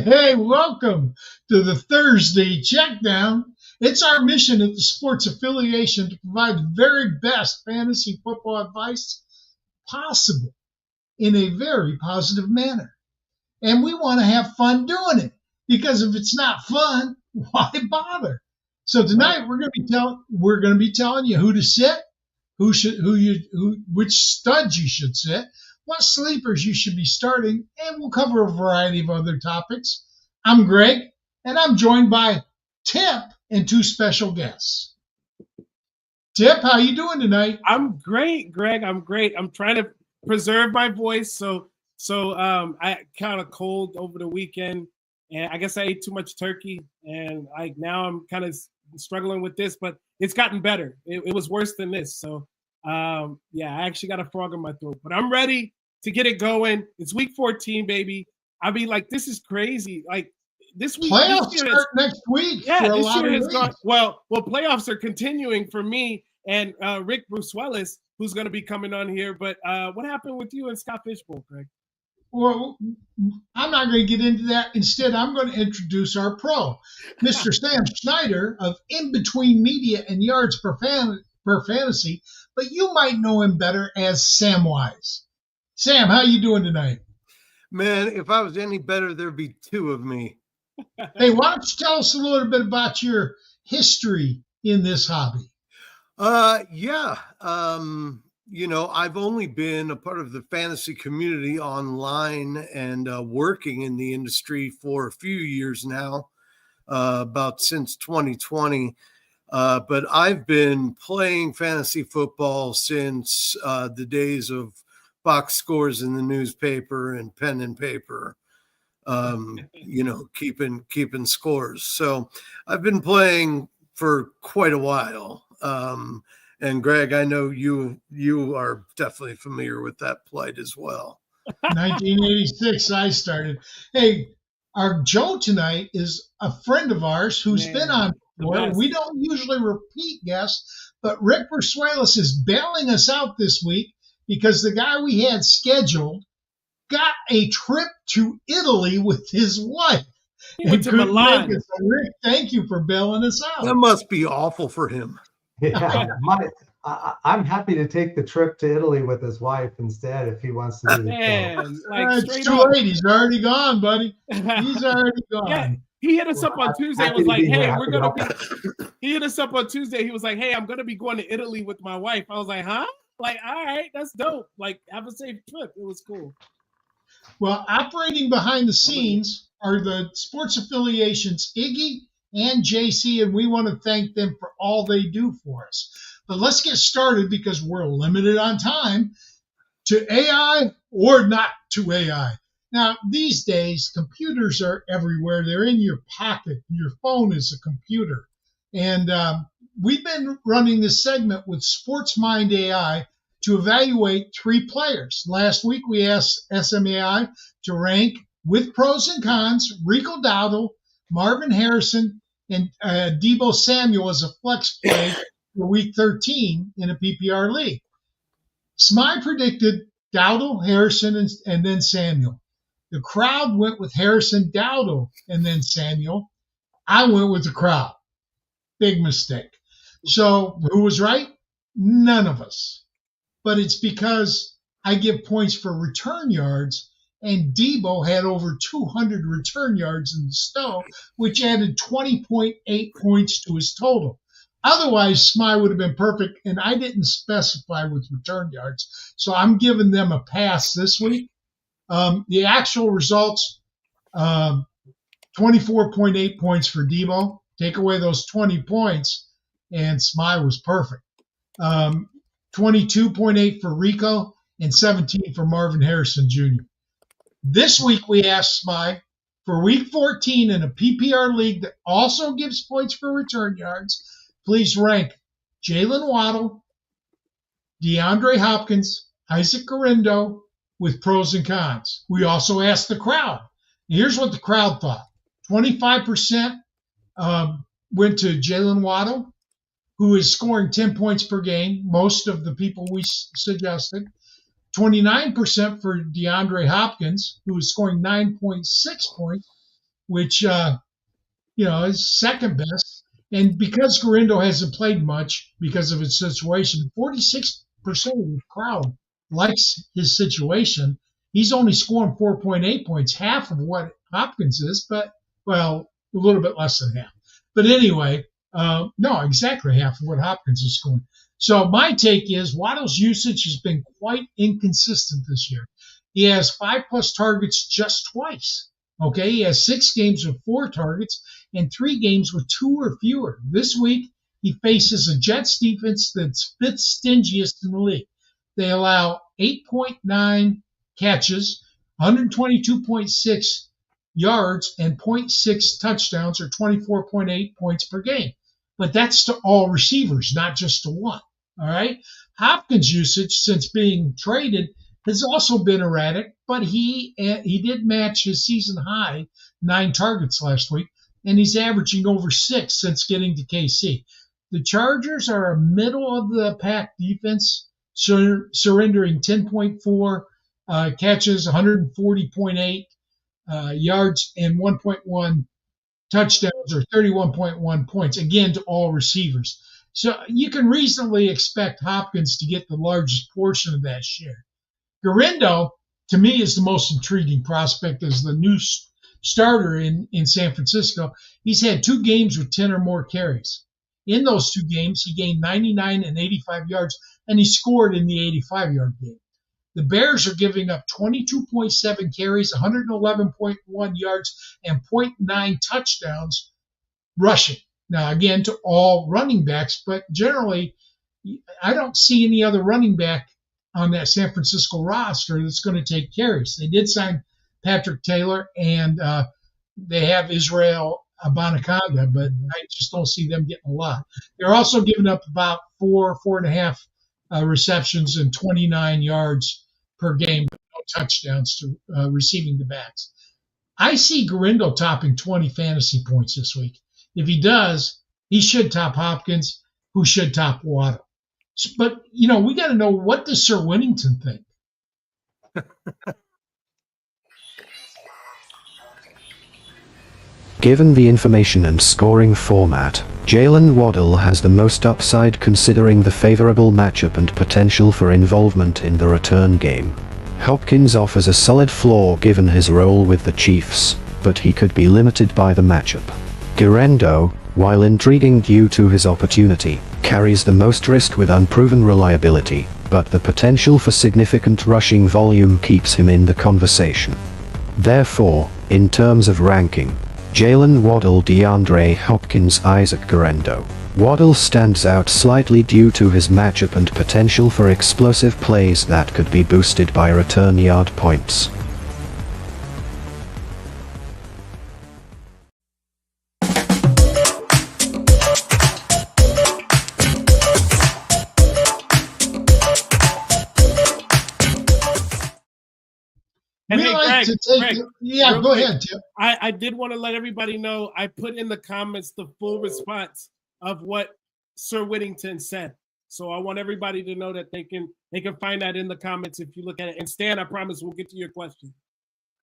Hey, welcome to the Thursday Checkdown. It's our mission at the Sports Affiliation to provide the very best fantasy football advice possible in a very positive manner. And we want to have fun doing it because if it's not fun, why bother? So tonight we're going to be telling you who to sit, which studs you should sit, what sleepers you should be starting, and we'll cover a variety of other topics. I'm Greg, and I'm joined by Tipp and two special guests. Tipp, how you doing tonight? I'm great, Greg. I'm great. I'm trying to preserve my voice. So I kind of cold over the weekend, and I guess I ate too much turkey, and now I'm kind of struggling with this, but it's gotten better. It was worse than this. So I actually got a frog in my throat, but I'm ready to get it going. It's week 14, baby. I mean, like, this is crazy. Like, this week, playoffs start next week. Yeah, this year has gone well. Playoffs are continuing for me and Rick Bruce Willis, who's going to be coming on here. But what happened with you and Scott Fishbowl, Greg? Well, I'm not going to get into that. Instead, I'm going to introduce our pro, Mr. Sam Schneider of In Between Media and Yards per Fantasy, but you might know him better as Samwise. Sam, how you doing tonight? Man, if I was any better, there'd be two of me. Hey, why don't you tell us a little bit about your history in this hobby? I've only been a part of the fantasy community online and working in the industry for a few years now, about since 2020. But I've been playing fantasy football since the days of box scores in the newspaper and pen and paper, keeping scores. So I've been playing for quite a while. And Greg, I know you are definitely familiar with that plight as well. 1986, I started. Hey, our Joe tonight is a friend of ours who's been on before. We don't usually repeat guests, but Rick Bersuelis is bailing us out this week because the guy we had scheduled got a trip to Italy with his wife. He went to Milan. So Rick, thank you for bailing us out. That must be awful for him. Yeah, I'm happy to take the trip to Italy with his wife instead if he wants to do it. It's too late. He's already gone, buddy. He's already gone. Yeah. He hit us up on Tuesday. He was like, "Hey, we're gonna be." He hit us up on Tuesday. He was like, "Hey, I'm gonna be going to Italy with my wife." I was like, "Huh?" Like, all right, that's dope. Like, have a safe trip. It was cool. Well, operating behind the scenes are the Sports Affiliation's Iggy and JC, and we want to thank them for all they do for us. But let's get started because we're limited on time to AI or not to AI. Now, these days, computers are everywhere. They're in your pocket. Your phone is a computer. And we've been running this segment with Sports Mind AI to evaluate 3 players. Last week, we asked SMAI to rank with pros and cons Rico Dowdle, Marvin Harrison, and Deebo Samuel as a flex play for week 13 in a PPR league. Smy predicted Dowdle, Harrison, and then Samuel. The crowd went with Harrison, Dowdle, and then Samuel. I went with the crowd. Big mistake. So who was right? None of us. But it's because I give points for return yards, and Deebo had over 200 return yards in the snow, which added 20.8 points to his total. Otherwise, Smy would have been perfect, and I didn't specify with return yards. So I'm giving them a pass this week. The actual results, 24.8 points for Deebo. Take away those 20 points, and Smy was perfect. 22.8 for Rico, and 17 for Marvin Harrison Jr. This week we asked Smy for week 14 in a PPR league that also gives points for return yards. Please rank Jalen Waddle, DeAndre Hopkins, Isaac Guerrero with pros and cons. We also asked the crowd. Here's what the crowd thought. 25% went to Jalen Waddle, who is scoring 10 points per game, most of the people we suggested. 29% for DeAndre Hopkins, who is scoring 9.6 points. which is second best. And because Garindo hasn't played much because of his situation, 46% of the crowd likes his situation. He's only scoring 4.8 points, half of what Hopkins is, but, well, a little bit less than half. But anyway, no, exactly half of what Hopkins is scoring. So my take is Waddle's usage has been quite inconsistent this year. He has 5+ targets just twice. Okay, he has 6 games with 4 targets and 3 games with 2 or fewer. This week, he faces a Jets defense that's 5th stingiest in the league. They allow 8.9 catches, 122.6 yards, and 0.6 touchdowns, or 24.8 points per game. But that's to all receivers, not just to one. All right. Hopkins' usage since being traded has also been erratic, but he did match his season high 9 targets last week, and he's averaging over 6 since getting to KC. The Chargers are a middle of the pack defense, surrendering 10.4 catches, 140.8 yards, and 1.1 touchdowns, or 31.1 points, again to all receivers. So you can reasonably expect Hopkins to get the largest portion of that share. Garindo, to me, is the most intriguing prospect as the new starter in San Francisco. He's had 2 games with 10 or more carries. In those 2 games, he gained 99 and 85 yards, and he scored in the 85-yard game. The Bears are giving up 22.7 carries, 111.1 yards, and 0.9 touchdowns rushing. Now, again, to all running backs, but generally, I don't see any other running back on that San Francisco roster that's going to take carries. They did sign Patrick Taylor, and they have Israel Abanikanda, but I just don't see them getting a lot. They're also giving up about 4.5 receptions and 29 yards per game, but no touchdowns to receiving the backs. I see Garindo topping 20 fantasy points this week. If he does, he should top Hopkins, who should top Waddle. But, we got to know, what does Sir Winnington think? Given the information and scoring format, Jalen Waddle has the most upside considering the favorable matchup and potential for involvement in the return game. Hopkins offers a solid floor given his role with the Chiefs, but he could be limited by the matchup. Garindo, while intriguing due to his opportunity, carries the most risk with unproven reliability, but the potential for significant rushing volume keeps him in the conversation. Therefore, in terms of ranking, Jalen Waddle, DeAndre Hopkins, Isaac Garindo. Waddle stands out slightly due to his matchup and potential for explosive plays that could be boosted by return yard points. And hey, Greg, go ahead, Tipp. I did want to let everybody know I put in the comments the full response of what Sir Whittington said. So I want everybody to know that they can find that in the comments if you look at it. And Stan, I promise we'll get to your question.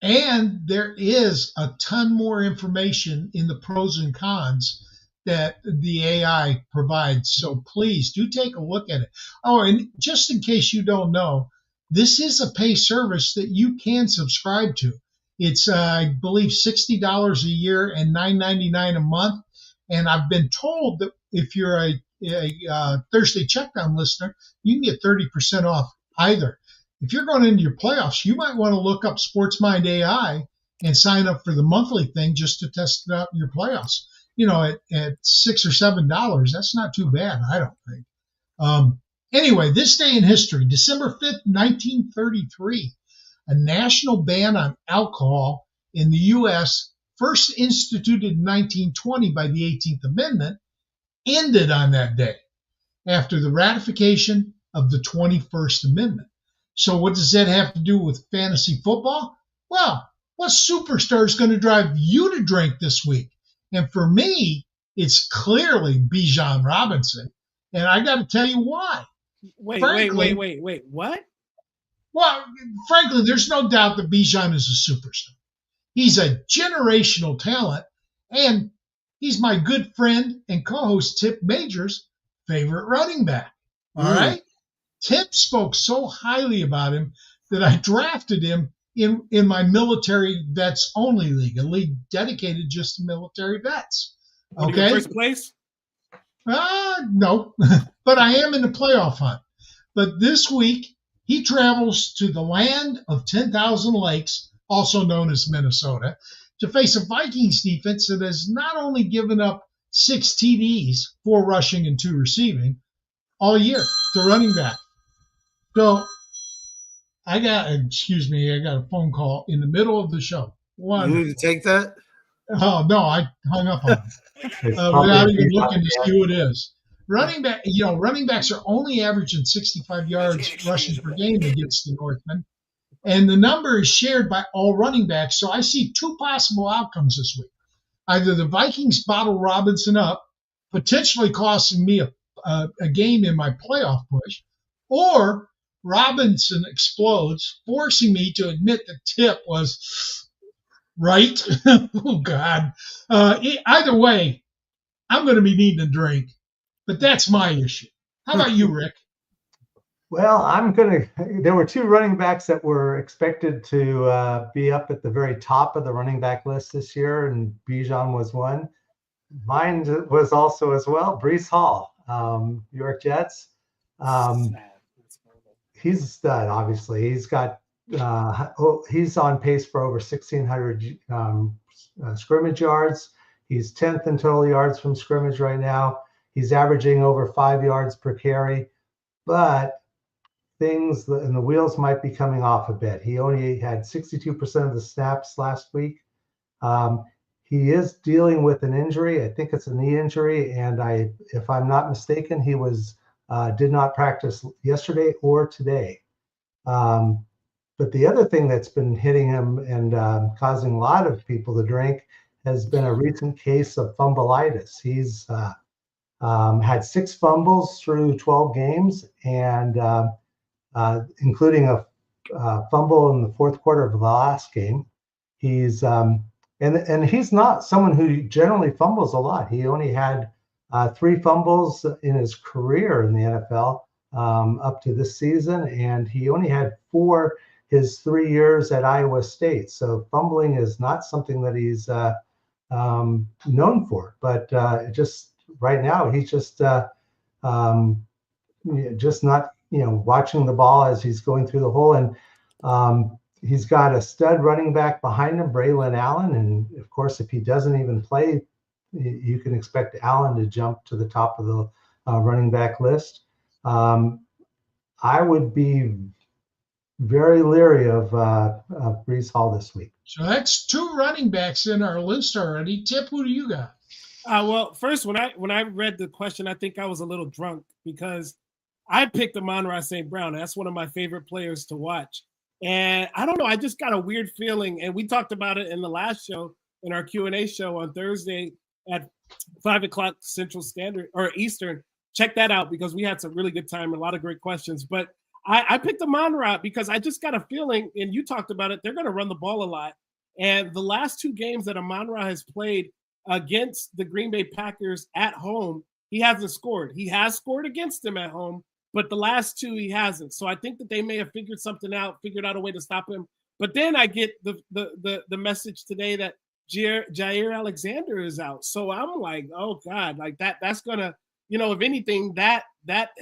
And there is a ton more information in the pros and cons that the AI provides. So please do take a look at it. Oh, and just in case you don't know, this is a pay service that you can subscribe to. It's, I believe, $60 a year and $9.99 a month. And I've been told that if you're a Thursday Checkdown listener, you can get 30% off either. If you're going into your playoffs, you might want to look up SportsMind AI and sign up for the monthly thing just to test it out in your playoffs. At $6 or $7, that's not too bad, I don't think. Anyway, this day in history, December 5th, 1933, a national ban on alcohol in the U.S., first instituted in 1920 by the 18th Amendment, ended on that day after the ratification of the 21st Amendment. So what does that have to do with fantasy football? Well, what superstar is going to drive you to drink this week? And for me, it's clearly Bijan Robinson. And I got to tell you why. Wait, what? Well, frankly, there's no doubt that Bijan is a superstar. He's a generational talent, and he's my good friend and co-host Tipp Major's favorite running back. All right? Tipp spoke so highly about him that I drafted him in my military vets only league, a league dedicated just to military vets. Okay? First place? No, but I am in the playoff hunt. But this week, he travels to the land of 10,000 lakes, also known as Minnesota, to face a Vikings defense that has not only given up 6 TDs, 4 rushing and 2 receiving, all year to running back. So I got a phone call in the middle of the show. You need to take that? Oh, no, I hung up on him without even looking to see who it is. Running backs are only averaging 65 yards rushing per game against the Northmen. And the number is shared by all running backs. So I see 2 possible outcomes this week. Either the Vikings bottle Robinson up, potentially costing me a game in my playoff push, or Robinson explodes, forcing me to admit that Tipp was right. Oh, God. Either way, I'm going to be needing a drink. But that's my issue. How about you, Rick? Well, there were 2 running backs that were expected to be up at the very top of the running back list this year, and Bijan was one. Mine was also as well, Breece Hall, New York Jets. He's a stud, obviously. He's got he's on pace for over 1,600 scrimmage yards. He's 10th in total yards from scrimmage right now. He's averaging over 5 yards per carry, but the wheels might be coming off a bit. He only had 62% of the snaps last week. He is dealing with an injury. I think it's a knee injury, and if I'm not mistaken, he did not practice yesterday or today. But the other thing that's been hitting him and causing a lot of people to drink has been a recent case of fumbleitis. He's had 6 fumbles through 12 games, and including a fumble in the 4th quarter of the last game. He's and he's not someone who generally fumbles a lot. He only had 3 fumbles in his career in the NFL up to this season, and he only had 4 his 3 years at Iowa State. So fumbling is not something that he's known for. But just right now, he's just not watching the ball as he's going through the hole. And he's got a stud running back behind him, Braylon Allen. And of course, if he doesn't even play, you can expect Allen to jump to the top of the running back list. I would be very leery of Breece Hall this week. So that's 2 running backs in our list already. Tipp, who do you got? Well, first, when I read the question, I think I was a little drunk because I picked Amon-Ra St. Brown. That's one of my favorite players to watch. And I don't know, I just got a weird feeling, and we talked about it in the last show, in our Q&A show on Thursday at 5 o'clock Central Standard or Eastern. Check that out because we had some really good time and a lot of great questions. But I picked Amon-Ra because I just got a feeling, and you talked about it, they're going to run the ball a lot. And the last 2 games that Amon-Ra has played against the Green Bay Packers at home, he hasn't scored. He has scored against them at home, but the last 2 he hasn't. So I think that they may have figured out a way to stop him. But then I get the message today that Jair Alexander is out. So I'm like, oh God, like that's gonna, if anything, that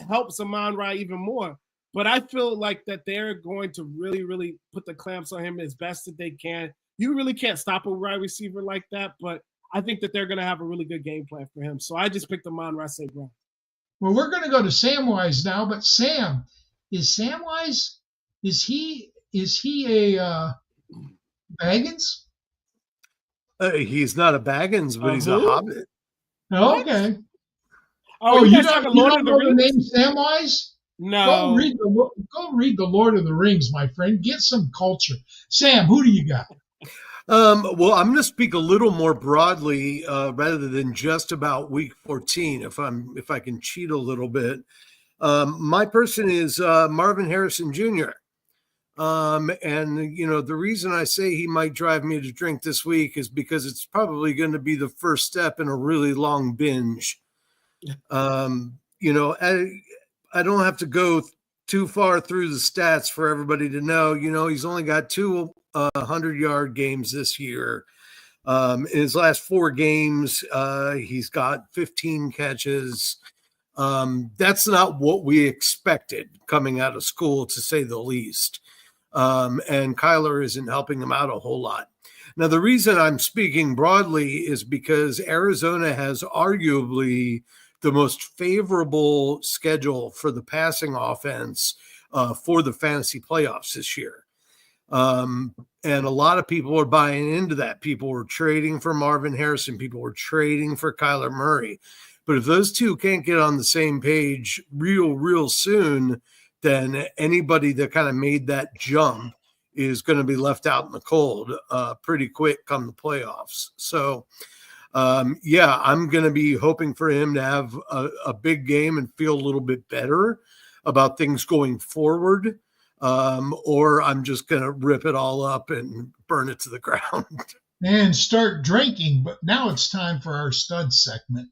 helps Amon-Ra even more. But I feel like that they're going to really, really put the clamps on him as best that they can. You really can't stop a wide receiver like that, but I think that they're going to have a really good game plan for him. So I just picked Amon-Ra St. Brown. Well, we're going to go to Samwise now, but Sam, is Samwise, is he a Baggins? He's not a Baggins, but he's a Hobbit. Oh, okay. Oh, you don't know the name Samwise? No. Go read the Lord of the Rings, my friend. Get some culture. Sam, who do you got? Well, I'm going to speak a little more broadly rather than just about Week 14, if I can cheat a little bit. My person is Marvin Harrison Jr. And, the reason I say he might drive me to drink this week is because it's probably going to be the first step in a really long binge. I don't have to go too far through the stats for everybody to know, he's only got two 100-yard games this year. In his last 4 games, he's got 15 catches. That's not what we expected coming out of school, to say the least. And Kyler isn't helping him out a whole lot. Now, the reason I'm speaking broadly is because Arizona has arguably the most favorable schedule for the passing offense for the fantasy playoffs this year. And a lot of people are buying into that. People were trading for Marvin Harrison. People were trading for Kyler Murray. But if those two can't get on the same page real soon, then anybody that kind of made that jump is going to be left out in the cold pretty quick come the playoffs. So, I'm going to be hoping for him to have a big game and feel a little bit better about things going forward. Or I'm just going to rip it all up and burn it to the ground. And start drinking. But now it's time for our stud segment.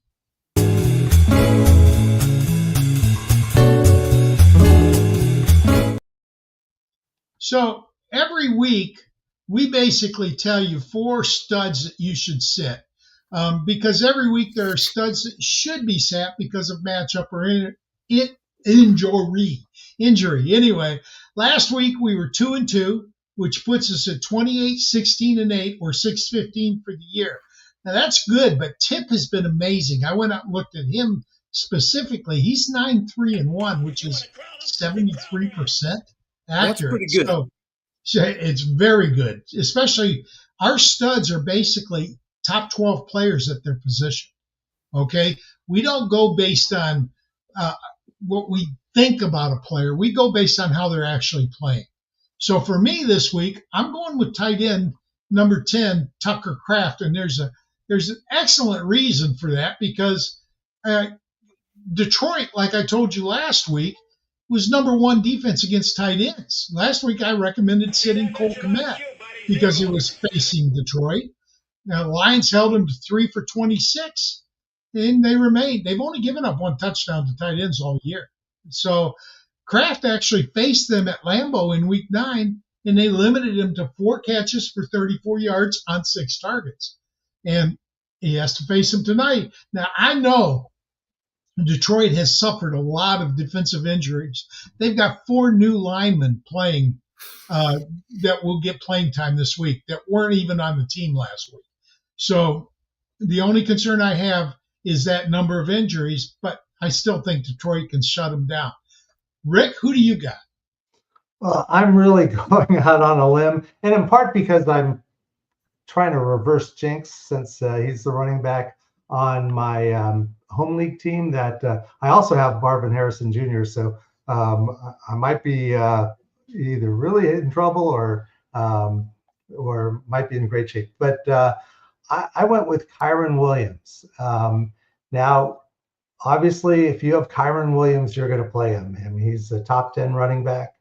So every week, we basically tell you 4 studs that you should sit. Because every week there are studs that should be sat because of matchup or injury. Anyway, last week we were 2-2, which puts us at 28, 16-8, or 6-15 for the year. Now that's good, but Tipp has been amazing. I went out and looked at him specifically. He's 9-3-1, which is 73% accurate. That's pretty good. So it's very good. Especially our studs are basically top 12 players at their position. Okay, we don't go based on what we think about a player. We go based on how they're actually playing. So for me this week, I'm going with tight end number 10, Tucker Kraft, and there's an excellent reason for that because Detroit, like I told you last week, was number 1 defense against tight ends. Last week I recommended sitting Cole Kmet because he was facing Detroit. Now the Lions held him to 3 for 26, and they've only given up 1 touchdown to tight ends all year. So Kraft actually faced them at Lambeau in week 9, and they limited him to 4 catches for 34 yards on 6 targets. And he has to face them tonight. Now I know Detroit has suffered a lot of defensive injuries. They've got 4 new linemen playing that will get playing time this week that weren't even on the team last week. So the only concern I have is that number of injuries, but I still think Detroit can shut them down. Rick, who do you got? Well, I'm really going out on a limb, and in part because I'm trying to reverse jinx since he's the running back on my home league team that I also have Marvin Harrison Jr. So I might be either really in trouble or might be in great shape. But I went with Kyren Williams. Now, obviously, if you have Kyren Williams, you're going to play him. I mean, he's a top 10 running back.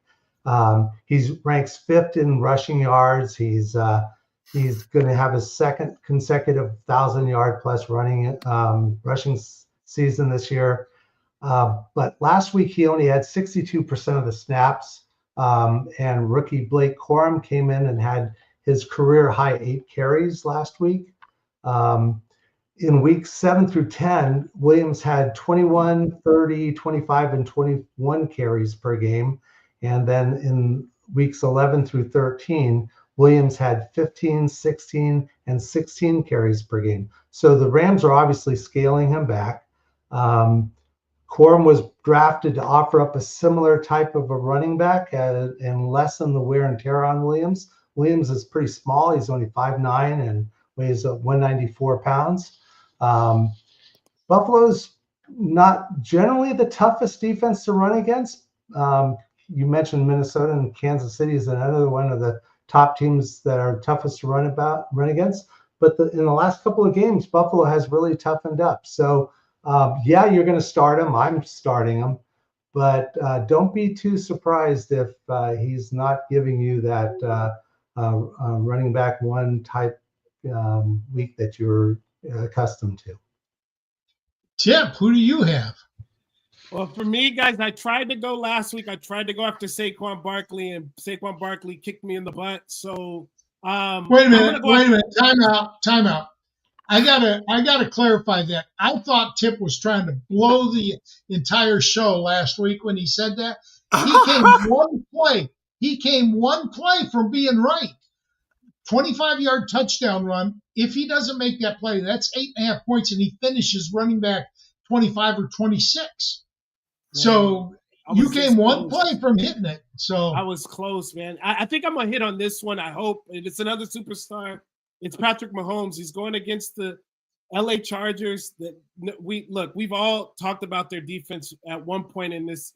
He ranks 5th in rushing yards. He's going to have his 2nd consecutive 1,000-yard plus rushing season this year. But last week he only had 62% of the snaps, and rookie Blake Corum came in and had his career high 8 carries last week. In weeks 7 through 10, Williams had 21, 30, 25, and 21 carries per game. And then in weeks 11 through 13, Williams had 15, 16, and 16 carries per game. So the Rams are obviously scaling him back. Corum was drafted to offer up a similar type of a running back and lessen the wear and tear on Williams. Williams is pretty small. He's only 5'9" and weighs 194 pounds. Buffalo's not generally the toughest defense to run against. You mentioned Minnesota, and Kansas City is another one of the top teams that are toughest to run against. But in the last couple of games, Buffalo has really toughened up. So, you're going to start him. I'm starting him. but don't be too surprised if he's not giving you that running back one type week that you're accustomed to. Tipp, who do you have? Well, for me, guys, I tried to go last week. I tried to go after Saquon Barkley, and Saquon Barkley kicked me in the butt. So, wait a minute. Time out. I gotta clarify that. I thought Tipp was trying to blow the entire show last week when he said that. He came one play from being right. 25-yard touchdown run. If he doesn't make that play, that's 8.5 points, and he finishes running back 25 or 26. So you came one play from hitting it. So I was close, man. I think I'm gonna hit on this one. I hope it's another superstar. It's Patrick Mahomes. He's going against the LA Chargers. We've all talked about their defense at one point in this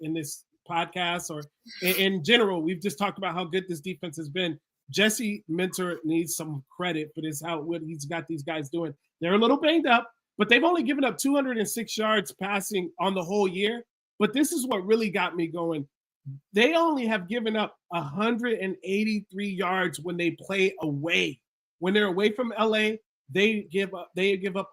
podcast, or in general. We've just talked about how good this defense has been. Jesse Minter needs some credit for what he's got these guys doing. They're a little banged up, but they've only given up 206 yards passing on the whole year. But this is what really got me going. They only have given up 183 yards when they play away. When they're away from LA, they give up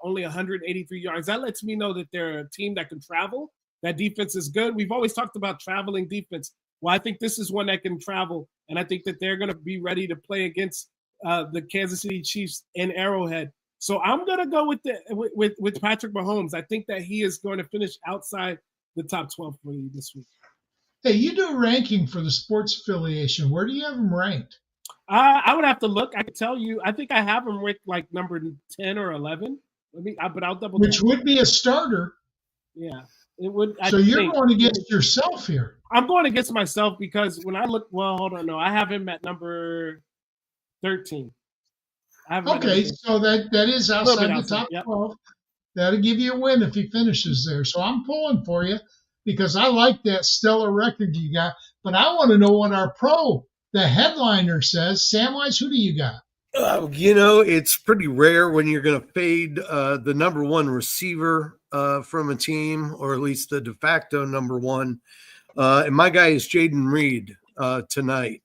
only 183 yards. That lets me know that they're a team that can travel. That defense is good. We've always talked about traveling defense. Well, I think this is one that can travel, and I think that they're going to be ready to play against the Kansas City Chiefs in Arrowhead. So I'm going to go with Patrick Mahomes. I think that he is going to finish outside the top 12 for you this week. Hey, you do a ranking for the Sports Affiliation. Where do you have him ranked? I would have to look. I could tell you. I think I have him ranked like number 10 or 11. But I'll double check. Which would be a starter. Yeah, it would. So you're going against yourself here. I'm going against myself because when I look, well, hold on, no, I have him at number 13. Okay, so that is outside the top 12. That'll give you a win if he finishes there. So I'm pulling for you because I like that stellar record you got. But I want to know what our pro, the headliner, says. Samwise, who do you got? It's pretty rare when you're going to fade the number one receiver from a team, or at least the de facto number one. And my guy is Jaden Reed tonight.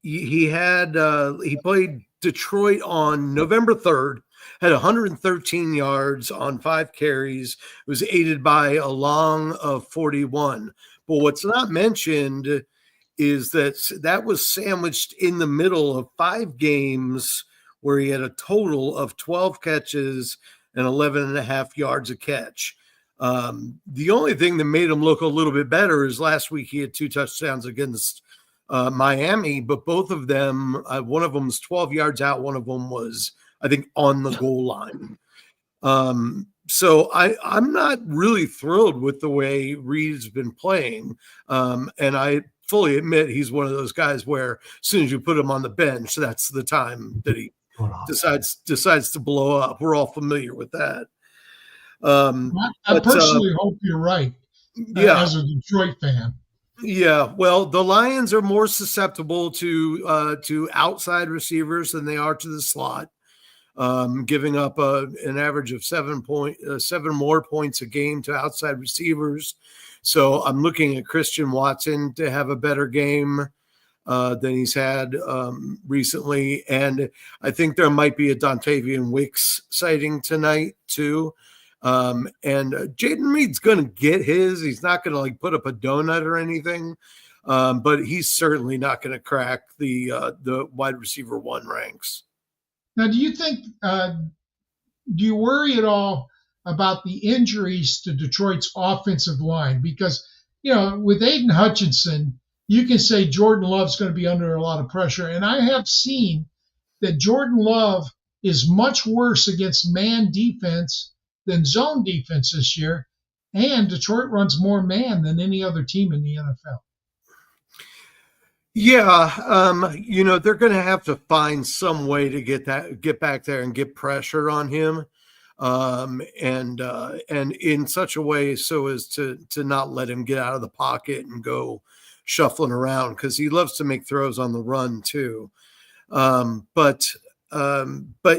He played Detroit on November 3rd, had 113 yards on 5 carries, was aided by a long of 41. But what's not mentioned is that was sandwiched in the middle of 5 games where he had a total of 12 catches and 11.5 yards a catch. The only thing that made him look a little bit better is last week he had 2 touchdowns against Miami, but both of them, one of them was 12 yards out. One of them was, I think, on the goal line. So I'm not really thrilled with the way Reed's been playing. And I fully admit he's one of those guys where as soon as you put him on the bench, that's the time that he decides to blow up. We're all familiar with that. I personally hope you're right. As a Detroit fan. Yeah, well, the Lions are more susceptible to outside receivers than they are to the slot, giving up an average of 7 more points a game to outside receivers. So I'm looking at Christian Watson to have a better game than he's had recently, and I think there might be a Dontavian Wicks sighting tonight too. And Jaden Reed's going to get his. He's not going to put up a donut or anything, but he's certainly not going to crack the wide receiver 1 ranks. Now, do you think? Do you worry at all about the injuries to Detroit's offensive line? Because with Aiden Hutchinson, you can say Jordan Love's going to be under a lot of pressure, and I have seen that Jordan Love is much worse against man defense than zone defense this year, and Detroit runs more man than any other team in the NFL. Yeah, they're going to have to find some way to get back there and get pressure on him, and in such a way so as to not let him get out of the pocket and go shuffling around, because he loves to make throws on the run too. But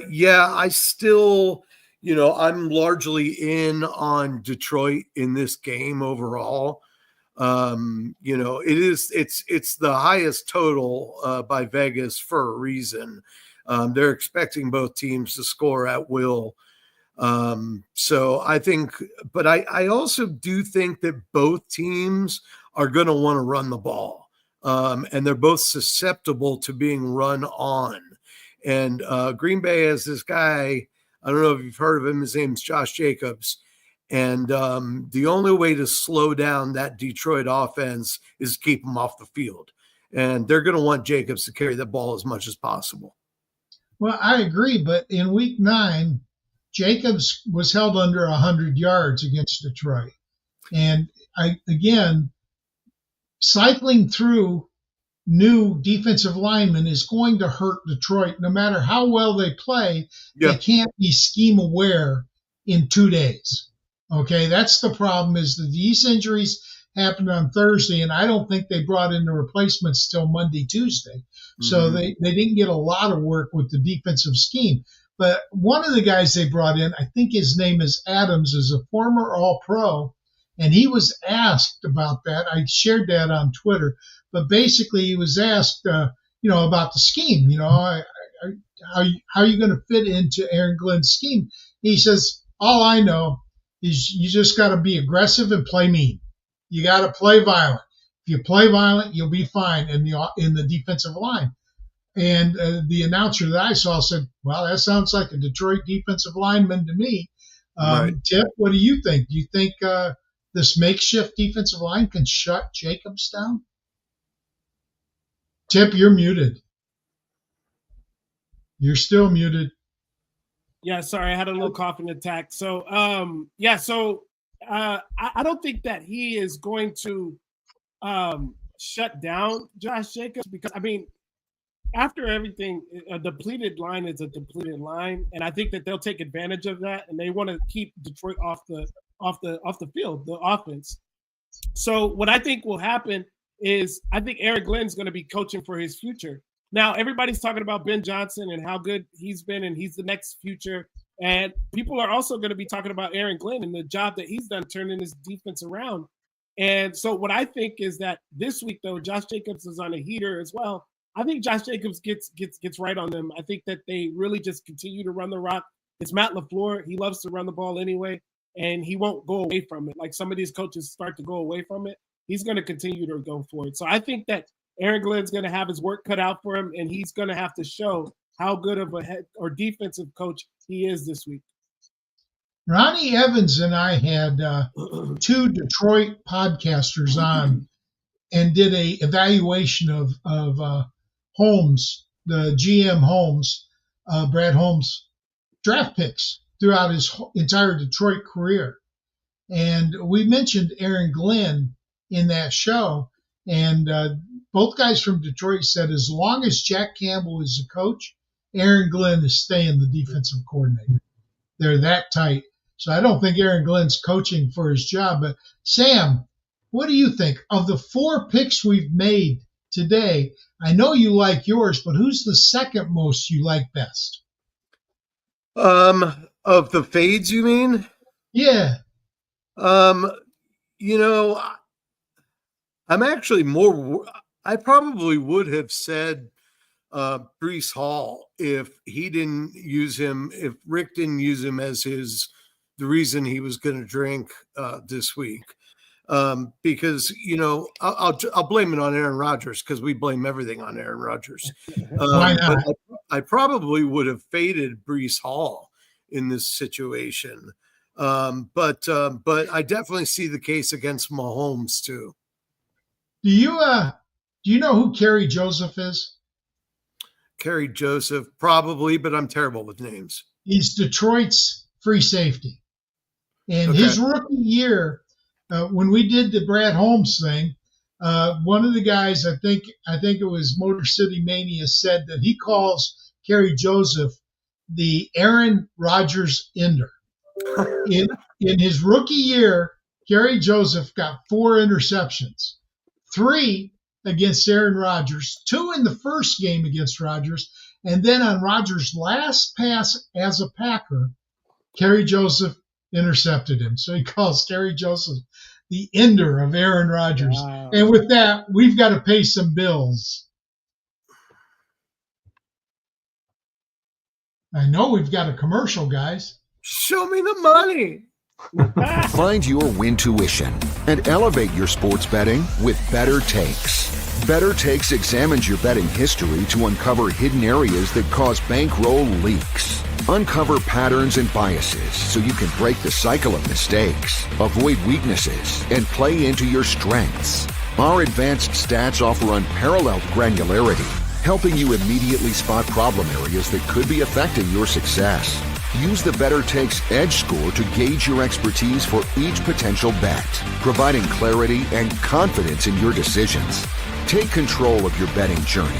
yeah, I still. I'm largely in on Detroit in this game overall. It's the highest total by Vegas for a reason. They're expecting both teams to score at will. So I think, but I also do think that both teams are going to want to run the ball. And they're both susceptible to being run on. And Green Bay has this guy, I don't know if you've heard of him, his name's Josh Jacobs. And the only way to slow down that Detroit offense is keep them off the field. And they're going to want Jacobs to carry the ball as much as possible. Well, I agree, but in week 9, Jacobs was held under 100 yards against Detroit. And again, cycling through new defensive linemen is going to hurt Detroit. No matter how well they play, They can't be scheme aware in 2 days. Okay, that's the problem, is that these injuries happened on Thursday, and I don't think they brought in the replacements till Monday, Tuesday. So they didn't get a lot of work with the defensive scheme. But one of the guys they brought in, I think his name is Adams, is a former All-Pro, and he was asked about that. I shared that on Twitter. But basically, he was asked, about the scheme. How are you going to fit into Aaron Glenn's scheme? He says, all I know is you just got to be aggressive and play mean. You got to play violent. If you play violent, you'll be fine in the defensive line. And the announcer that I saw said, well, that sounds like a Detroit defensive lineman to me. Right. Tipp, what do you think? Do you think this makeshift defensive line can shut Jacobs down? Tipp, you're muted. You're still muted. Yeah, sorry, I had a little coughing attack. So, I don't think that he is going to shut down Josh Jacobs, because after everything, a depleted line is a depleted line, and I think that they'll take advantage of that, and they want to keep Detroit off the field, the offense. So what I think will happen is I think Aaron Glenn's going to be coaching for his future. Now, everybody's talking about Ben Johnson and how good he's been, and he's the next future. And people are also going to be talking about Aaron Glenn and the job that he's done turning his defense around. And so what I think is that this week, though, Josh Jacobs is on a heater as well. I think Josh Jacobs gets right on them. I think that they really just continue to run the rock. It's Matt LaFleur. He loves to run the ball anyway, and he won't go away from it. Like some of these coaches start to go away from it, he's going to continue to go for it. So I think that Aaron Glenn's going to have his work cut out for him, and he's going to have to show how good of a head or defensive coach he is this week. Ronnie Evans and I had 2 Detroit podcasters on and did a evaluation of Holmes, the GM Holmes, Brad Holmes, draft picks throughout his entire Detroit career. And we mentioned Aaron Glenn in that show. And both guys from Detroit said as long as Jack Campbell is the coach, Aaron Glenn is staying the defensive coordinator. They're that tight. So I don't think Aaron Glenn's coaching for his job. But Sam, what do you think? Of the 4 picks we've made today, I know you like yours, but who's the second most you like best? Of the fades, you mean? Yeah. I'm actually more. I probably would have said Breece Hall if he didn't use him. If Rick didn't use him as the reason he was going to drink this week, because I'll blame it on Aaron Rodgers, because we blame everything on Aaron Rodgers. Why not? But I probably would have faded Breece Hall in this situation. But I definitely see the case against Mahomes too. Do you know who Kerry Joseph is? Kerry Joseph, probably, but I'm terrible with names. He's Detroit's free safety. And his rookie year, when we did the Brad Holmes thing, one of the guys, I think it was Motor City Mania, said that he calls Kerry Joseph the Aaron Rodgers ender. In his rookie year, Kerry Joseph got 4 interceptions, 3 against Aaron Rodgers, 2 in the first game against Rodgers, and then on Rodgers' last pass as a Packer, Kerry Joseph intercepted him. So he calls Kerry Joseph the ender of Aaron Rodgers. Wow. And with that, we've got to pay some bills. I know we've got a commercial, guys. Show me the money. Find your win tuition and elevate your sports betting with Better Takes. Better Takes examines your betting history to uncover hidden areas that cause bankroll leaks. Uncover patterns and biases so you can break the cycle of mistakes, avoid weaknesses, and play into your strengths. Our advanced stats offer unparalleled granularity, helping you immediately spot problem areas that could be affecting your success. Use the Better Takes Edge score to gauge your expertise for each potential bet, providing clarity and confidence in your decisions. Take control of your betting journey.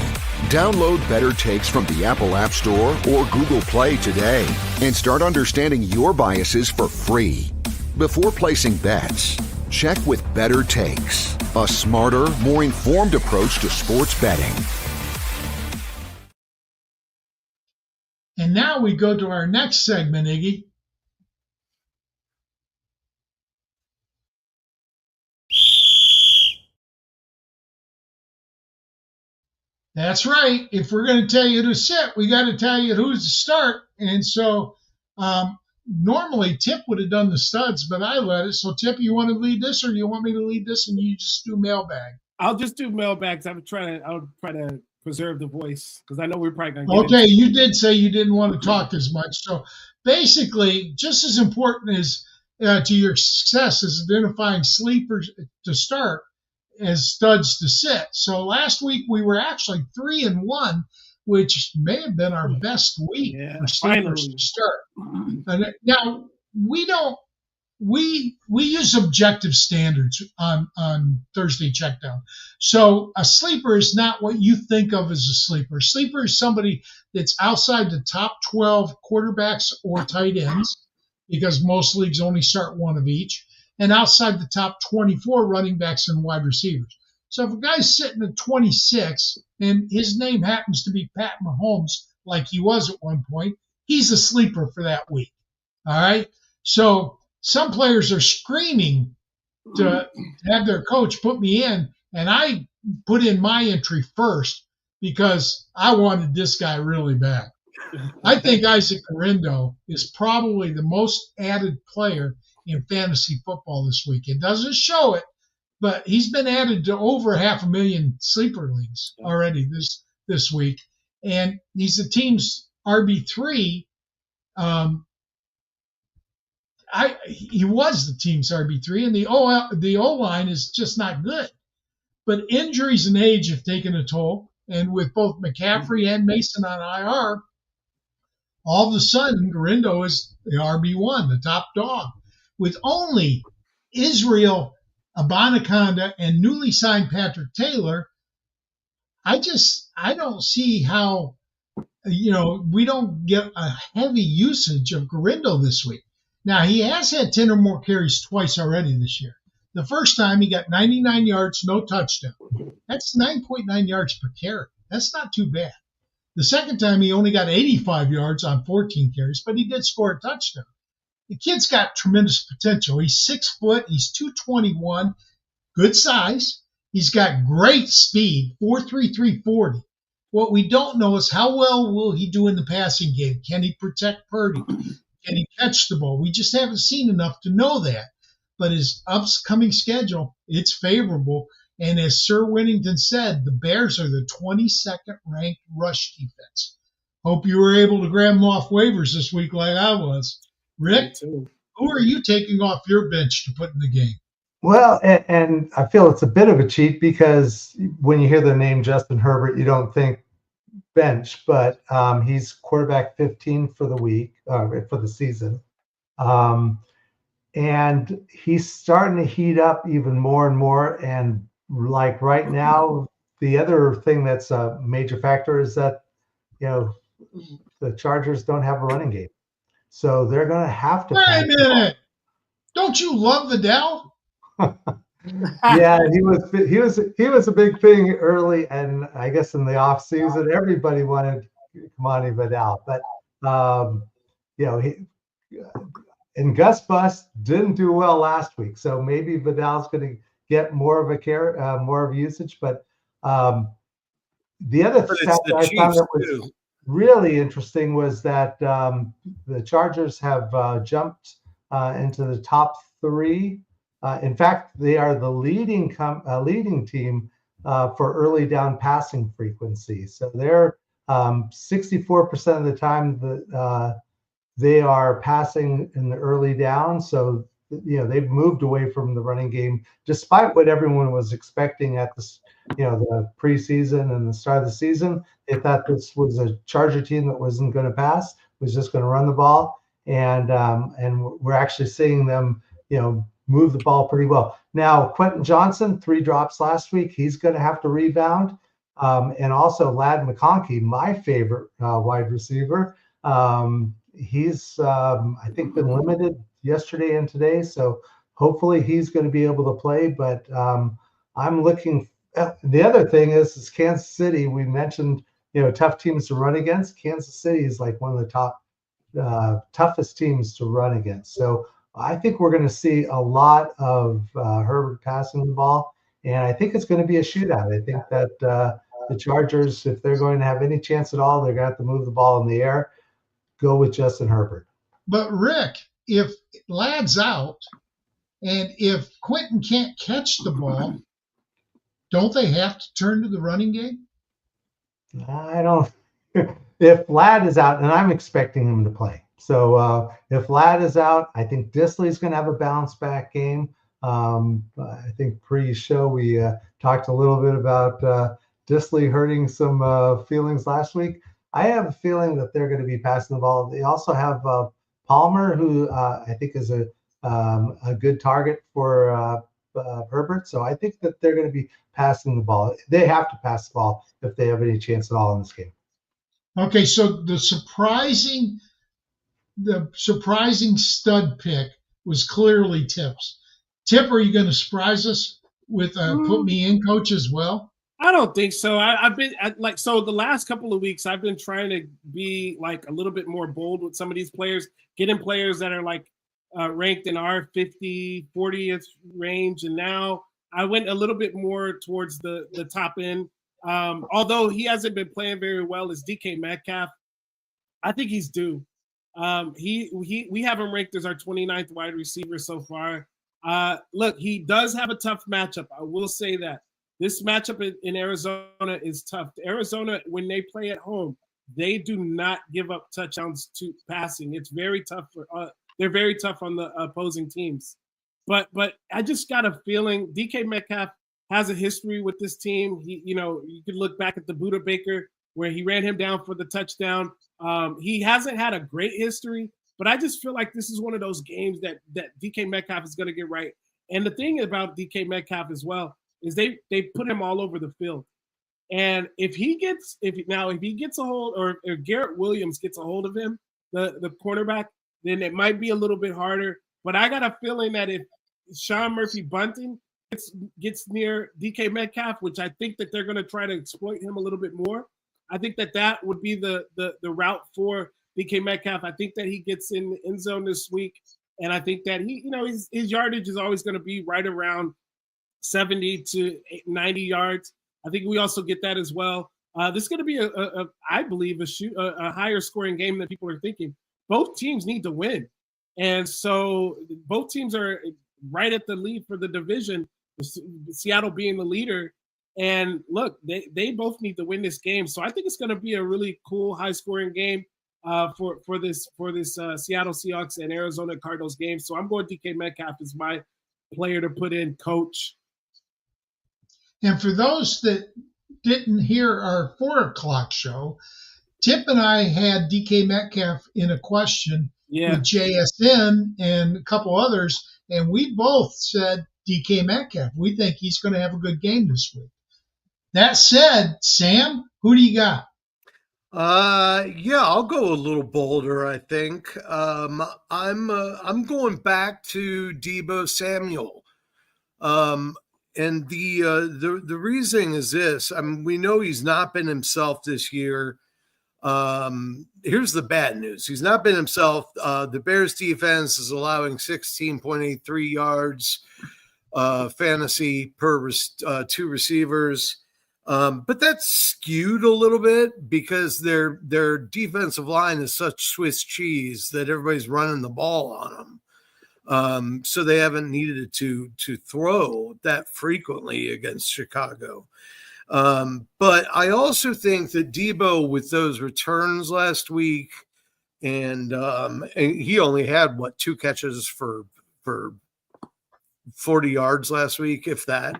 Download Better Takes from the Apple App Store or Google Play today and start understanding your biases for free. Before placing bets, check with Better Takes, a smarter, more informed approach to sports betting. And now we go to our next segment, Iggy. That's right. If we're going to tell you to sit, we got to tell you who's to start. And so normally Tipp would have done the studs, but I let it. So Tipp, you want to lead this, or do you want me to lead this and you just do mailbag? I'll just do mailbags. I'll try to preserve the voice because I know we're probably going to get Okay, you did say you didn't want to talk as much. So basically, just as important as to your success is identifying sleepers to start as studs to sit. So last week we were actually 3-1, which may have been our best week for sleepers to start. And now we use objective standards on Thursday Checkdown. So a sleeper is not what you think of as a sleeper. A sleeper is somebody that's outside the top 12 quarterbacks or tight ends, because most leagues only start one of each, and outside the top 24 running backs and wide receivers. So if a guy's sitting at 26 and his name happens to be Pat Mahomes, like he was at one point, he's a sleeper for that week. All right? So some players are screaming to have their coach put me in, and I put in my entry first because I wanted this guy really bad. I think Isaac Garindo is probably the most added player in fantasy football this week. It doesn't show it, but he's been added to over 500,000 sleeper leagues already this week, and he's the team's RB3. He was the team's RB3, and the O-line is just not good. But injuries and age have taken a toll, and with both McCaffrey and Mason on IR, all of a sudden Garindo is the RB1, the top dog, with only Israel Abanikanda and newly signed Patrick Taylor. I don't see how we don't get a heavy usage of Garindo this week. Now, he has had 10 or more carries twice already this year. The first time he got 99 yards, no touchdown. That's 9.9 yards per carry. That's not too bad. The second time he only got 85 yards on 14 carries, but he did score a touchdown. The kid's got tremendous potential. He's 6 foot. He's 221, good size. He's got great speed, 4.33 40. What we don't know is how well will he do in the passing game. Can he protect Purdy? Can he catch the ball? We just haven't seen enough to know that. But his upcoming schedule, it's favorable. And as Sir Winnington said, the Bears are the 22nd ranked rush defense. Hope you were able to grab them off waivers this week like I was. Rick, who are you taking off your bench to put in the game? Well, and I feel it's a bit of a cheat because when you hear the name Justin Herbert, you don't think bench, but he's quarterback 15 for the week, for the season. And he's starting to heat up even more and more. And like right now, the other thing that's a major factor is that, the Chargers don't have a running game. So they're going to have to. Wait a minute. Don't you love Vidal? Yeah, he was a big thing early, and I guess in the off season, everybody wanted Kamani Vidal, but And Gus Bus didn't do well last week, so maybe Vidal's going to get more of more of usage. But the other But stat it's the that I found Chiefs that was too. really interesting was that the Chargers have jumped into the top 3. In fact, they are the leading team for early down passing frequency. So they're 64% of the time that they are passing in the early down. So they've moved away from the running game, despite what everyone was expecting at this, the preseason and the start of the season. They thought this was a Charger team that wasn't going to pass, was just going to run the ball, and we're actually seeing them, move the ball pretty well. Now, Quentin Johnson, 3 drops last week. He's going to have to rebound, and also Ladd McConkey, my favorite wide receiver. He's I think been limited yesterday and today, so hopefully he's going to be able to play. But I'm looking. The other thing is Kansas City. We mentioned tough teams to run against. Kansas City is like one of the top toughest teams to run against. So I think we're going to see a lot of Herbert passing the ball, and I think it's going to be a shootout. I think that the Chargers, if they're going to have any chance at all, they're going to have to move the ball in the air. Go with Justin Herbert. But Rick, if Ladd's out and if Quentin can't catch the ball, don't they have to turn to the running game? I don't. If Ladd is out, and I'm expecting him to play. So if Ladd is out, I think Disley's going to have a bounce back game. I think pre-show we talked a little bit about Disley hurting some feelings last week. I have a feeling that they're going to be passing the ball. They also have Palmer, who I think is a good target for Herbert. So I think that they're going to be passing the ball. They have to pass the ball if they have any chance at all in this game. Okay, so the surprising stud pick was clearly Tipp's. Tipp, are you going to surprise us with put me in coach as well? I don't think so. I've been the last couple of weeks, I've been trying to be like a little bit more bold with some of these players, getting players that are like ranked in our 50, 40th range. And now I went a little bit more towards the top end. Although he hasn't been playing very well as DK Metcalf, I think he's due. We have him ranked as our 29th wide receiver so far. Look, he does have a tough matchup. I will say that. This matchup in Arizona is tough. Arizona, when they play at home, they do not give up touchdowns to passing. It's very tough they're very tough on the opposing teams. But I just got a feeling DK Metcalf has a history with this team. You could look back at the Buda Baker where he ran him down for the touchdown. He hasn't had a great history, but I just feel like this is one of those games that DK Metcalf is going to get right. And the thing about DK Metcalf as well is they put him all over the field. And if he gets a hold, or Garrett Williams gets a hold of him, the quarterback, then it might be a little bit harder. But I got a feeling that if Sean Murphy Bunting gets near DK Metcalf, which I think that they're going to try to exploit him a little bit more, I think that would be the route for DK Metcalf. I think that he gets in the end zone this week, and I think that his yardage is always going to be right around 70 to 90 yards. I think we also get that as well. This is going to be I believe a higher scoring game than people are thinking. Both teams need to win, and so both teams are right at the lead for the division. Seattle being the leader, and look, they both need to win this game. So I think it's going to be a really cool, high scoring game for this Seattle Seahawks and Arizona Cardinals game. So I'm going DK Metcalf as my player to put in, coach. And for those that didn't hear our 4 o'clock show, Tipp and I had DK Metcalf in a question with JSN and a couple others, and we both said DK Metcalf. We think he's going to have a good game this week. That said, Sam, who do you got? I'll go a little bolder, I think. I'm going back to Deebo Samuel. And the reason is this. I mean, we know he's not been himself this year. Here's the bad news. He's not been himself. The Bears defense is allowing 16.83 yards fantasy per two receivers. But that's skewed a little bit because their defensive line is such Swiss cheese that everybody's running the ball on them. So they haven't needed to throw that frequently against Chicago. But I also think that Debo, with those returns last week, and he only had 2 catches for 40 yards last week, if that.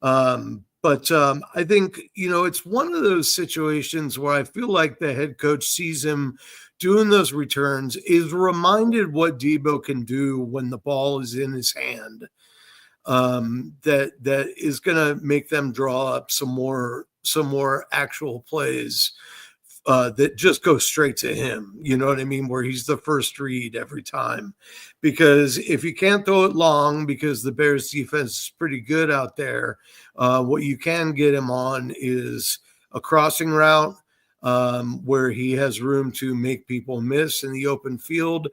But I think, it's one of those situations where I feel like the head coach sees him doing those returns, is reminded what Debo can do when the ball is in his hand. That is going to make them draw up some more actual plays that just go straight to him. You know what I mean? Where he's the first read every time. Because if you can't throw it long, because the Bears defense is pretty good out there, what you can get him on is a crossing route where he has room to make people miss in the open field.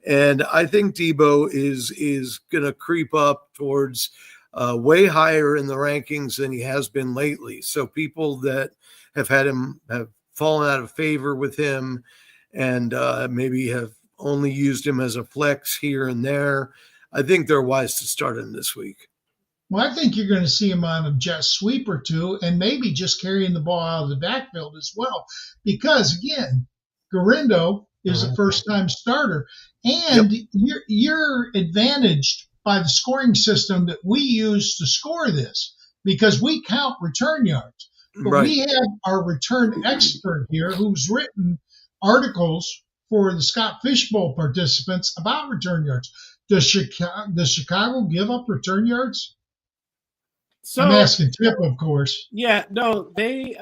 And I think Debo is going to creep up towards way higher in the rankings than he has been lately. So people that have had him have fallen out of favor with him and maybe have only used him as a flex here and there, I think they're wise to start him this week. Well, I think you're going to see him on a jet sweep or two and maybe just carrying the ball out of the backfield as well. Because, again, Garindo is a first-time starter. And you're advantaged by the scoring system that we use to score this because we count return yards. But we have our return expert here who's written articles for the Scott Fishbowl participants about return yards. Does Chicago give up return yards? So, I'm asking Tipp, of course. Yeah, no, they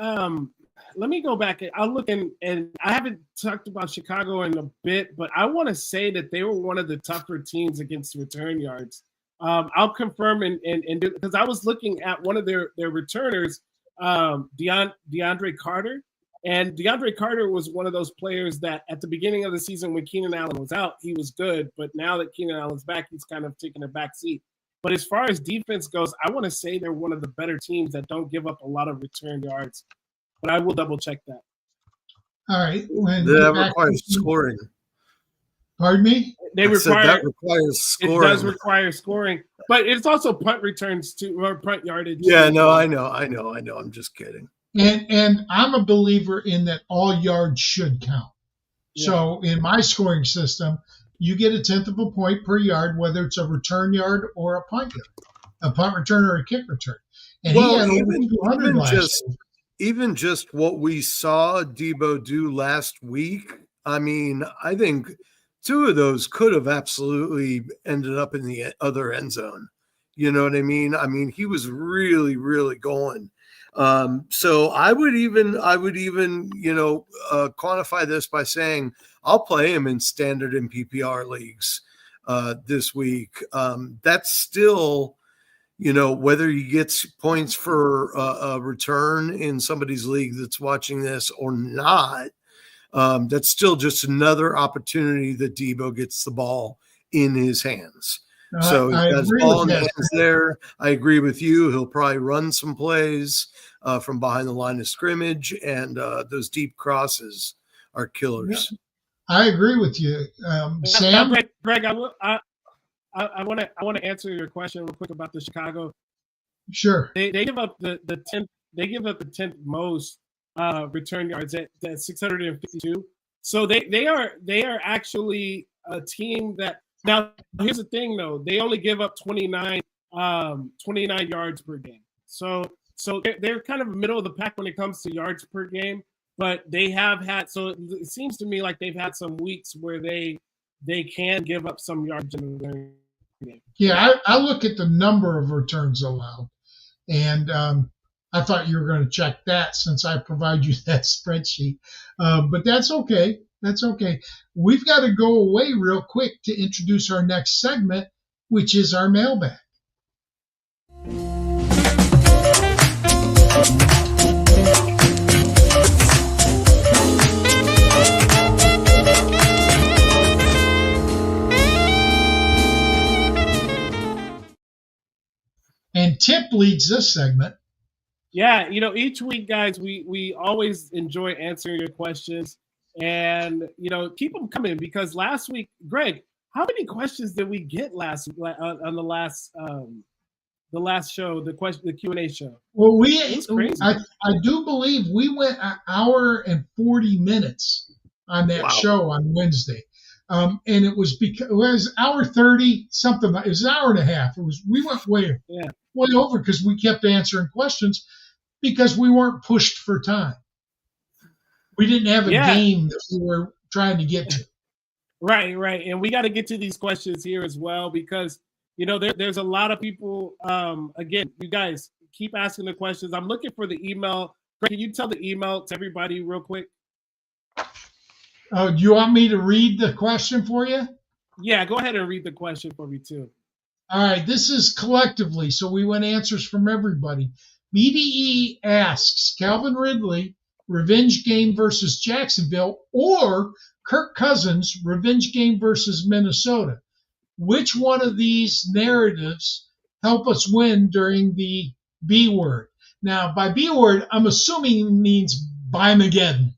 let me go back. I'll look and I haven't talked about Chicago in a bit, but I want to say that they were one of the tougher teams against return yards. I'll confirm and because I was looking at one of their returners, DeAndre Carter. And DeAndre Carter was one of those players that at the beginning of the season when Keenan Allen was out, he was good. But now that Keenan Allen's back, he's kind of taking a back seat. But as far as defense goes, I want to say they're one of the better teams that don't give up a lot of return yards. But I will double check that. All right. That requires scoring. Pardon me? That requires scoring. It does require scoring. But it's also punt returns too, or punt yardage. Yeah, no, I know. I'm just kidding. And I'm a believer in that all yards should count. Yeah. So in my scoring system, you get 1/10 of a point per yard, whether it's a return yard or a punt yard, a punt return or a kick return. And he had over 200 last week. Even just what we saw Debo do last week, I mean, I think 2 of those could have absolutely ended up in the other end zone. You know what I mean? I mean, he was really, really going. So I would even, quantify this by saying I'll play him in standard and PPR leagues this week. That's still, whether he gets points for a return in somebody's league that's watching this or not, that's still just another opportunity that Debo gets the ball in his hands. So he's got his ball in hands there. I agree with you. He'll probably run some plays from behind the line of scrimmage, and those deep crosses are killers. Yeah, I agree with you, Sam. Greg, I want to answer your question real quick about the Chicago. Sure. They give up the 10th. They give up the 10th most return yards at 652. So they are actually a team that. Now, here's the thing, though. They only give up 29 yards per game. So they're kind of middle of the pack when it comes to yards per game. But they have had – so it seems to me like they've had some weeks where they can give up some yards in the game. Yeah, I look at the number of returns allowed. And I thought you were going to check that since I provide you that spreadsheet. But that's okay. That's okay. We've got to go away real quick to introduce our next segment, which is our mailbag. And Tipp leads this segment. Yeah, each week, guys, we always enjoy answering your questions, and keep them coming, because last week, Greg, how many questions did we get last on the last show, the Q&A show? Well, It was crazy. I do believe we went an hour and 40 minutes on that Wow. show on Wednesday. And it was hour 30, something like, it was an hour and a half. We went way over because we kept answering questions because we weren't pushed for time. We didn't have a game that we were trying to get to. Right. And we got to get to these questions here as well, because there's a lot of people. Again, you guys keep asking the questions. I'm looking for the email. Greg, can you tell the email to everybody real quick? Do you want me to read the question for you? Yeah, go ahead and read the question for me too. All right, this is collectively, so we want answers from everybody. BDE asks Calvin Ridley, revenge game versus Jacksonville, or Kirk Cousins, revenge game versus Minnesota. Which one of these narratives help us win during the B word? Now, by B word, I'm assuming means Bye-Mageddon.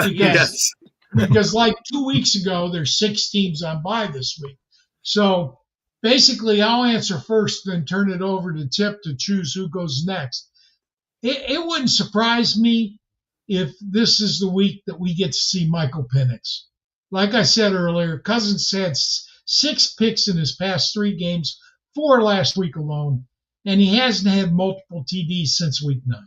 Yes. Because like 2 weeks ago, there's 6 teams on bye this week. So basically, I'll answer first, then turn it over to Tipp to choose who goes next. It wouldn't surprise me if this is the week that we get to see Michael Penix. Like I said earlier, Cousins had 6 picks in his past 3 games, 4 last week alone, and he hasn't had multiple TDs since week 9.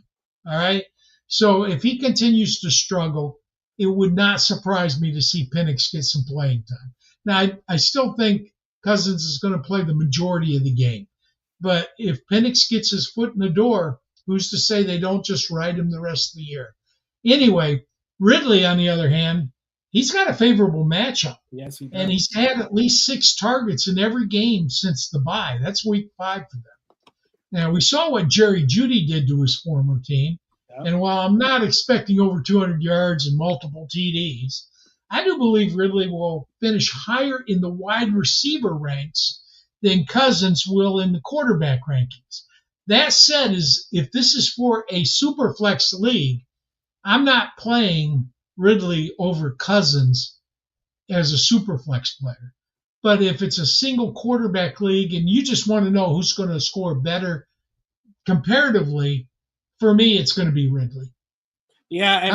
All right? So if he continues to struggle, it would not surprise me to see Penix get some playing time. Now, I still think Cousins is going to play the majority of the game. But if Penix gets his foot in the door, who's to say they don't just ride him the rest of the year? Anyway, Ridley, on the other hand, he's got a favorable matchup. Yes, he does. And he's had at least 6 targets in every game since the bye. That's week 5 for them. Now, we saw what Jerry Jeudy did to his former team. Yep. And while I'm not expecting over 200 yards and multiple TDs, I do believe Ridley will finish higher in the wide receiver ranks than Cousins will in the quarterback rankings. That said, if this is for a super flex league, I'm not playing Ridley over Cousins as a super flex player. But if it's a single quarterback league and you just want to know who's going to score better comparatively, for me, it's going to be Ridley. Yeah, and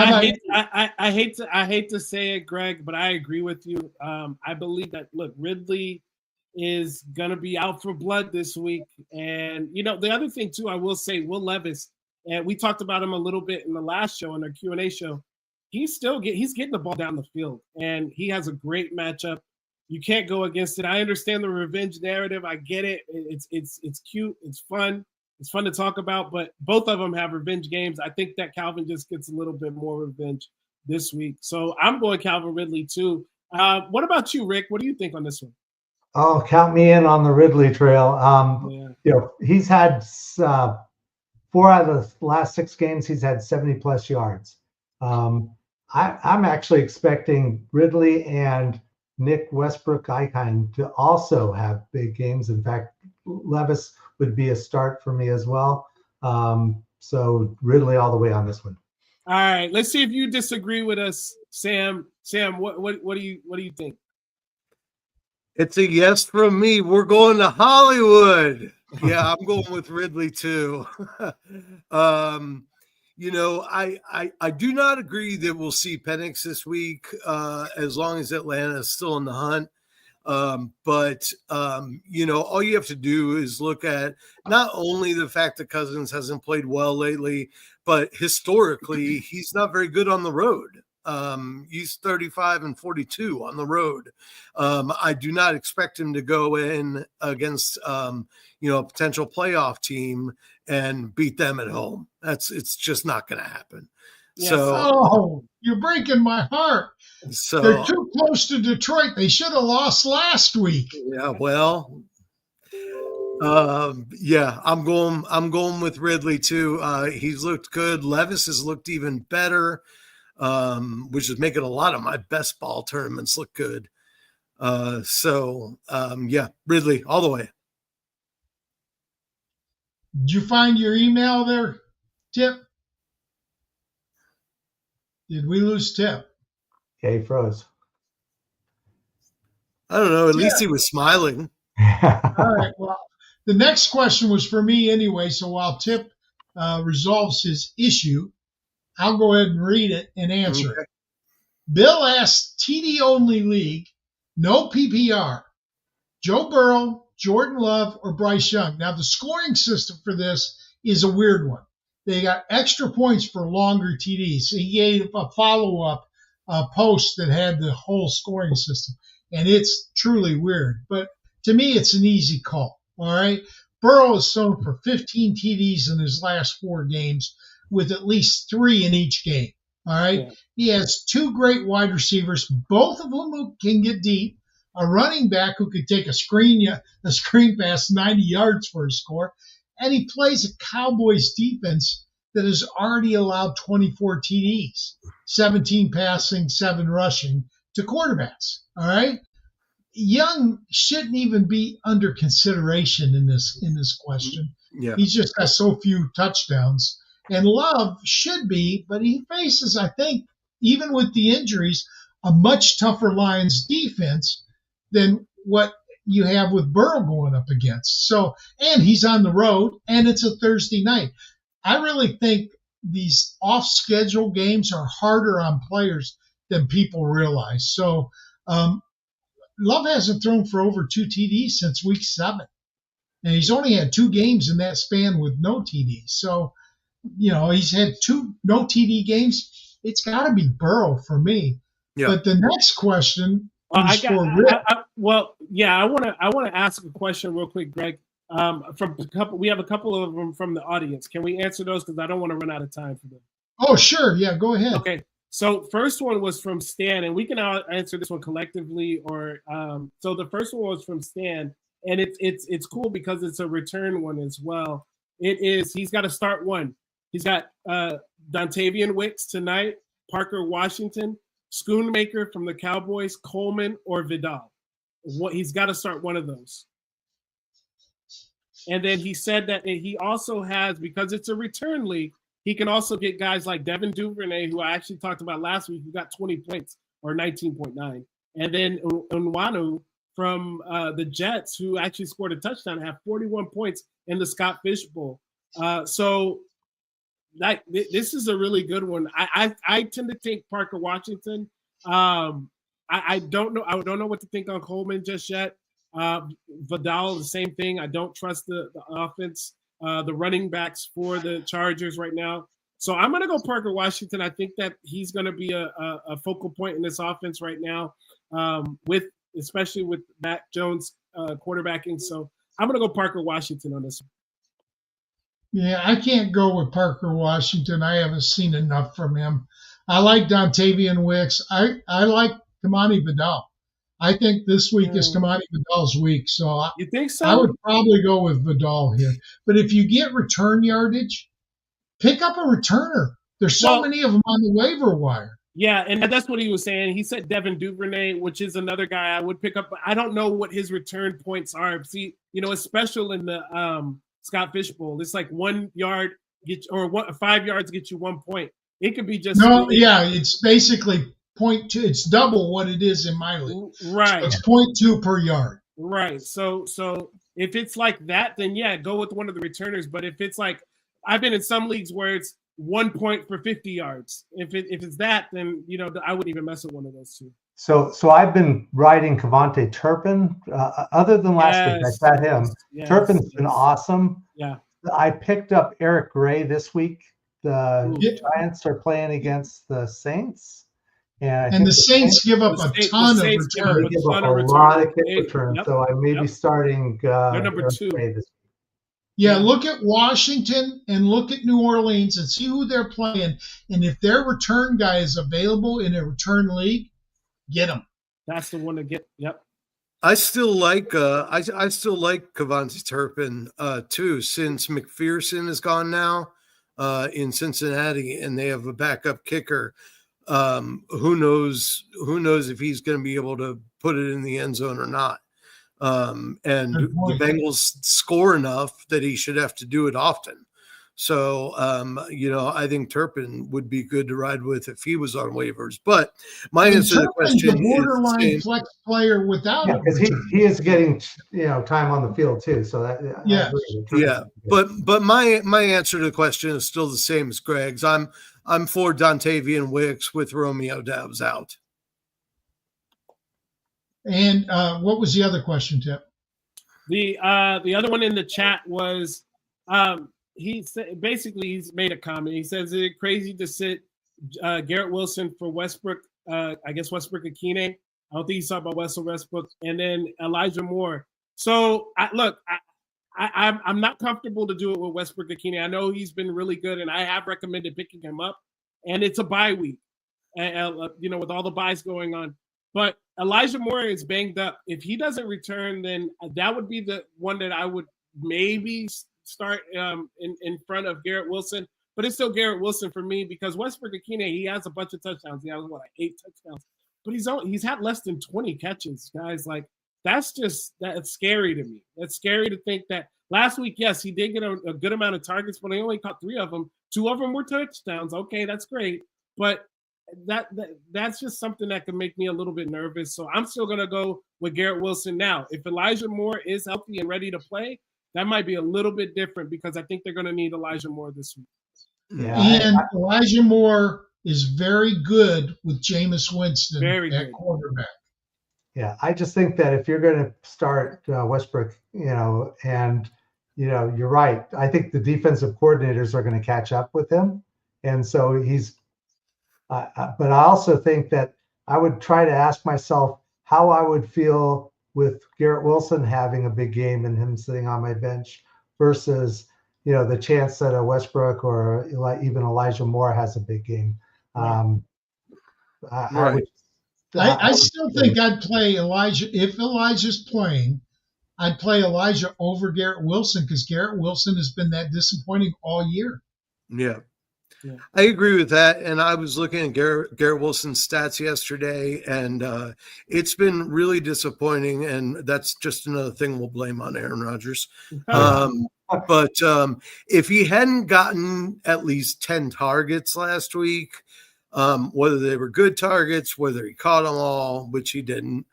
I hate to say it, Greg, but I agree with you. I believe that, look, Ridley is going to be out for blood this week. And, the other thing, too, I will say, Will Levis, and we talked about him a little bit in the last show, in our Q&A show, he's getting the ball down the field, and he has a great matchup. You can't go against it. I understand the revenge narrative. I get it. It's cute. It's fun. It's fun to talk about, but both of them have revenge games. I think that Calvin just gets a little bit more revenge this week. So I'm going Calvin Ridley too. What about you, Rick? What do you think on this one? Oh, count me in on the Ridley trail. He's had 4 out of the last 6 games, he's had 70+ yards. I'm actually expecting Ridley and Nick Westbrook-Ikine to also have big games. In fact, Levis would be a start for me as well. So Ridley all the way on this one. All right, let's see if you disagree with us, Sam. Sam, what do you think? It's a yes from me. We're going to Hollywood. Yeah, I'm going with Ridley too. I do not agree that we'll see Penix this week as long as Atlanta is still in the hunt. But all you have to do is look at not only the fact that Cousins hasn't played well lately, but historically, he's not very good on the road. He's 35-42 on the road. I do not expect him to go in against, a potential playoff team and beat them at home. It's just not going to happen. Yes. So you're breaking my heart. So they're too close to Detroit. They should have lost last week. Yeah, well, I'm going with Ridley too. He's looked good. Levis has looked even better, which is making a lot of my best ball tournaments look good. Ridley all the way. Did you find your email there, Tipp? Did we lose Tipp? Yeah, he froze. I don't know. At least he was smiling. All right. Well, the next question was for me anyway. So while Tipp resolves his issue, I'll go ahead and read it and answer it. Bill asked, TD only league, no PPR. Joe Burrow, Jordan Love, or Bryce Young. Now, the scoring system for this is a weird one. They got extra points for longer TDs. He gave a follow-up post that had the whole scoring system, and it's truly weird. But to me, it's an easy call, all right? Burrow has thrown for 15 TDs in his last 4 games, with at least 3 in each game, all right? Yeah. He has 2 great wide receivers, both of them who can get deep, a running back who could take a screen pass 90 yards for a score, and he plays a Cowboys defense that has already allowed 24 TDs, 17 passing, 7 rushing to quarterbacks. All right, Young shouldn't even be under consideration in this question. Yeah, he's just got so few touchdowns, and Love should be, but he faces, I think, even with the injuries, a much tougher Lions defense than what you have with Burrow going up against. So, and he's on the road, and it's a Thursday night. I really think these off-schedule games are harder on players than people realize. So, Love hasn't thrown for over 2 TDs since week 7, and he's only had 2 games in that span with no TDs. So, he's had 2 no TD games. It's got to be Burrow for me. Yeah. But the next question. I want to ask a question real quick, Greg. We have a couple of them from the audience. Can we answer those? Because I don't want to run out of time for them. Oh, sure. Yeah, go ahead. Okay. So first one was from Stan, and we can answer this one collectively. Or so the first one was from Stan, and it's cool because it's a return one as well. He's got to start one. He's got Dontavian Wicks tonight, Parker Washington, Schoonmaker from the Cowboys, Coleman, or Vidal. He's got to start one of those. And then he said that he also has, because it's a return league, he can also get guys like Devin Duvernay, who I actually talked about last week, who got 20 points or 19.9. And then Nwanu from the Jets, who actually scored a touchdown, have 41 points in the Scott Fish Bowl. So this is a really good one. I tend to take Parker Washington. I don't know. I don't know what to think on Coleman just yet. Vidal, the same thing. I don't trust the offense, the running backs for the Chargers right now. So I'm going to go Parker Washington. I think that he's going to be a focal point in this offense right now, especially with Mac Jones quarterbacking. So I'm going to go Parker Washington on this one. Yeah, I can't go with Parker Washington. I haven't seen enough from him. I like Dontavian Wicks. I like Kamani Vidal. I think this week is Kamani Vidal's week. So you think so? I would probably go with Vidal here. But if you get return yardage, pick up a returner. There's so many of them on the waiver wire. Yeah, and that's what he was saying. He said Devin Duvernay, which is another guy I would pick up. But I don't know what his return points are. See, it's special in the Scott Fish Bowl. It's like 1 yard 5 yards get you 1 point. It could be just it's basically 0.2. It's double what it is in my league. Right. So it's 0.2 per yard. Right. So if it's like that, then go with one of the returners. But if it's like, I've been in some leagues where it's 1 point for 50 yards. If it's that, then I wouldn't even mess with one of those two. So I've been riding Kevontae Turpin. Other than last week, I sat him. Yes, Turpin's been awesome. Yeah. I picked up Eric Gray this week. The Giants are playing against the Saints. And the Saints give up a ton of returns. They give up a lot of kick returns. Yep. So I may be starting they're number Eric 2. Gray this week. Yeah, look at Washington and look at New Orleans and see who they're playing. And if their return guy is available in a return league, get him. That's the one to get. Yep. I still like Kevontae Turpin too, since McPherson is gone now in Cincinnati, and they have a backup kicker. Who knows if he's going to be able to put it in the end zone or not. And Good the point. Bengals score enough that he should have to do it often. So, I think Turpin would be good to ride with if he was on waivers. But my And answer to the Turpin's question a is the borderline same. flex player without Yeah, a because return. he is getting time on the field too. So that I Yes. agree with Turpin. Yeah, but my answer to the question is still the same as Greg's. I'm for Dontavian Wicks with Romeo Doubs out. And what was the other question, Tip? The other one in the chat was he said basically he's made a comment. He says, "Is it crazy to sit Garrett Wilson for Westbrook? I guess Westbrook Akine. I don't think he's talking about Westbrook, and then Elijah Moore. So I'm not comfortable to do it with Westbrook Akine. I know he's been really good, and I have recommended picking him up. And it's a bye week, with all the buys going on. But Elijah Moore is banged up. If he doesn't return, then that would be the one that I would maybe start in front of Garrett Wilson. But it's still Garrett Wilson for me because Westbrook Akine, he has a bunch of touchdowns. He has like 8 touchdowns, but he's had less than 20 catches, guys. Like that's scary to me. That's scary to think that last week, yes, he did get a good amount of targets, but he only caught 3 of them. 2 of them were touchdowns. Okay, that's great, but that's just something that can make me a little bit nervous. So I'm still gonna go with Garrett Wilson now. If Elijah Moore is healthy and ready to play, that might be a little bit different because I think they're gonna need Elijah Moore this week. Yeah, And Elijah Moore is very good with Jameis Winston at quarterback. Yeah, I just think that if you're going to start Westbrook, and you're right. I think the defensive coordinators are going to catch up with him, and so he's. But I also think that I would try to ask myself how I would feel with Garrett Wilson having a big game and him sitting on my bench versus the chance that a Westbrook or even Elijah Moore has a big game. Right. I still think I'd play Elijah. If Elijah's playing, I'd play Elijah over Garrett Wilson because Garrett Wilson has been that disappointing all year. Yeah. I agree with that. And I was looking at Garrett Wilson's stats yesterday, and it's been really disappointing. And that's just another thing we'll blame on Aaron Rodgers. But if he hadn't gotten at least 10 targets last week, whether they were good targets, whether he caught them all, which he didn't,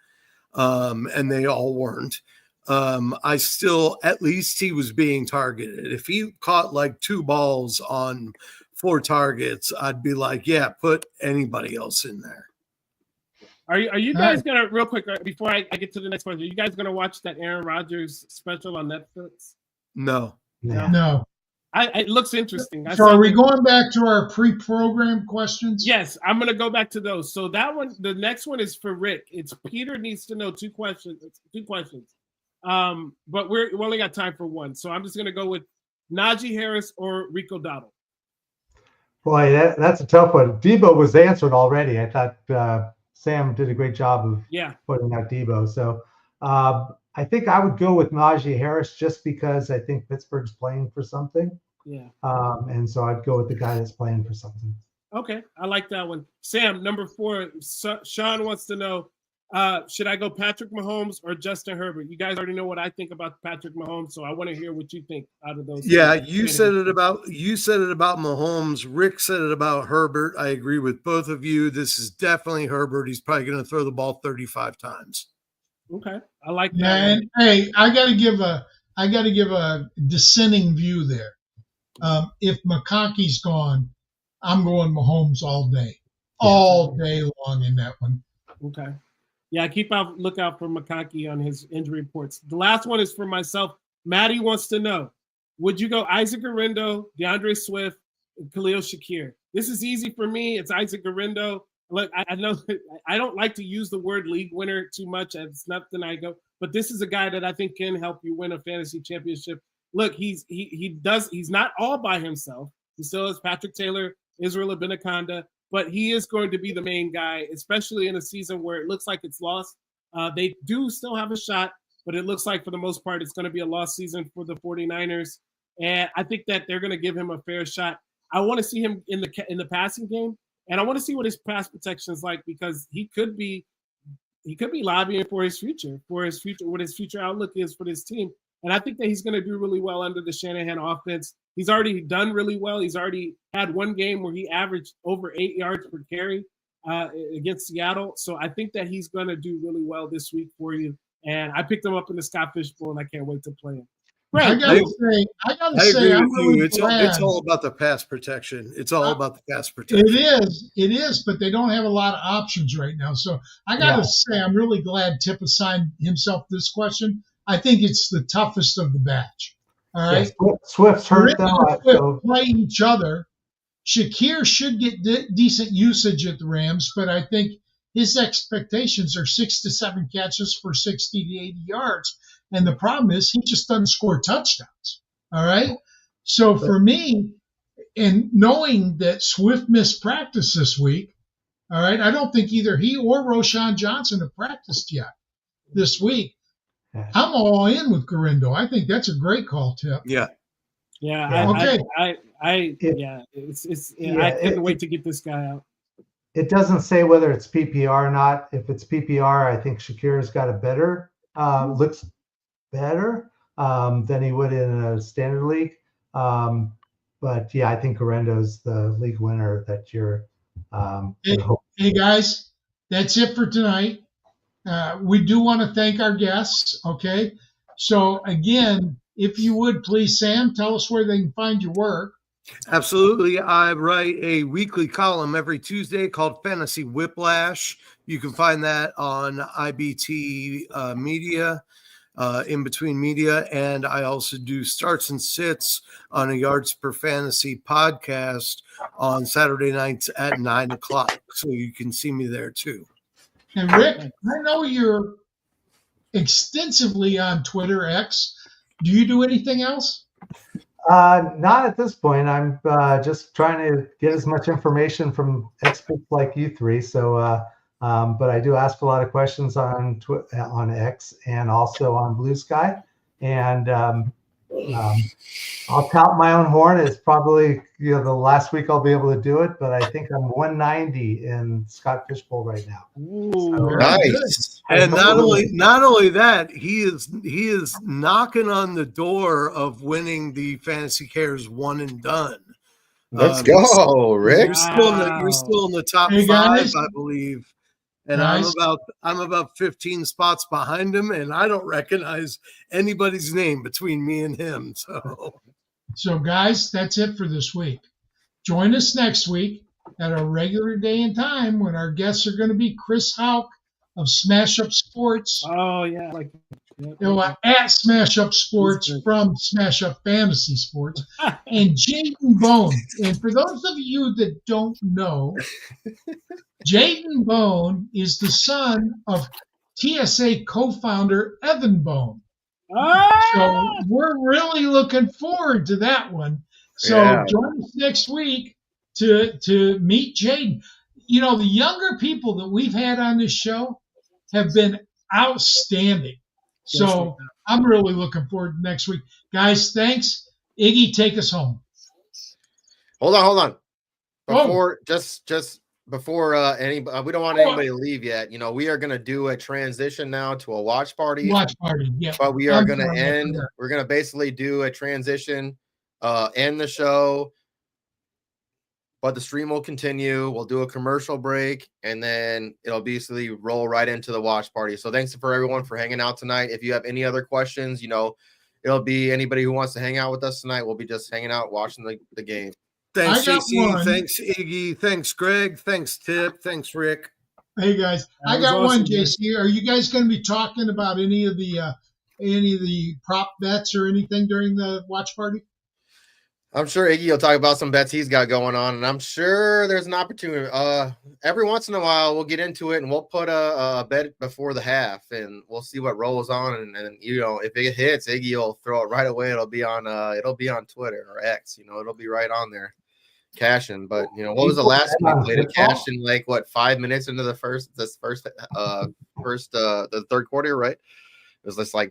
and they all weren't, I still, at least he was being targeted. If he caught like 2 balls on 4 targets, I'd be like, yeah, put anybody else in there. Are you guys gonna, real quick before I get to the next question, are you guys gonna watch that Aaron Rodgers special on Netflix? No. It looks interesting. So are we going back to our pre-programmed questions? Yes, I'm going to go back to those. So that one, the next one is for Rick. It's Peter needs to know 2 questions. But we only got time for one. So I'm just going to go with Najee Harris or Rico Dowdle. Boy, that's a tough one. Debo was answered already. I thought Sam did a great job of putting out Debo. So I think I would go with Najee Harris just because I think Pittsburgh's playing for something. Yeah. And so I'd go with the guy that's playing for something. Okay. I like that one. Sam, number 4, Sean wants to know, should I go Patrick Mahomes or Justin Herbert? You guys already know what I think about Patrick Mahomes, so I want to hear what you think out of those. Yeah, you said it about Mahomes. Rick said it about Herbert. I agree with both of you. This is definitely Herbert. He's probably going to throw the ball 35 times. Okay, I like that. Yeah, and hey, I got to give a dissenting view there. If McConkey's gone, I'm going Mahomes all day long in that one. Okay, yeah, look out for McConkey on his injury reports. The last one is for myself. Maddie wants to know: would you go Isaac Guerrero, DeAndre Swift, and Khalil Shakir? This is easy for me. It's Isaac Guerrero. Look, I know I don't like to use the word league winner too much. It's nothing I go, but this is a guy that I think can help you win a fantasy championship. Look, he's not all by himself. He still has Patrick Taylor, Israel Abinaconda, but he is going to be the main guy, especially in a season where it looks like it's lost. They do still have a shot, but it looks like for the most part it's going to be a lost season for the 49ers. And I think that they're going to give him a fair shot. I want to see him in the passing game. And I want to see what his pass protection is like because he could be he could be lobbying for his future, what his future outlook is for this team. And I think that he's going to do really well under the Shanahan offense. He's already done really well. He's already had one game where he averaged over 8 yards per carry against Seattle. So I think that he's going to do really well this week for you. And I picked him up in the Scott Fish Bowl, and I can't wait to play him. I gotta say, I'm really glad. It's all about the pass protection. It's all about the pass protection. It is, but they don't have a lot of options right now. So I gotta say, I'm really glad Tipp assigned himself this question. I think it's the toughest of the batch. All right, Swift's hurt them. So play each other. Shakir should get decent usage at the Rams, but I think his expectations are 6 to 7 catches for 60 to 80 yards. And the problem is he just doesn't score touchdowns. All right. So for me, and knowing that Swift missed practice this week, all right, I don't think either he or Roschon Johnson have practiced yet this week. I'm all in with Garindo. I think that's a great call, Tipp. Yeah. Okay. I couldn't wait to get this guy out. It doesn't say whether it's PPR or not. If it's PPR, I think Shakir's got a better looks better than he would in a standard league. But yeah, I think Garendo's the league winner that you're. Hey guys, that's it for tonight. We do want to thank our guests. Okay, so again, if you would please, Sam, tell us where they can find your work. Absolutely. I write a weekly column every Tuesday called Fantasy Whiplash. You can find that on IBT Media, In Between Media. And I also do starts and sits on a Yards Per Fantasy podcast on Saturday nights at 9:00. So you can see me there too. And Rick, I know you're extensively on Twitter X. Do you do anything else? Not at this point. I'm just trying to get as much information from experts like you three. So, but I do ask a lot of questions on X and also on Blue Sky. And I'll tout my own horn. It's probably the last week I'll be able to do it, but I think I'm 190 in Scott Fish Bowl right now. So, nice. And not only that, he is knocking on the door of winning the Fantasy Cares One and Done. Let's go, Rick. You're still in the top 5, I believe. And I'm about 15 spots behind him, and I don't recognize anybody's name between me and him. So guys, that's it for this week. Join us next week at our regular day and time when our guests are going to be Chris Houck of Smash Up Sports. Oh yeah, at Smash Up Sports from Smash Up Fantasy Sports, and Jaden Bone. And for those of you that don't know, Jaden Bone is the son of TSA co-founder Evan Bone. So we're really looking forward to that one. So join us next week to meet Jaden. You know, the younger people that we've had on this show have been outstanding. So I'm really looking forward to next week. Guys, thanks. Iggy, take us home. Hold on. Before we don't want anybody to leave yet. You know, we are going to do a transition now to a watch party. Yeah. But we are going to end. We're going to basically do a transition, end the show. But the stream will continue. We'll do a commercial break, and then it'll basically roll right into the watch party. So thanks for everyone for hanging out tonight. If you have any other questions, it'll be anybody who wants to hang out with us tonight. We'll be just hanging out watching the game. Thanks, JC. Thanks, Iggy. Thanks, Greg. Thanks, Tipp. Thanks, Rick. Hey guys, I got one, JC. Are you guys going to be talking about any of the prop bets or anything during the watch party? I'm sure Iggy will talk about some bets he's got going on, and I'm sure there's an opportunity. Every once in a while, we'll get into it, and we'll put a bet before the half, and we'll see what rolls on. And if it hits, Iggy will throw it right away. It'll be on Twitter or X. It'll be right on there, cashing. But what was the last week? We played a cash in 5 minutes into the the third quarter, right? It was just we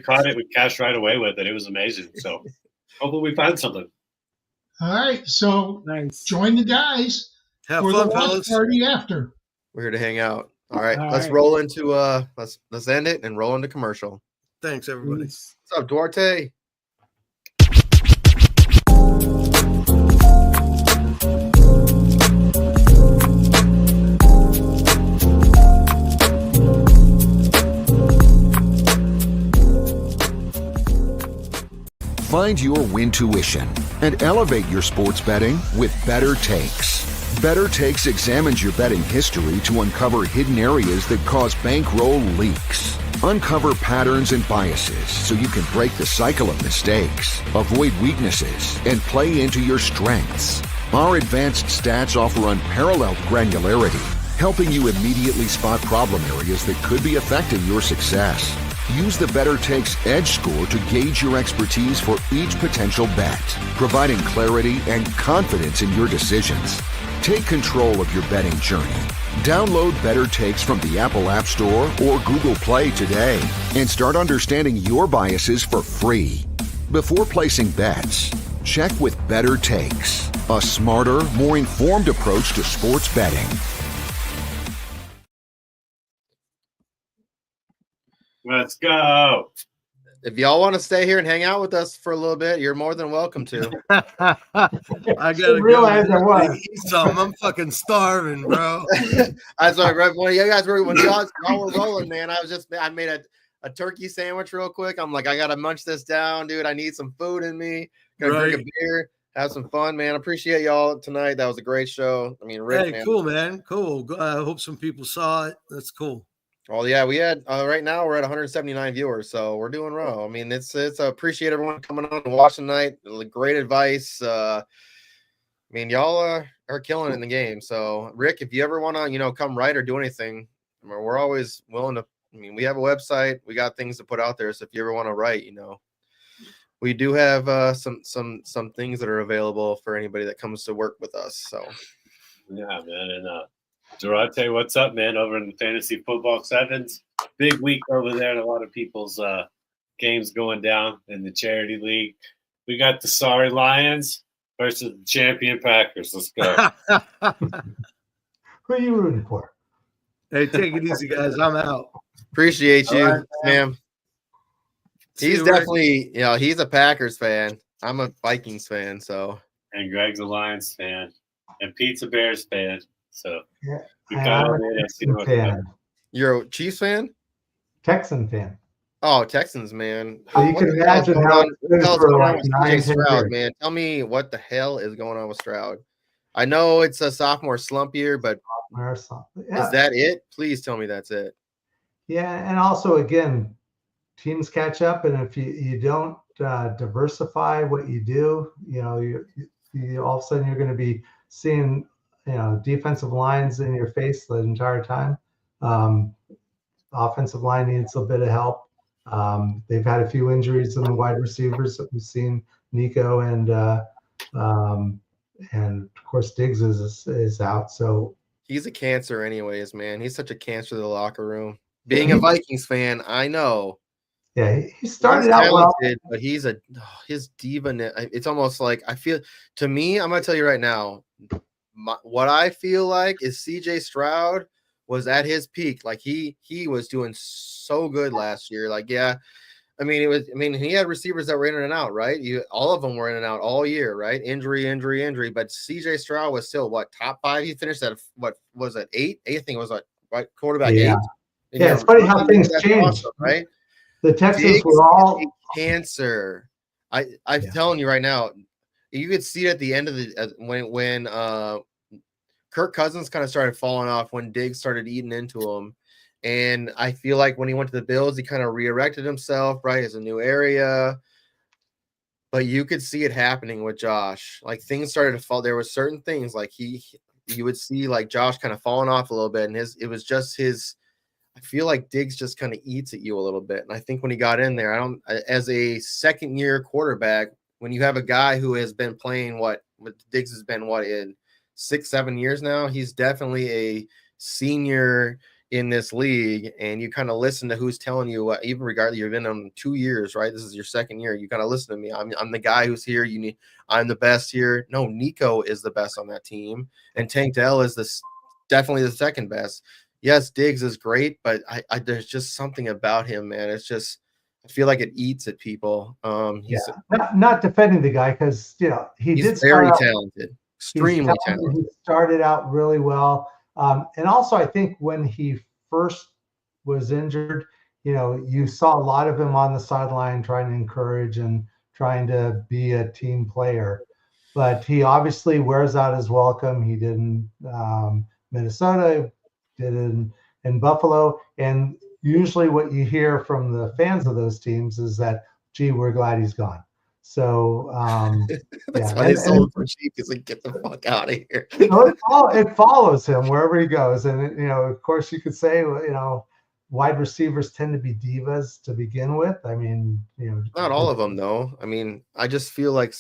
caught it. We cashed right away with it. It was amazing. So. Hopefully we find something. All right, so nice. Join the guys for the fun, watch fellas. Party after. We're here to hang out. All right, All let's right. roll into let's end it and roll into commercial. Thanks, everybody. Peace. What's up, Duarte? Find your win tuition and elevate your sports betting with Better Takes. Better Takes examines your betting history to uncover hidden areas that cause bankroll leaks. Uncover patterns and biases so you can break the cycle of mistakes, avoid weaknesses, and play into your strengths. Our advanced stats offer unparalleled granularity, helping you immediately spot problem areas that could be affecting your success. Use the Better Takes Edge score to gauge your expertise for each potential bet, providing clarity and confidence in your decisions. Take control of your betting journey. Download Better Takes from the Apple App Store or Google Play today and start understanding your biases for free. Before placing bets, check with Better Takes, a smarter, more informed approach to sports betting. Let's go. If y'all want to stay here and hang out with us for a little bit, you're more than welcome to. I gotta realize go I was. eat something. I'm fucking starving, bro. That's right. When you guys were when y'all were rolling, man, I made a turkey sandwich real quick. I'm like, I gotta munch this down, dude. I need some food in me. Gonna drink a beer, have some fun, man. Appreciate y'all tonight. That was a great show. I mean, Rick, Hey, man. cool, man. Cool. I hope some people saw it. That's cool. Well, yeah, we had right now we're at 179 viewers, so we're doing well. I mean, it's appreciate everyone coming on and watching tonight. Great advice. I mean, y'all are killing it in the game. So, Rick, if you ever want to, come write or do anything, I mean, we're always willing to. I mean, we have a website, we got things to put out there. So, if you ever want to write, we do have some things that are available for anybody that comes to work with us. So, Yeah, man, and Durante, what's up, man? Over in the Fantasy Football Sevens, big week over there, and a lot of people's games going down in the Charity League. We got the sorry Lions versus the champion Packers. Let's go. Who are you rooting for? Hey, take it easy, guys. I'm out. appreciate you, All right, ma'am. See He's you, Rick. definitely, he's a Packers fan. I'm a Vikings fan, so. And Greg's a Lions fan, and Pete's a Bears fan. So Yeah, we I'm got a on the NFC Texan North. fan. You're a Chiefs fan? Texan fan. Oh, Texans, man. So you What can the hell's imagine going how on- it's what the been hell's for going on like with 9, CJ 10 Stroud, years. man? Tell me what the hell is going on with Stroud. I know it's a sophomore slump year, but Yeah. is that it? Please tell me that's it. Yeah, and also again, teams catch up, and if you don't diversify what you do, you all of a sudden you're going to be seeing defensive lines in your face the entire time. Offensive line needs a bit of help. They've had a few injuries in the wide receivers that we've seen. Nico and of course Diggs is out. So He's a cancer, anyways, man. He's such a cancer to the locker room. Being a Vikings fan, I know. yeah, he He's started out well. talented, but his diva. It's almost like I'm gonna tell you right now. What I feel like is CJ Stroud was at his peak. Like he was doing so good last year. Like, yeah, he had receivers that were in and out, right? All of them were in and out all year, right? Injury. But CJ Stroud was still top 5. He finished at what was it, 8? I think it was right quarterback 8. Yeah, it's funny how things change, awesome, right? The Texans Diggs were all is a cancer. I'm telling you right now, you could see it at the end of the when Kirk Cousins kind of started falling off when Diggs started eating into him. And I feel like when he went to the Bills, he kind of re-erected himself, right? It's a new area. But you could see it happening with Josh. Like things started to fall. There were certain things like you would see like Josh kind of falling off a little bit. And it was just I feel like Diggs just kind of eats at you a little bit. And I think when he got in there, as a second year quarterback, when you have a guy who has been playing Diggs has been in 6-7 years now, he's definitely a senior in this league, and you kind of listen to who's telling you what, even regardless, you've been on 2 years, right? This is your second year. You kind of listen to me. I'm the guy who's here. I'm the best here. No, Nico is the best on that team, and Tank Dell is definitely the second best. yes, Diggs is great, but I there's just something about him, man. It's just I feel like it eats at people. He's not defending the guy because he did very start out, talented, he's extremely talented. talented. He started out really well, and also I think when he first was injured, you saw a lot of him on the sideline trying to encourage and trying to be a team player. But he obviously wears out his welcome. He did in Minnesota, did in Buffalo, and usually what you hear from the fans of those teams is that, gee, we're glad he's gone. So That's why they sold him for cheap. He's like, get the fuck out of here. It follows him wherever he goes, and of course, you could say, wide receivers tend to be divas to begin with. I mean, not all of them though. I mean, I just feel like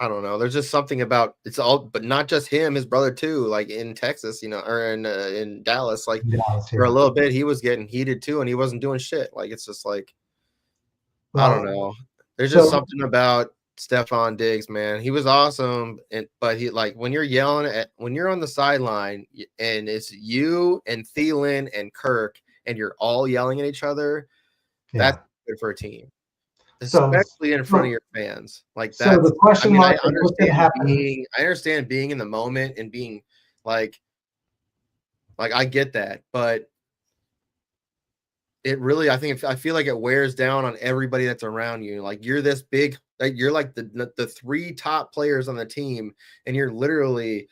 I don't know. There's just something about it's all, but not just him, his brother too. Like in Texas, or in Dallas, like for a little bit, he was getting heated too, and he wasn't doing shit. Like it's just like I don't know. There's just something about Stephon Diggs, man. He was awesome, but he when you're on the sideline and it's you and Thielen and Kirk, and you're all yelling at each other, that's good for a team, especially in front of your fans. Like that. So the question mark, I understand being in the moment and being like I get that, but it really, I feel like it wears down on everybody that's around you. Like you're this big, you're like the three top players on the team, and you're literally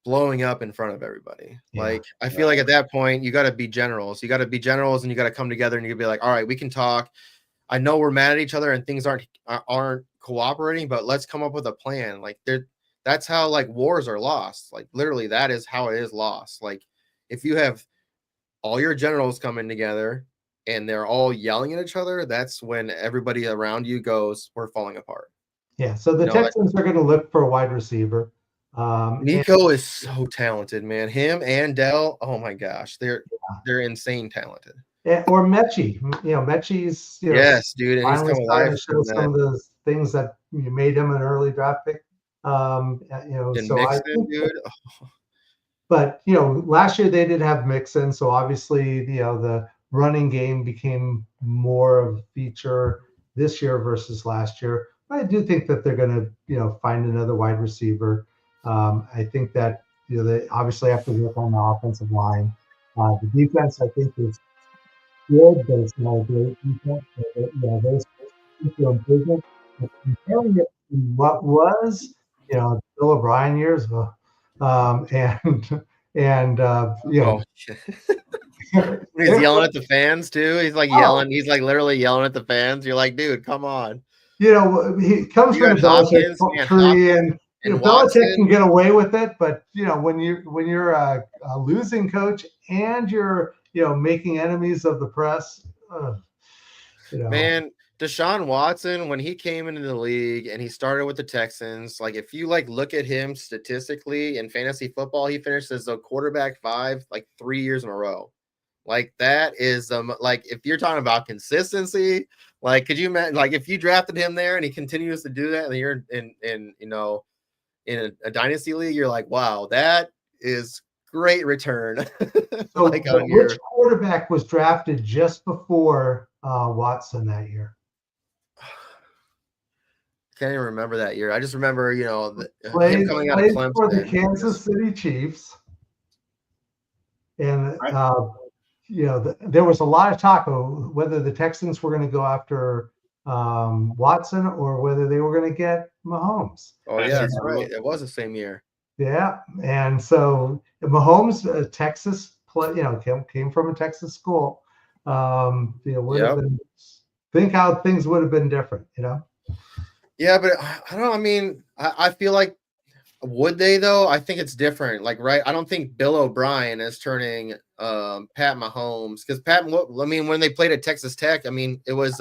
blowing up in front of everybody. Like I feel like at that point you got to be generals. You got to be generals, and you got to come together, and you be like, all right, we can talk. I know we're mad at each other and things aren't cooperating, but let's come up with a plan. Like that's how wars are lost. Like literally that is how it is lost. Like if you have all your generals coming together and they're all yelling at each other, that's when everybody around you goes, we're falling apart. Yeah. So the Texans are going to look for a wide receiver. Nico is so talented, man. Him and Dell, oh my gosh, they're insane talented. Yeah, or Mechie, Mechie's yes, dude, and he's finally come starting alive. to show some of the things that you made him an early draft pick. And so Mixon, dude. But last year they did have Mixon, so obviously the running game became more of a feature this year versus last year. But I do think that they're going to find another wide receiver. I think that they obviously have to work on the offensive line. The defense, I think, is good, but it's not a great defense. There's improvement. But comparing it to what was, Bill O'Brien years, he's yelling at the fans too. He's yelling. He's literally yelling at the fans. You're like, dude, come on. He comes from the Belichick tree, and Belichick can get away with it, but when you're a losing coach and you're making enemies of the press, man. Deshaun Watson, when he came into the league and he started with the Texans, if you look at him statistically in fantasy football, he finished as a quarterback 5 3 years in a row. That is if you're talking about consistency, could you imagine if you drafted him there and he continues to do that and you're in a dynasty league, you're like, wow, that is great return. So which quarterback was drafted just before Watson that year? Can't even remember that year. I just remember, him coming out of Clemson for the Kansas City Chiefs, and there was a lot of talk of whether the Texans were going to go after Watson or whether they were going to get Mahomes. Oh yeah, that's right. It was the same year. Yeah, and so Mahomes, Texas, came from a Texas school. Would have been, think how things would have been different, Yeah, but I don't know. I mean, I feel like would they though? I think it's different. Right? I don't think Bill O'Brien is turning Pat Mahomes because when they played at Texas Tech, it was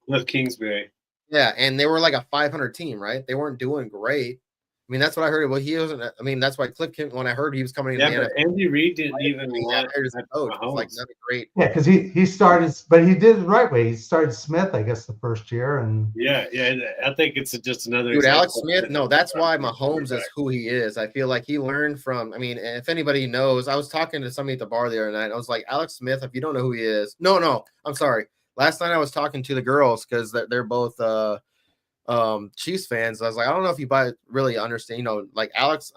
with Kingsbury. Yeah, and they were like a 500 team, right? They weren't doing great. I mean, that's what I heard. Well, he wasn't. I mean, that's why Cliff came when I heard he was coming in. Yeah, the but NFL. Andy Reid didn't even He got want hired as a coach. It's like Mahomes. not a great. Yeah, because he started, but he did it the right way. He started Smith, I guess, the first year, and Yeah, I think it's just another. Dude, Alex example Smith. of- No, that's why Mahomes is who he is. I feel like he learned from. I mean, if anybody knows, I was talking to somebody at the bar the other night. I was like, Alex Smith. If you don't know who he is, no, I'm sorry. Last night I was talking to the girls because they're both Chiefs fans. I was like, I don't know if you really understand. You know, like Alex,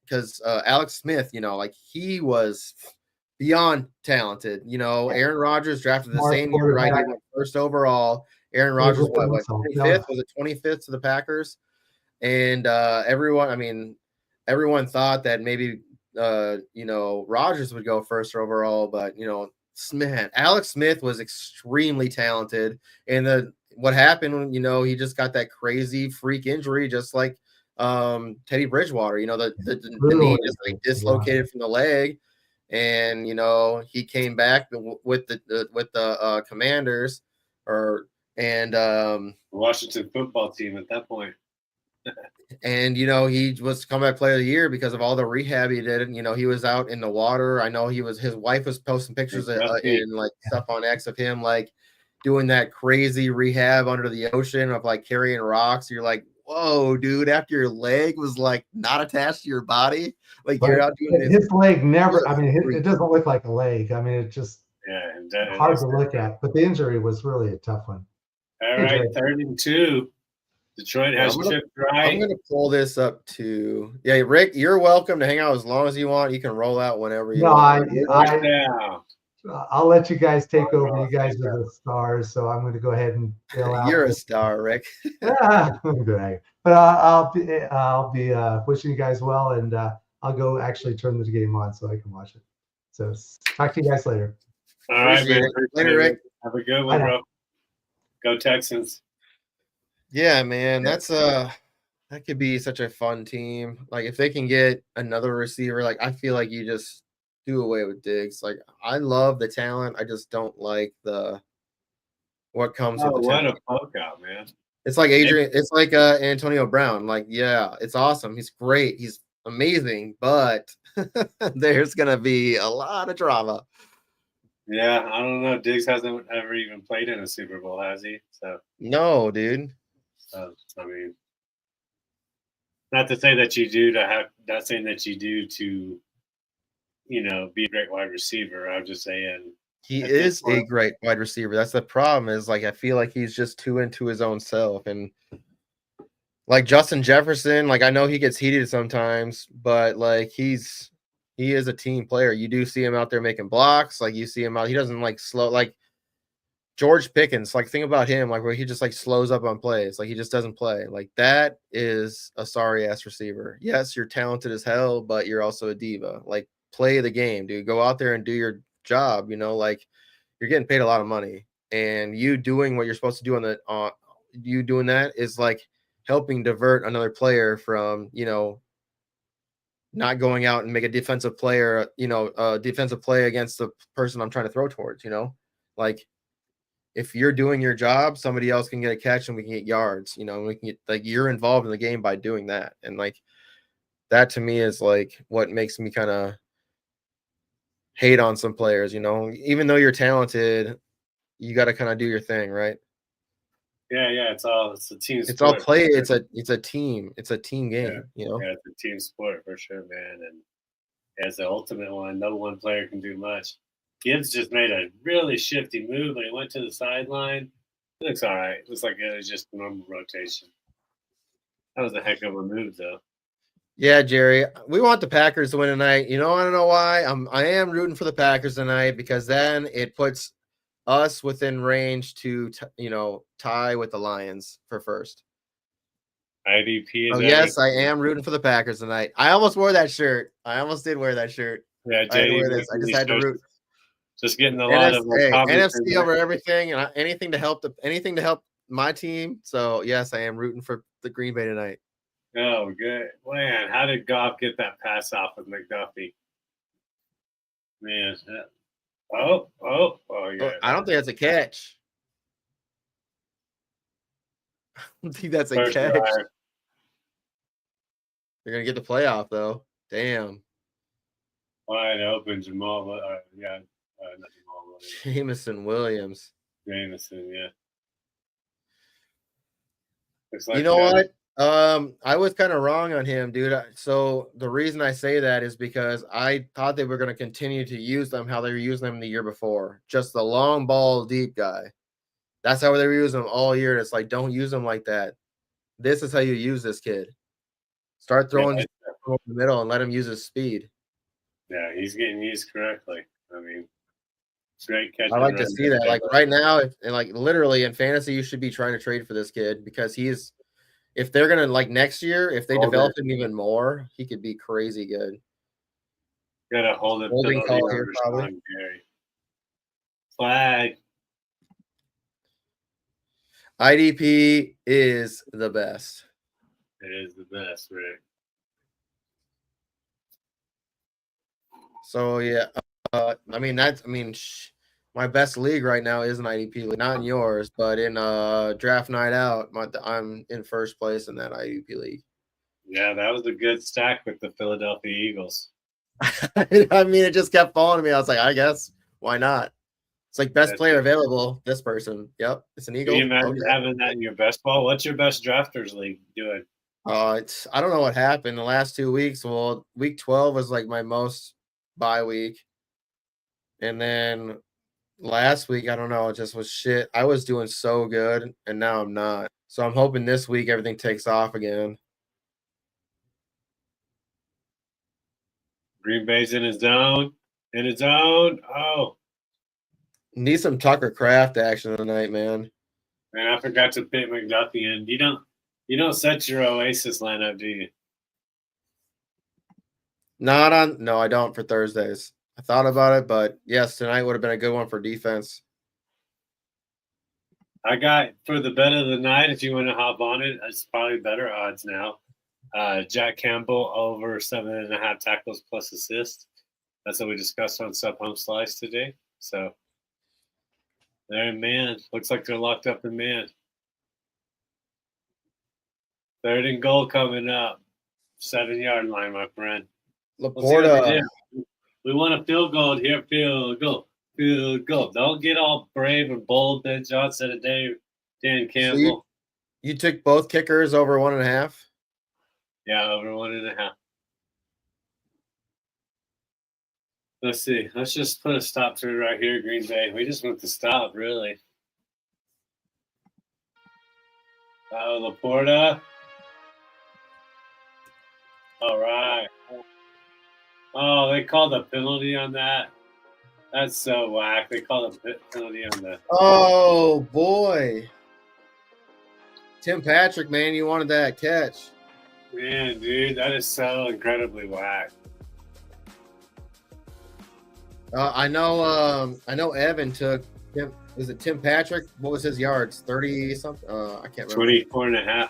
because Alex Smith. You know, like he was beyond talented. You know, Aaron Rodgers drafted the Smart same year, right? He quarterback. went first overall. Aaron He was Rodgers, within what himself. 25th? Was it 25th to the Packers? And everyone thought that maybe Rodgers would go first overall, but Alex Smith was extremely talented. And what happened, he just got that crazy freak injury, just like Teddy Bridgewater. The knee just like dislocated from the leg, and he came back with the Commanders Washington football team at that point. And he was comeback player of the year because of all the rehab he did. He was out in the water. I know his wife was posting pictures in like stuff on X of him like doing that crazy rehab under the ocean of like carrying rocks. You're like, whoa, dude! After your leg was like not attached to your body, like But you're out doing his leg never. I mean, it doesn't look like a leg. I mean, it's just hard to look at. But the injury was really a tough one. All right, 3rd and 2. Detroit has chipped right. I'm going to pull this up to Rick, you're welcome to hang out as long as you want. You can roll out whenever you want. I'll let you guys take over. You guys are the stars, so I'm going to go ahead and bail out. You're a star, Rick. But I'll be wishing you guys well, and I'll go actually turn the game on so I can watch it. So talk to you guys later. All right, man. Later, Rick. Have a good one, bro. Go Texans. Yeah, man, that could be such a fun team. Like if they can get another receiver, like I feel like you just do away with Diggs. Like I love the talent, I just don't like what comes with the talent. What a poke out, man! It's like it's like Antonio Brown. Like, yeah, it's awesome. He's great. He's amazing, but there's gonna be a lot of drama. Yeah, I don't know. Diggs hasn't ever even played in a Super Bowl, has he? So no, dude. I mean, not to say that you do not saying that you do to, be a great wide receiver. I'm just saying he is a great wide receiver. That's the problem. Is like I feel like he's just too into his own self, and like Justin Jefferson. Like I know he gets heated sometimes, but like he is a team player. You do see him out there making blocks. Like you see him out. He doesn't like slow like. George Pickens, like think about him, like where he just like slows up on plays, like he just doesn't play. Like that is a sorry ass receiver. Yes, you're talented as hell, but you're also a diva. Like play the game, dude. Go out there and do your job. Like you're getting paid a lot of money, and you doing what you're supposed to do you doing that is like helping divert another player from not going out and make a defensive player, a defensive play against the person I'm trying to throw towards. Like. If you're doing your job, somebody else can get a catch and we can get yards, we can get like you're involved in the game by doing that. And like that to me is like what makes me kind of hate on some players, even though you're talented, you got to kind of do your thing. Right. Yeah. It's a team. It's all play. It's a team. It's a team game, Yeah, it's a team sport for sure, man. And as the ultimate one, no one player can do much. Gibbs just made a really shifty move when he went to the sideline. It looks all right. It looks like it was just a normal rotation. That was a heck of a move, though. Yeah, Jerry. We want the Packers to win tonight. I don't know why. I am rooting for the Packers tonight because then it puts us within range to tie with the Lions for first. IDP. Oh yes, I am rooting for the Packers tonight. I almost wore that shirt. I almost did wear that shirt. Yeah, I just had to root. Just getting a lot of NFC over everything, and anything to help my team. So yes, I am rooting for the Green Bay tonight. Oh, good man! How did Goff get that pass off with McDuffie? Man, oh yeah! I don't think that's a catch. I don't think that's a catch. They're gonna get the playoff though. Damn. Wide open, Jamal. Not Jamal Williams. Jameson Williams. Jameson, yeah. Looks You know what? I was kind of wrong on him, dude. So the reason I say that is because I thought they were going to continue to use them how they were using them the year before. Just the long ball deep guy. That's how they were using them all year. And it's like, don't use them like that. This is how you use this kid. Start throwing over the middle and let him use his speed. Yeah, he's getting used correctly. I mean, it's great catch. I like to see that. Like right now, and like literally in fantasy, you should be trying to trade for this kid because he's. If they're gonna like next year, if they develop him even more, he could be crazy good. Gotta hold it. Holding call here, probably. Flag. IDP is the best. It is the best, Rick. So yeah, my best league right now is an IDP league, not in yours, but in draft night out, I'm in first place in that IDP league. Yeah, that was a good stack with the Philadelphia Eagles. I mean, it just kept falling to me. I was like, I guess why not? It's like best player available. This person, yep, it's an Eagle. Can you imagine having that in your best ball? What's your best drafters league doing? I don't know what happened the last 2 weeks. Well, week 12 was like my most bye week, and then last week, I don't know, it just was shit. I was doing so good, and now I'm not. So I'm hoping this week everything takes off again. Green Bay's in his zone. In his zone. Oh. Need some Tucker Craft action tonight, man. Man, I forgot to pick McDuffie in. You don't set your Oasis lineup, do you? No, I don't for Thursdays. I thought about it, but yes, tonight would have been a good one for defense. I got for the bet of the night, if you want to hop on it, it's probably better odds now. Jack Campbell over 7.5 tackles plus assist. That's what we discussed on Sub Home Slice today. So they're in man. Looks like they're locked up in man. 3rd and goal coming up. 7-yard line, my friend. Laporta. We want a field goal here. Field goal. Don't get all brave and bold, Ben Johnson and Dan Campbell. So you took both kickers over 1.5? Yeah, over 1.5. Let's see. Let's just put a stop to it right here, Green Bay. We just want to stop, really. Laporta. All right. Oh, they called a penalty on that. That's so whack. They called a penalty on that. Oh, boy. Tim Patrick, man, you wanted that catch. Man, dude, that is so incredibly whack. I know Evan took Tim. Was it Tim Patrick? What was his yards? 30 something? I can't remember. 24.5.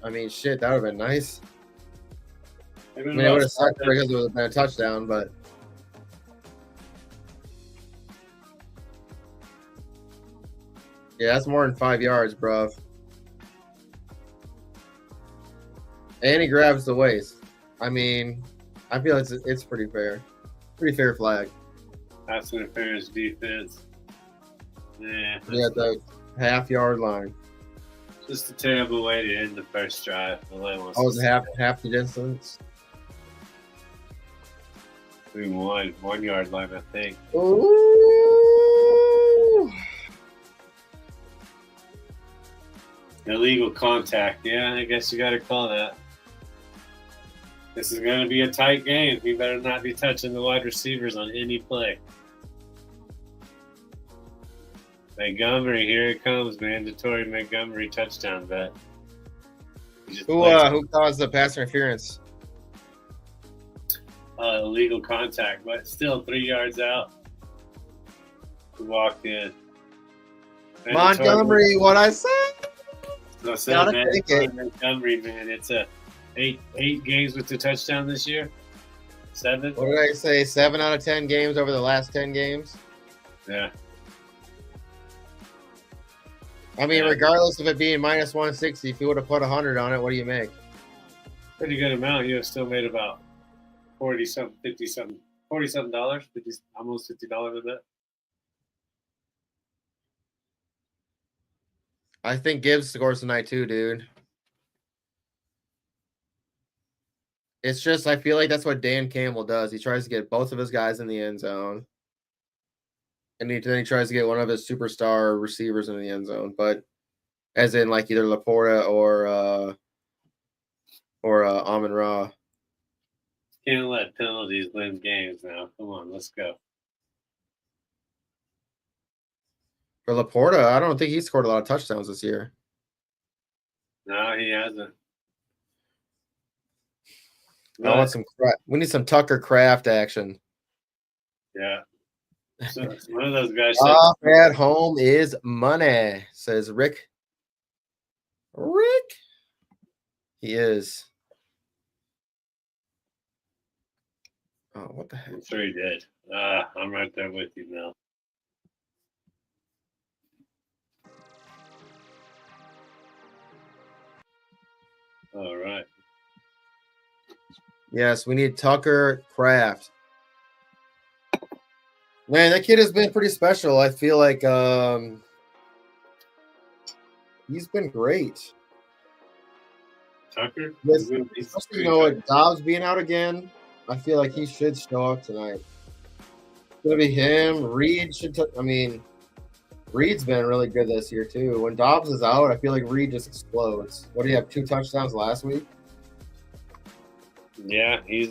I mean, shit, that would have been nice. It would have sucked because it would have been a touchdown, but yeah, that's more than 5 yards, bruv. And he grabs the waist. I mean, I feel it's pretty fair. Pretty fair flag. Pass interference defense. Yeah. Yeah, the half-yard line. Just a terrible way to end the first drive. Was half the distance? We won 1 yard line, I think. Ooh. Illegal contact. Yeah, I guess you got to call that. This is going to be a tight game. You better not be touching the wide receivers on any play. Montgomery, here it comes. Mandatory Montgomery touchdown bet. Who caused the pass interference? Illegal contact, but still 3 yards out. He walked in. Montgomery, what I said? So I said, Montgomery, man, it's a eight games with the touchdown this year. 7. What did I say? 7 out of 10 games over the last 10 games. Yeah. I mean, regardless of it being minus 160, if you would have put 100 on it, what do you make? pretty good amount. You have still made about $40-something, $50-something, $40-something, almost $50 with it. I think Gibbs scores tonight too, dude. It's just I feel like that's what Dan Campbell does. He tries to get both of his guys in the end zone. And then he tries to get one of his superstar receivers in the end zone, but as in like either Laporta or Amon-Ra. Can't let penalties win games now. Come on, let's go. For Laporta, I don't think he scored a lot of touchdowns this year. No, he hasn't. I want some. We need some Tucker Kraft action. Yeah. So one of those guys. Off at home is money, says Rick. Rick, he is. Oh, what the heck? I'm sure he did. I'm right there with you now. All right. Yes, we need Tucker Kraft. Man, that kid has been pretty special. I feel like he's been great. Tucker? With Dobbs being out again, I feel like he should show up tonight. It's gonna be him. Reed should. Reed's been really good this year too. When Dobbs is out, I feel like Reed just explodes. What do you have? 2 touchdowns last week? Yeah, he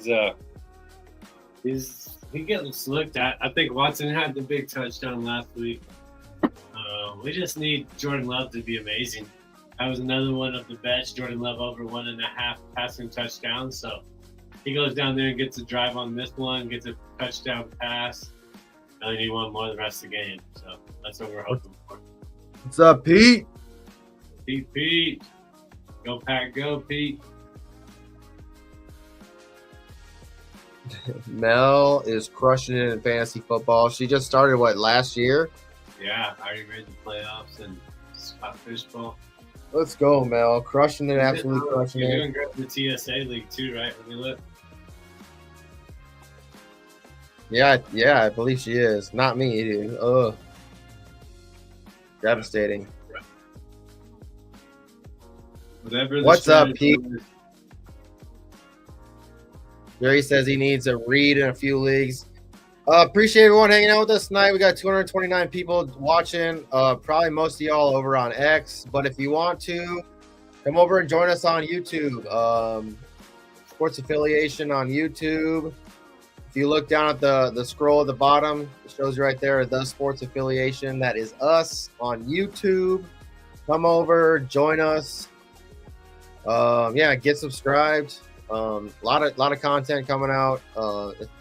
gets looked at. I think Watson had the big touchdown last week. We just need Jordan Love to be amazing. That was another one of the bets. Jordan Love over 1.5 passing touchdowns. So he goes down there and gets a drive on this one, gets a touchdown pass. I only need one more the rest of the game. So that's what we're hoping for. What's up, Pete? Pete. Go Pack, go, Pete. Mel is crushing it in fantasy football. She just started, last year? Yeah, I already made the playoffs and Scott Fishbowl. Let's go, Mel. Crushing it, absolutely crushing You're it. doing great in the TSA league too, right? Let me look. Yeah, I believe she is. Not me, dude. Ugh. Devastating. What's up, Pete? Jerry says he needs a read in a few leagues. Appreciate everyone hanging out with us tonight. We got 229 people watching. Probably most of y'all over on X. But if you want to, come over and join us on YouTube. Sports Affiliation on YouTube. If you look down at the scroll at the bottom, it shows you right there, the Sports Affiliation. That is us on YouTube. Come over, join us. Get subscribed. A lot of content coming out.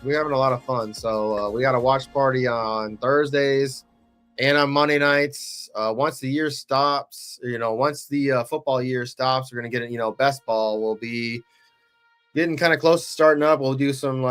We're having a lot of fun. So we got a watch party on Thursdays and on Monday nights. Once the year stops, once the football year stops, we're gonna get it. Best ball will be getting kind of close to starting up. We'll do some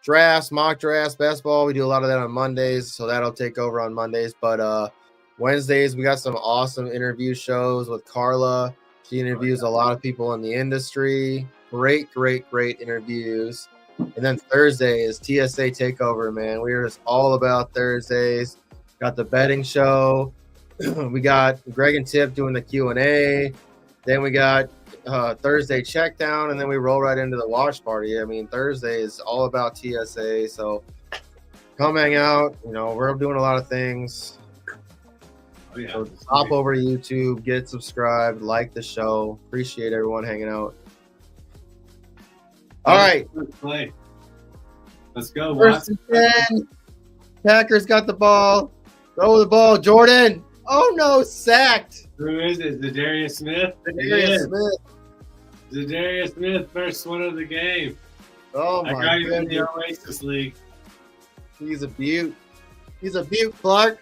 drafts, mock drafts, best ball. We do a lot of that on Mondays, so that'll take over on Mondays. But Wednesdays we got some awesome interview shows with Carla. She interviews a lot of people in the industry. Great interviews. And then Thursday is TSA Takeover, man. We're just all about Thursdays. Got the betting show. We got Greg and Tipp doing the Q&A. Then we got Thursday Checkdown, and then we roll right into the watch party. I mean, Thursday is all about TSA, so come hang out. We're doing a lot of things. Oh, yeah. So hop over to YouTube, get subscribed, like the show. Appreciate everyone hanging out. All right. Play. Let's go. First and 10. Packers got the ball. Throw the ball. Jordan. Oh, no. Sacked. Who is it? Zadarius Smith? Zadarius Smith, first one of the game. Oh, my God. I got him in the Oasis League. He's a beaut. Clark.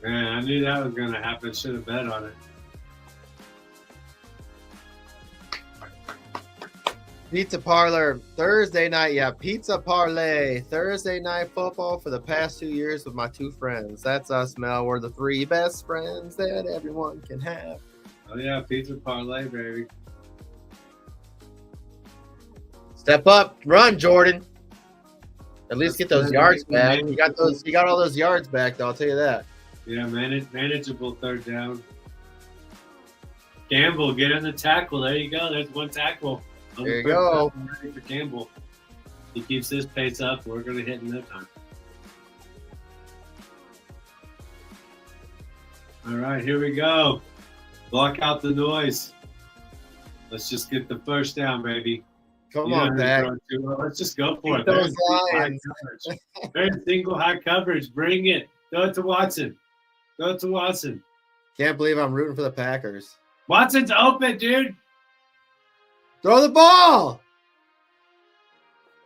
Man, I knew that was going to happen. Should have bet on it. Pizza parlor Thursday night. Yeah, pizza parlay Thursday night football for the past 2 years with my two friends. That's us, Mel. We're the three best friends that everyone can have. Oh yeah, pizza parlay, baby. Step up, run, Jordan. At least get those yards back. You got those. You got all those yards back, though. I'll tell you that. Yeah, manageable third down. Campbell, get in the tackle. There you go. There's one tackle. There you go. Ready for Campbell. He keeps his pace up. We're going to hit in no time. All right, here we go. Block out the noise. Let's just get the first down, baby. Come on, Dak. Let's just go for it. Those Lions. There's single high coverage. Bring it. Throw it to Watson. Throw it to Watson. Can't believe I'm rooting for the Packers. Watson's open, dude. Throw the ball.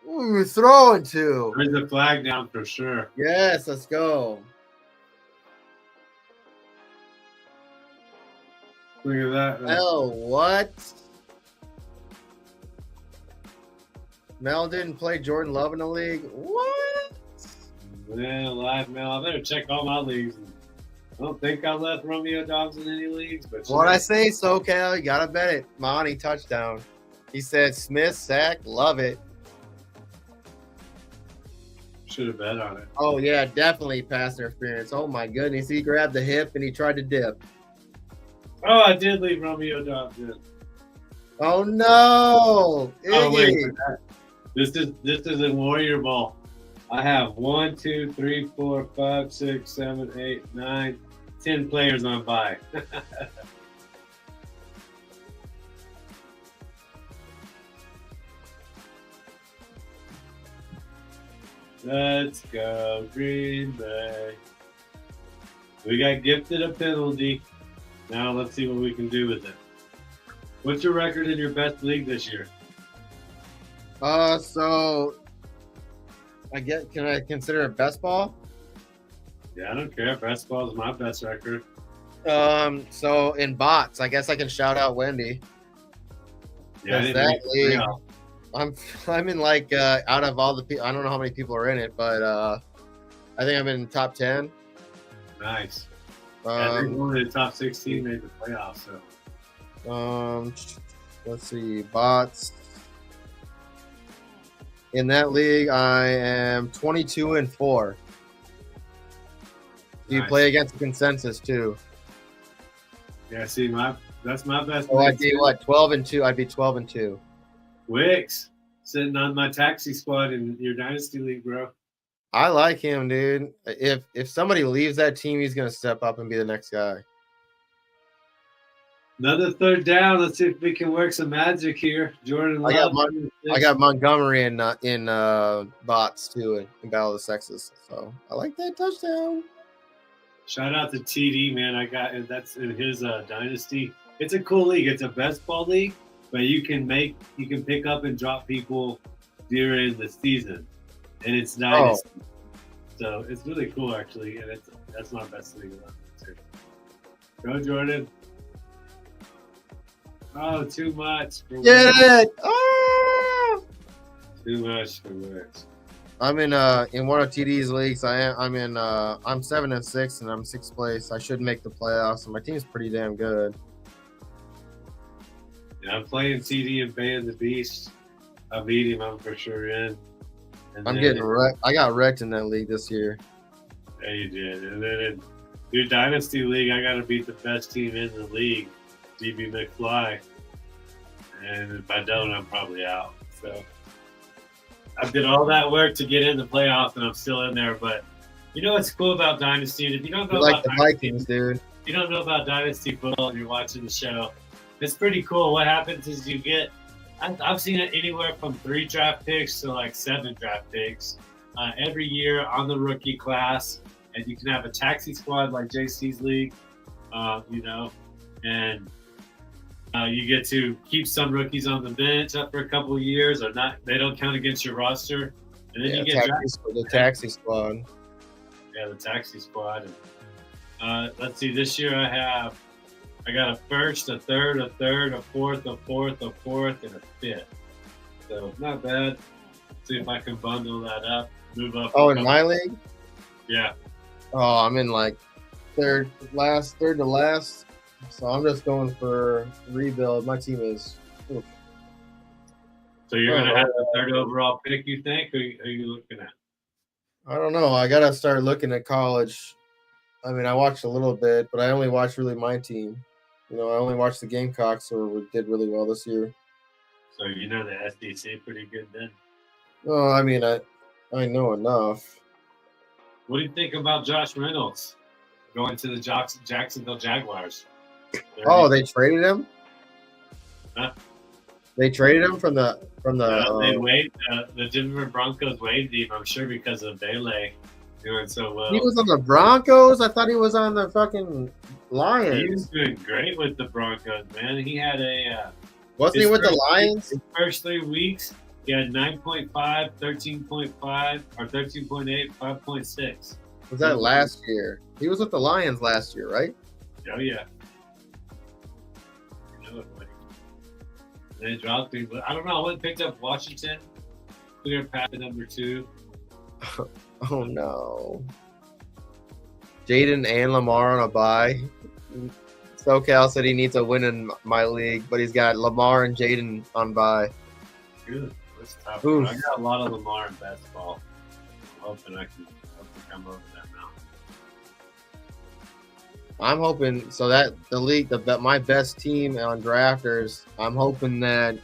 Ooh, throwing to. There's a flag down for sure. Yes, let's go. Look at that. Mel, what? Mel didn't play Jordan Love in the league? What? Man, live Mel. I better check all my leagues. I don't think I left Romeo Dobbs in any leagues, but What I say, SoCal, you gotta bet it. Monty touchdown. He said Smith sack, love it. should have bet on it. Oh yeah, definitely pass interference. Oh my goodness, he grabbed the hip and he tried to dip. Oh, I did leave Romeo Dobbs in. Oh no! Oh wait, Iggy. this is a Warrior Ball. I have 1, 2, 3, 4, 5, 6, 7, 8, 9, 10 players on bye. Let's go, Green Bay. We got gifted a penalty. Now let's see what we can do with it. What's your record in your best league this year? So can I consider it best ball? Yeah, I don't care. Best ball is my best record. So in bots, I guess I can shout out Wendy. Yeah, I Because didn't that make the league, playoff. I'm in like out of all the people, I don't know how many people are in it, but I think I'm in top 10. Nice. I think only the top 16 made the playoffs. So Let's see, bots. In that league, I am 22-4. You Nice. play against the consensus too. yeah, see, that's my best. So I'd league. be what, 12-2? I'd be 12-2. Wicks sitting on my taxi squad in your dynasty league, bro. I like him, dude. If somebody leaves that team, he's gonna step up and be the next guy. Another third down. Let's see if we can work some magic here. Jordan I got Love. I got Montgomery in bots too in Battle of the Sexes. So I like that touchdown. Shout out to TD, man. I got that's in his dynasty. It's a cool league. It's a best ball league, but you can pick up and drop people during the season, and it's dynasty. So it's really cool actually, and that's my best league. Go Jordan. Oh, too much. For Get Wicks. it! Ah! Too much for Wicks. I'm in one of TD's leagues. I'm 7-6 and I'm 6th place. I should make the playoffs, and my team's pretty damn good. Yeah, I'm playing TD and Bay and the Beast. I beat him. I'm for sure in. And I'm then- getting wrecked. I got wrecked in that league this year. Yeah, you did. And then in your dynasty league, I got to beat the best team in the league, DB McFly. And if I don't, I'm probably out. So I did all that work to get in the playoff, and I'm still in there. But you know what's cool about dynasty? And if you don't know You like about the dynasty, Vikings, dude. you don't know about dynasty football and you're watching the show, it's pretty cool. What happens is you get, I've seen it anywhere from 3 draft picks to like 7 draft picks every year on the rookie class. And you can have a taxi squad like JC's league, and you get to keep some rookies on the bench up for a couple of years, or not. They don't count against your roster, and then you get drafted. The taxi squad. Yeah, the taxi squad. And, let's see. This year I got a first, a third, a fourth, and a fifth. So not bad. See if I can bundle that up, move up. Oh, in my league? Yeah. Oh, I'm in like third to last. So I'm just going for rebuild. My team is. Oof. So you're gonna have the third overall pick, you think? Or are you looking at? I don't know. I gotta start looking at college. I mean, I watched a little bit, but I only watched really my team. I only watched the Gamecocks, who did really well this year. So you know the SDC pretty good then. Oh, I mean, I know enough. What do you think about Josh Reynolds going to the Jacksonville Jaguars? Oh, they traded him. Huh? They traded him from the. They waived the Denver Broncos waived him, I'm sure, because of Bailey doing so well. He was on the Broncos. I thought he was on the fucking Lions. He was doing great with the Broncos, man. He had a. Wasn't he with the Lions? His first 3 weeks, he had 9.5, 13.5, or 13.8, 5.6. Was that last year? He was with the Lions last year, right? Oh yeah. They dropped him, but I don't know. I went and picked up Washington. Clear path to number 2. Oh no. Jaden and Lamar on a bye. SoCal said he needs a win in my league, but he's got Lamar and Jaden on bye. Good. That's tough. Oof. I got a lot of Lamar in basketball. I'm hoping I can come over that now. I'm hoping so that the league, my best team on drafters, I'm hoping that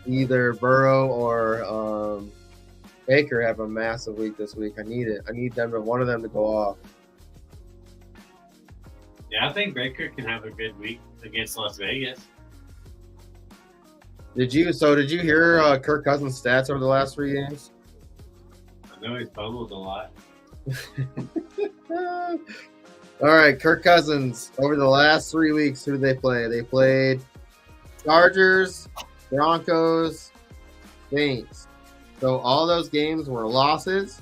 either Burrow or Baker have a massive week this week. I need it. I need one of them to go off. Yeah, I think Baker can have a good week against Las Vegas. Did you hear Kirk Cousins' stats over the last 3 games? I know he's fumbled a lot. All right, Kirk Cousins, over the last 3 weeks, who did they play? They played Chargers, Broncos, Saints. So all those games were losses.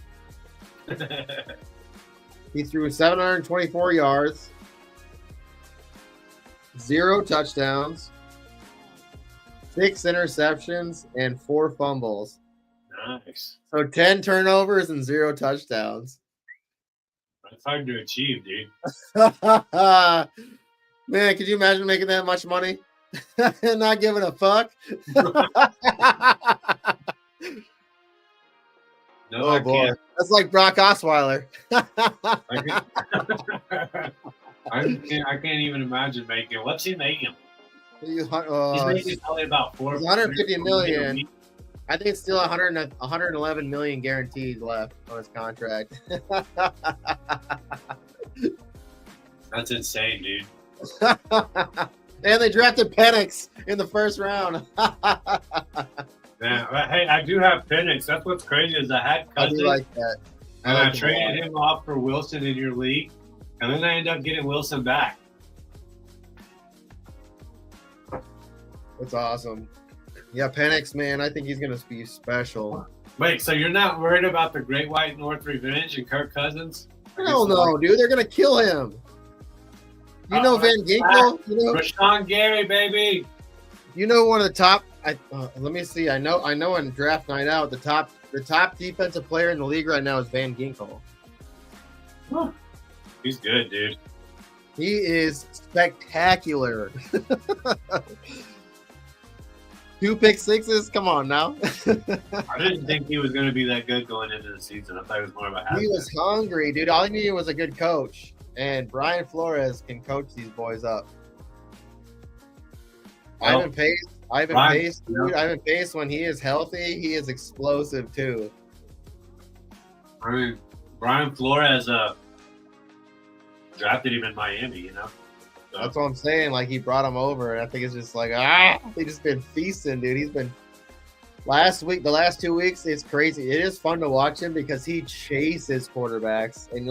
He threw 724 yards, 0 touchdowns, 6 interceptions, and 4 fumbles. Nice. So 10 turnovers and 0 touchdowns. That's hard to achieve, dude. Man, could you imagine making that much money and not giving a fuck? No, Oh I boy, can't. that's like Brock Osweiler. I can't even imagine making. What's he making? He's He's making probably about 150 million. I think it's still 111 million guaranteed left on his contract. That's insane, dude. And they drafted Penix in the first round. Man, hey, I do have Penix. That's what's crazy is I had I Cousins, do like that. and I like traded him off for Wilson in your league, and then I ended up getting Wilson back. That's awesome. Yeah, Penix, man, I think he's going to be special. Wait, so you're not worried about the Great White North revenge and Kirk Cousins? Hell no, dude. They're going to kill him. You know Van Ginkel? Rashawn Gary, baby. You know one of the top let me see. I know in draft night out, the top defensive player in the league right now is Van Ginkel. He's good, dude. He is spectacular. 2 pick sixes. Come on now. I didn't think he was going to be that good going into the season. I thought he was more of a half. He was hungry, dude. All he needed was a good coach. And Brian Flores can coach these boys up. Well, Ivan Pace, dude. Ivan Pace, when he is healthy, he is explosive too. I mean, Brian Flores drafted him in Miami, you know? So. That's what I'm saying. Like, he brought him over, and I think it's just like, they just been feasting, dude. He's been the last 2 weeks, it's crazy. It is fun to watch him because he chases quarterbacks, and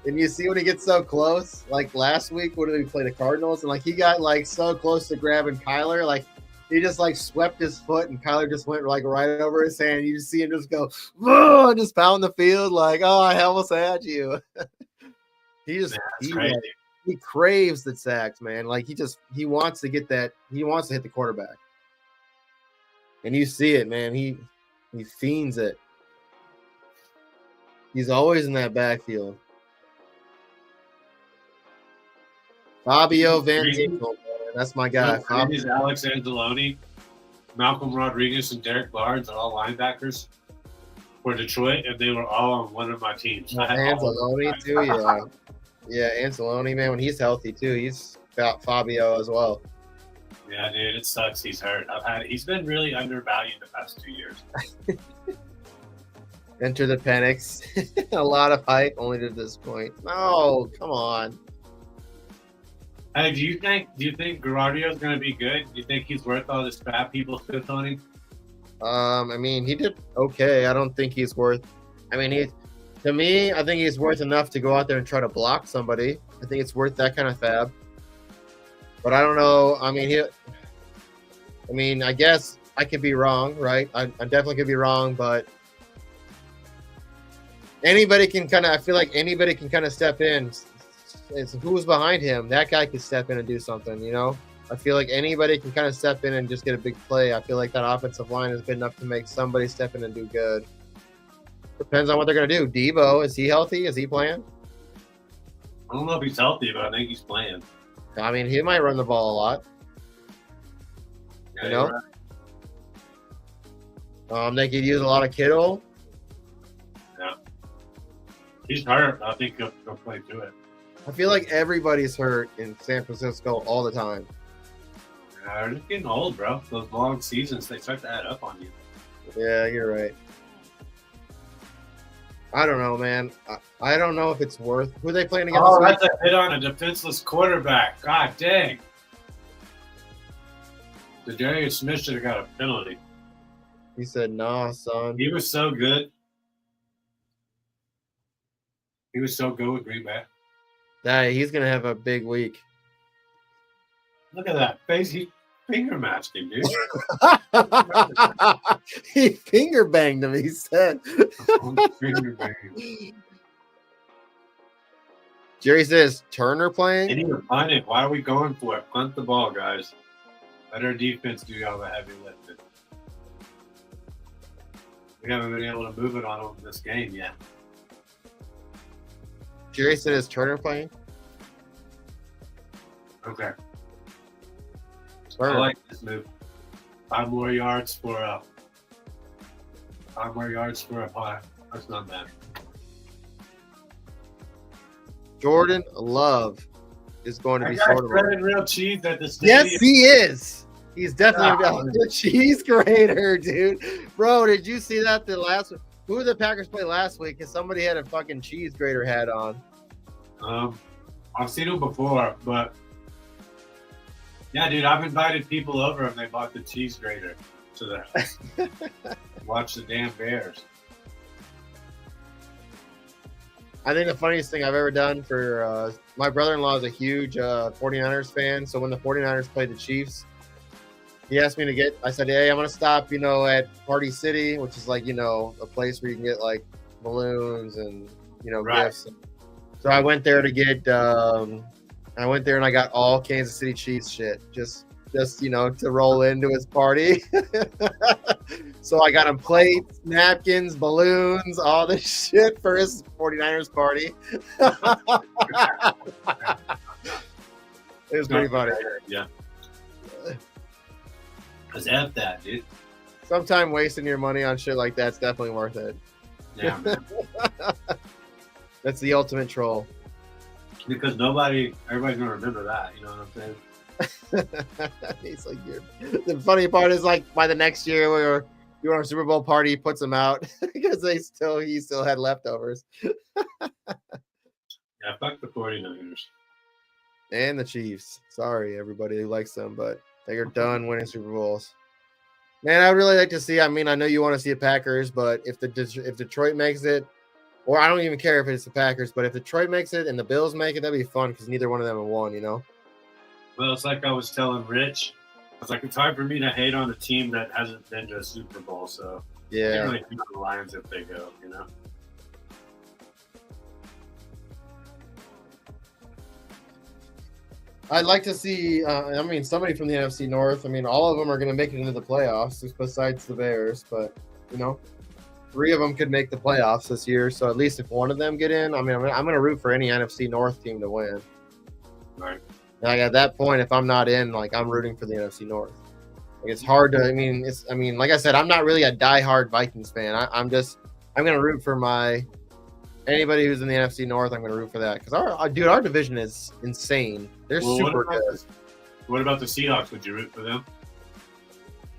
and you see when he gets so close. Like last week, when we played the Cardinals, and like he got like so close to grabbing Kyler, like he just like swept his foot, and Kyler just went like right over his hand. You just see him just go, whoa, and just pound the field like, oh, I almost had you. He craves the sacks, man. Like he wants to get that. He wants to hit the quarterback. And you see it, man. He fiends it. He's always in that backfield. Fabio Van Ginkel, man. That's my guy. Alex Anzalone, Malcolm Rodriguez, and Derek Barnes are all linebackers for Detroit, and they were all on one of my teams. Anzalone too, yeah. Yeah, Anzalone, man, when he's healthy too, he's got Fabio as well. Yeah, dude, it sucks. He's hurt. He's been really undervalued the past 2 years. Enter the Penix. A lot of hype, only to this point. No, come on. Hey, do you think Guerrero is going to be good? Do you think he's worth all this crap people spit on him? I mean, he did okay. I don't think he's worth. I mean, to me, I think he's worth enough to go out there and try to block somebody. I think it's worth that kind of fab. But I don't know. I mean, I guess I could be wrong, right? I definitely could be wrong, but anybody can kind of. I feel like anybody can kind of step in. It's who's behind him. That guy could step in and do something, you know? I feel like anybody can kind of step in and just get a big play. I feel like that offensive line is good enough to make somebody step in and do good. Depends on what they're going to do. Debo, is he healthy? Is he playing? I don't know if he's healthy, but I think he's playing. I mean, he might run the ball a lot. Yeah, You know? right. They could use a lot of Kittle. Yeah. He's hurt. I think he'll play through it. I feel like everybody's hurt in San Francisco all the time. Yeah, they're just getting old, bro. Those long seasons, they start to add up on you. Yeah, you're right. I don't know, man. I don't know if it's worth. Who are they playing against? Oh, that's a hit on a defenseless quarterback. God dang. Darius Smith should have got a penalty. He said, "Nah, son." He was so good. He was so good with Green Bay. He's gonna have a big week. Look at that face. He finger matched him, dude. He finger banged him. He said. Finger banged. Jerry says, "Turner playing." And he was punting. Why are we going for it? Punt the ball, guys. Let our defense do all the heavy lifting. We haven't been able to move it on them this game yet. Jerry said, "Is Turner playing?" Okay. Turner. I like this move. 5 more yards for a punt. That's not bad. Jordan Love is going to be sort of. Spreading real cheese at the stadium. Yes, he is. He's definitely a cheese grater, dude. Bro, did you see that who did the Packers play last week? Because somebody had a fucking cheese grater hat on. I've seen them before, but yeah, dude, I've invited people over and they bought the cheese grater to watch the damn Bears. I think the funniest thing I've ever done for my brother-in-law is a huge 49ers fan. So when the 49ers played the Chiefs, he asked me to I said, "Hey, I'm going to stop, at Party City," which is like, a place where you can get like balloons and, Right. gifts. So I went there to get, I went there and I got all Kansas City Chiefs shit, just to roll into his party. So I got him plates, napkins, balloons, all this shit for his 49ers party. It was pretty funny. Yeah. Cause F that, dude. Sometime wasting your money on shit like that's definitely worth it. Yeah, man. That's the ultimate troll. Because everybody's gonna remember that. You know what I'm saying? He's like, the funny part is like by the next year we were doing our Super Bowl party, he puts them out because he still had leftovers. Yeah, fuck the 49ers. And the Chiefs. Sorry, everybody who likes them, but they are done winning Super Bowls. Man, I'd really like to see. I mean, I know you want to see the Packers, but if Detroit makes it, or I don't even care if it's the Packers, but if Detroit makes it and the Bills make it, that'd be fun because neither one of them have won, Well, it's like I was telling Rich. It's like it's hard for me to hate on a team that hasn't been to a Super Bowl. So I Yeah. can't really hate on the Lions if they go. I'd like to see. I mean, somebody from the NFC North. I mean, all of them are going to make it into the playoffs, besides the Bears. But you know, 3 of them could make the playoffs this year. So at least if one of them get in, I mean, I'm going to root for any NFC North team to win. Right. Like at that point, if I'm not in, like I'm rooting for the NFC North. Like it's hard to. I mean, like I said, I'm not really a diehard Vikings fan. I'm going to root for anybody who's in the NFC North. I'm going to root for that because our division is insane. They're super good. What about the Seahawks? Would you root for them?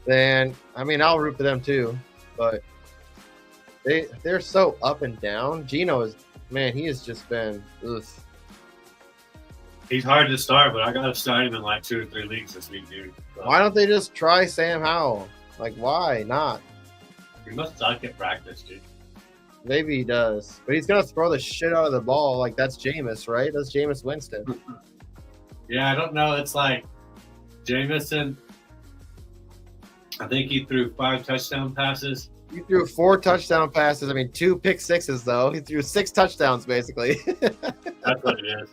Then I mean, I'll root for them too, but they're so up and down. Geno is, man, he has just been. Ugh. He's hard to start, but I got to start him in like 2 or 3 leagues this week, dude. So, Why don't they just try Sam Howell? Like, why not? he must suck at practice, dude. Maybe he does, but he's gonna throw the shit out of the ball. Like that's Jameis, right? That's Jameis Winston. Yeah, I don't know. It's like Jamison. I think he threw 5 touchdown passes. He threw 4 touchdown passes. I mean, 2 pick sixes though. He threw 6 touchdowns basically. That's what it is.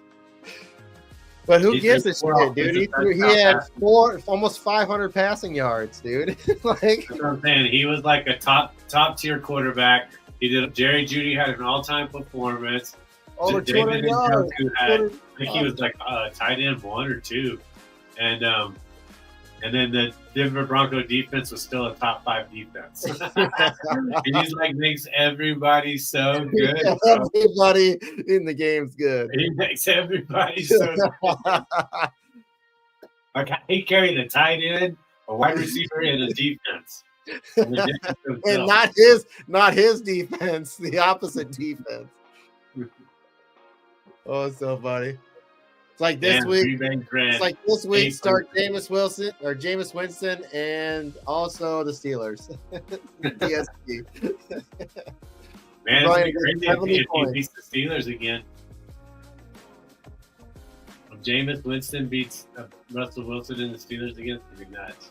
But who He gives threw a 4 shit, dude? offensive He touchdown had passes. almost 500 passing yards, dude. Like, That's what I'm saying. He was like a top tier quarterback. He did. Then had an all time performance. over David 200 yards. Njoku had, I think he was like tight end 1 or 2, and then the Denver Bronco defense was still a top 5 defense. And he's like makes everybody so good. Yeah, bro. everybody in the game's good. He makes everybody so good. Like he carried a tight end, a wide receiver, and a defense. And not his defense, the opposite defense. Oh, it's so funny. It's like this week. It's like this week start Jameis Winston and also the Steelers. DSP. Man, Brian, it's crazy if he beats the Steelers again. If Jameis Winston beats Russell Wilson and the Steelers again, it's gonna be nuts.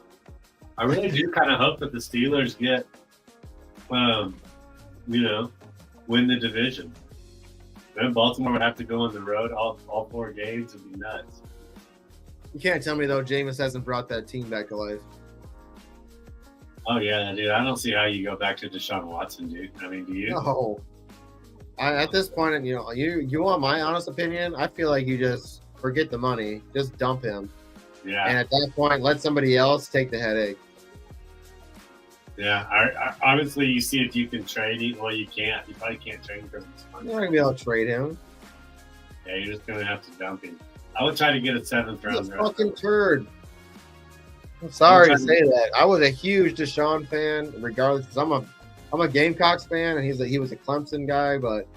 I really do kind of hope that the Steelers get, win the division. Then Baltimore would have to go on the road all 4 games. It'd be nuts. You can't tell me though Jameis hasn't brought that team back to life. Oh yeah, dude. I don't see how you go back to Deshaun Watson, dude. I mean, do you? No. At this point, you want my honest opinion? I feel like you just forget the money, just dump him, Yeah. and at that point, let somebody else take the headache. Yeah, I obviously you see if you can trade him. Well, you can't. You probably can't trade him because it's You're money. not gonna be able to trade him. Yeah, you're just gonna have to dump him. I would try to get a 7th He's a round. fucking turd. I'm sorry to say that. I was a huge Deshaun fan, regardless. 'Cause I'm a Gamecocks fan, and he was a Clemson guy. But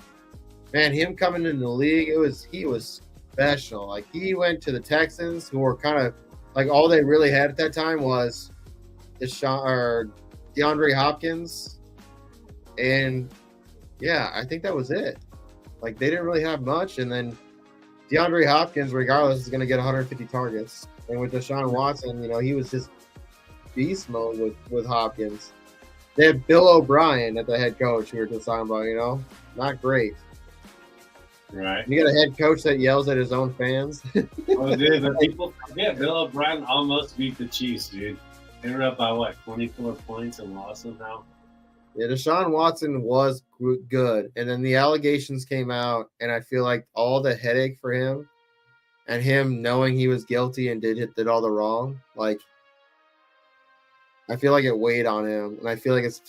man, him coming into the league, he was special. Like he went to the Texans, who were kind of like all they really had at that time was DeAndre Hopkins, and yeah, I think that was it. Like they didn't really have much, and then DeAndre Hopkins, regardless, is going to get 150 targets. And with Deshaun Watson, he was just beast mode with Hopkins. They had Bill O'Brien at the head coach, we were just talking about. Not great. Right. And you got a head coach that yells at his own fans. Oh, dude, but people forget Bill O'Brien almost beat the Chiefs, dude. They were up by 24 points and lost somehow. Yeah, Deshaun Watson was good, and then the allegations came out, and I feel like all the headache for him, and him knowing he was guilty and did all the wrong, like I feel like it weighed on him, and I feel like it's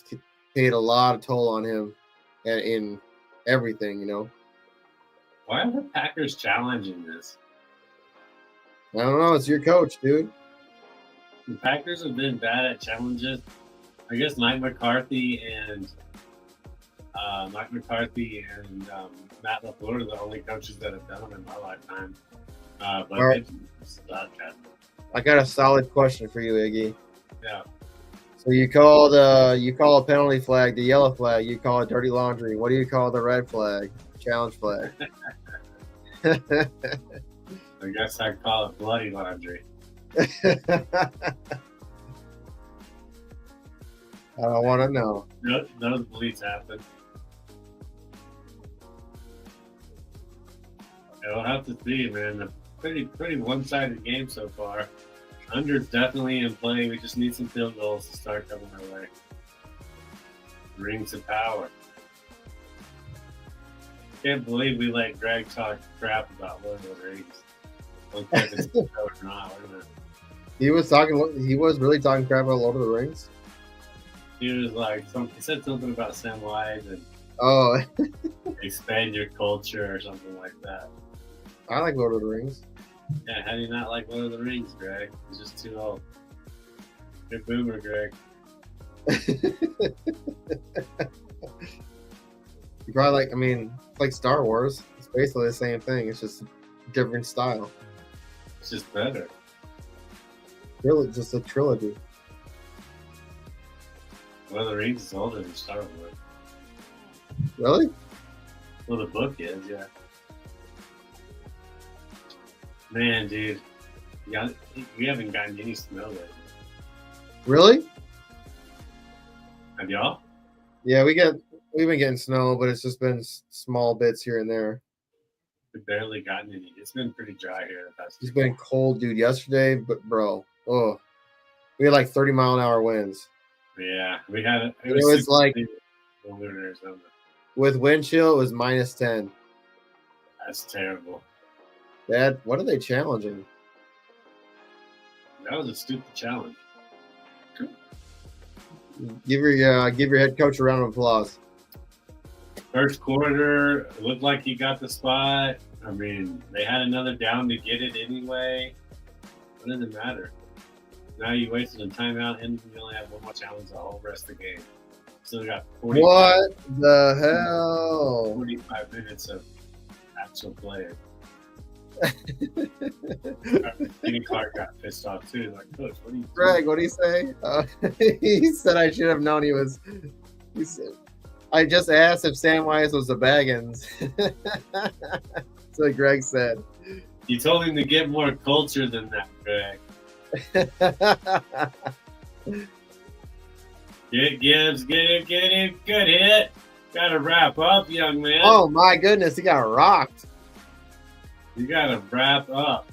paid a lot of toll on him, in everything. Why are the Packers challenging this? I don't know. It's your coach, dude. The Packers have been bad at challenges. I guess Mike McCarthy and Matt LaFleur are the only coaches that have done them in my lifetime. But Right. it's not bad. I got a solid question for you, Iggy. Yeah. So you call a penalty flag the yellow flag. You call it dirty laundry. What do you call the red flag? Challenge flag. I guess I'd call it bloody laundry. I don't want to know. Those bleeds happen. We'll have to see, man. pretty one-sided game so far. Under's definitely in play. We just need some field goals to start coming our way. Rings of power. Can't believe we let Greg talk crap about Lord of the Rings. Don't care if it's a show or not. He was really talking crap about Lord of the Rings. He was like, he said something about Samwise and Oh, expand your culture or something like that. I like Lord of the Rings. Yeah, how do you not like Lord of the Rings, Greg? He's just too old. Good boomer, Greg. You probably like, I mean, it's like Star Wars. It's basically the same thing. It's just different style. It's just better. Really, just a trilogy. Lord of the Rings is older than Star Wars. Really? Well, the book is, yeah. Man, dude, we haven't gotten any snow lately. Really? Have y'all? Yeah, we've been getting snow, but it's just been small bits here and there. We've barely gotten any. It's been pretty dry here the past. It's been cold, dude. Yesterday, but bro, we had like 30-mile-an-hour winds. Yeah, we had it. It was like when we were in Arizona. With wind chill, it was -10. That's terrible. Dad, what are they challenging? That was a stupid challenge. Give your head coach a round of applause. First quarter, it looked like he got the spot. I mean, they had another down to get it anyway. What does it matter? Now you wasted a timeout and you only have one more challenge the whole rest of the game. Still got 45. What the hell? 45 minutes of actual play. Kenny Clark got pissed off too. Like, Coach, what are you doing? Greg, what did he say? He said I should have known he said, I just asked if Samwise was a Baggins. That's what Greg said. You told him to get more culture than that, Greg. Get Gibbs, get him, good hit. Gotta wrap up, young man. Oh my goodness, he got rocked. You gotta wrap up.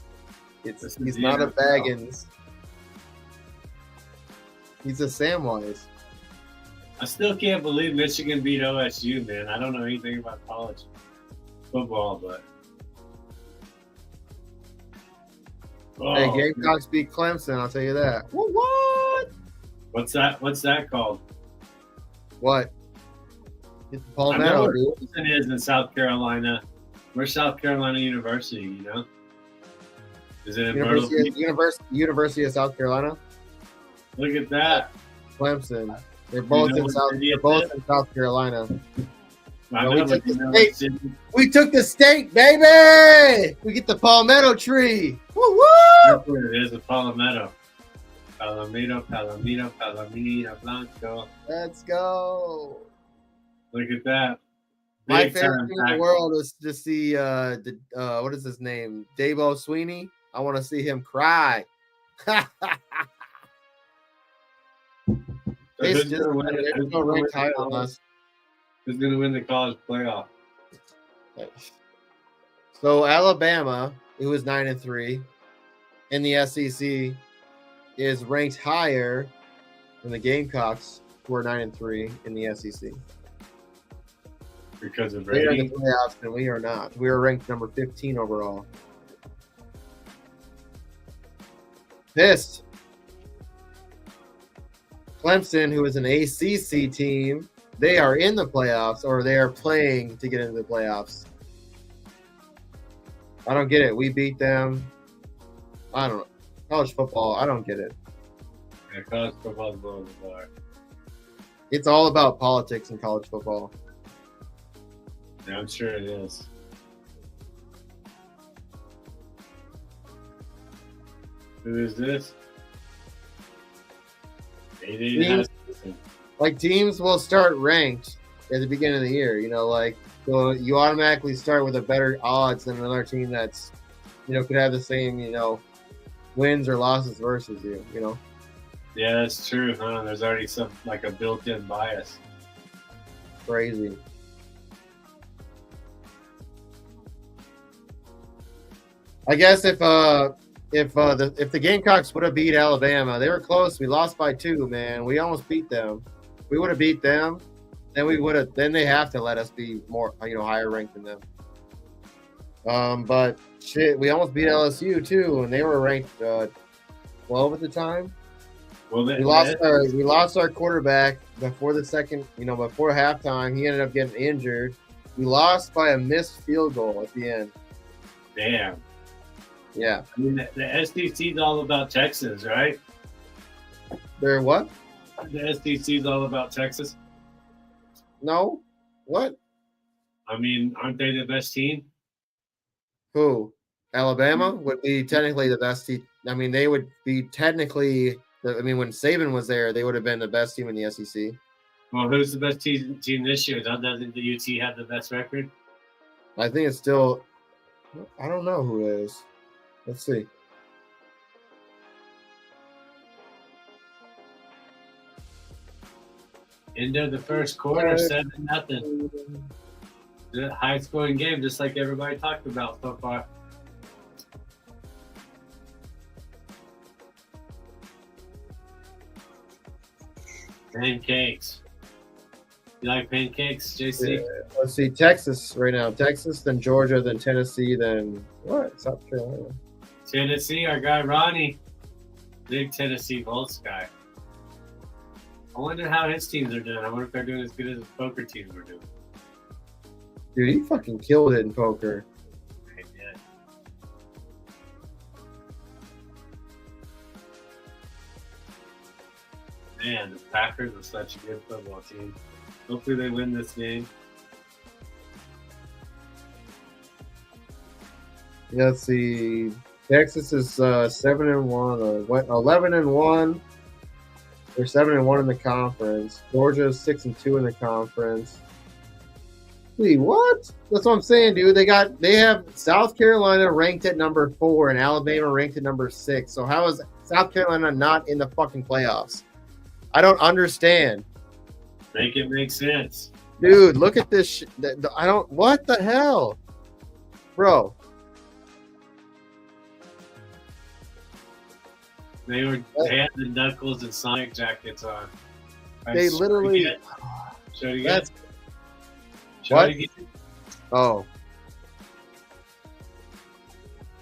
He's not a Baggins. He's a Samwise. I still can't believe Michigan beat OSU, man. I don't know anything about college football, but hey, Gamecocks beat Clemson, I'll tell you that. What? What's that called? What? Get the I Palmetto, know where dude. Clemson is in South Carolina. Where's South Carolina University, you know? Is it in Myrtle Beach? University of South Carolina? Look at that. Clemson. They're both in South Carolina. I No, know, we took but you the know state. what city? We took the state, baby! We get the palmetto tree. Woo woo! That's what it is, a palmetto. Palomino Blanco. Let's go. Look at that. My Big favorite time thing in the tackle. world is to see what is his name? Dabo Sweeney. I want to see him cry. So who's gonna win it? There's no ranked higher than us. Who's going to win the college playoff? So Alabama, who is 9-3 in the SEC, is ranked higher than the Gamecocks, who are 9-3 in the SEC. Because of They are in the rating? playoffs, and we are not. We are ranked number 15 overall. Pissed. Clemson, who is an ACC team, they are in the playoffs, or they are playing to get into the playoffs. I don't get it. We beat them. I don't know. College football, I don't get it. Yeah, college football's blowing the bar. It's all about politics in college football. Yeah, I'm sure it is. Who is this? Like, teams will start ranked at the beginning of the year, you know, like, so you automatically start with a better odds than another team that's, you know, could have the same, you know, wins or losses versus you, you know. Yeah, that's true, huh? There's already some, like a built-in bias. Crazy. I guess if the Gamecocks would have beat Alabama, they were close. We lost by 2, man. We almost beat them. We would have beat them, then they have to let us be more, higher ranked than them. But shit, we almost beat LSU too, and they were ranked 12 at the time. Well, we lost our quarterback before the second, before halftime. He ended up getting injured. We lost by a missed field goal at the end. Damn. Yeah. I mean, the SEC is all about Texas, right? They're what? The SEC is all about Texas. No. What? I mean, aren't they the best team? Who? Alabama would be technically the best team. I mean, they would be technically. When Saban was there, they would have been the best team in the SEC. Well, who's the best team this year? Doesn't the UT have the best record? I think it's still. I don't know who it is. Let's see. End of the first quarter, 7-0. The high-scoring game, just like everybody talked about so far. Pancakes. You like pancakes, JC? Yeah. Let's see. Texas right now. Texas, then Georgia, then Tennessee, then what? South Carolina. Tennessee, our guy Ronnie. Big Tennessee Volts guy. I wonder how his teams are doing. I wonder if they're doing as good as his poker teams were doing. Dude, he fucking killed it in poker. Yeah. Man, the Packers are such a good football team. Hopefully they win this game. Let's see. Texas is 7-1 or 11-1. They're 7-1 in the conference. Georgia is 6-2 in the conference. See what? That's what I'm saying, dude. They have South Carolina ranked at number 4 and Alabama ranked at number 6. So how is South Carolina not in the fucking playoffs? I don't understand. Make it make sense. Dude, look at this. What the hell? Bro. They had the Knuckles and Sonic jackets on. They literally. Show it again. What? Oh.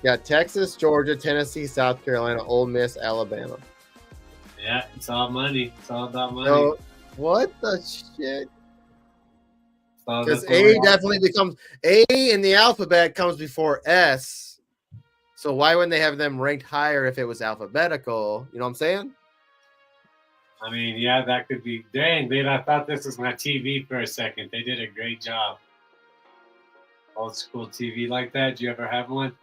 Yeah, Texas, Georgia, Tennessee, South Carolina, Ole Miss, Alabama. Yeah, it's all money. It's all about money. So, what the shit? Because A definitely becomes A in the alphabet comes before S. So why wouldn't they have them ranked higher if it was alphabetical? You know what I'm saying? I mean, yeah, that could be. Dang, dude, I thought this was my TV for a second. They did a great job. Old school TV like that. Do you ever have one?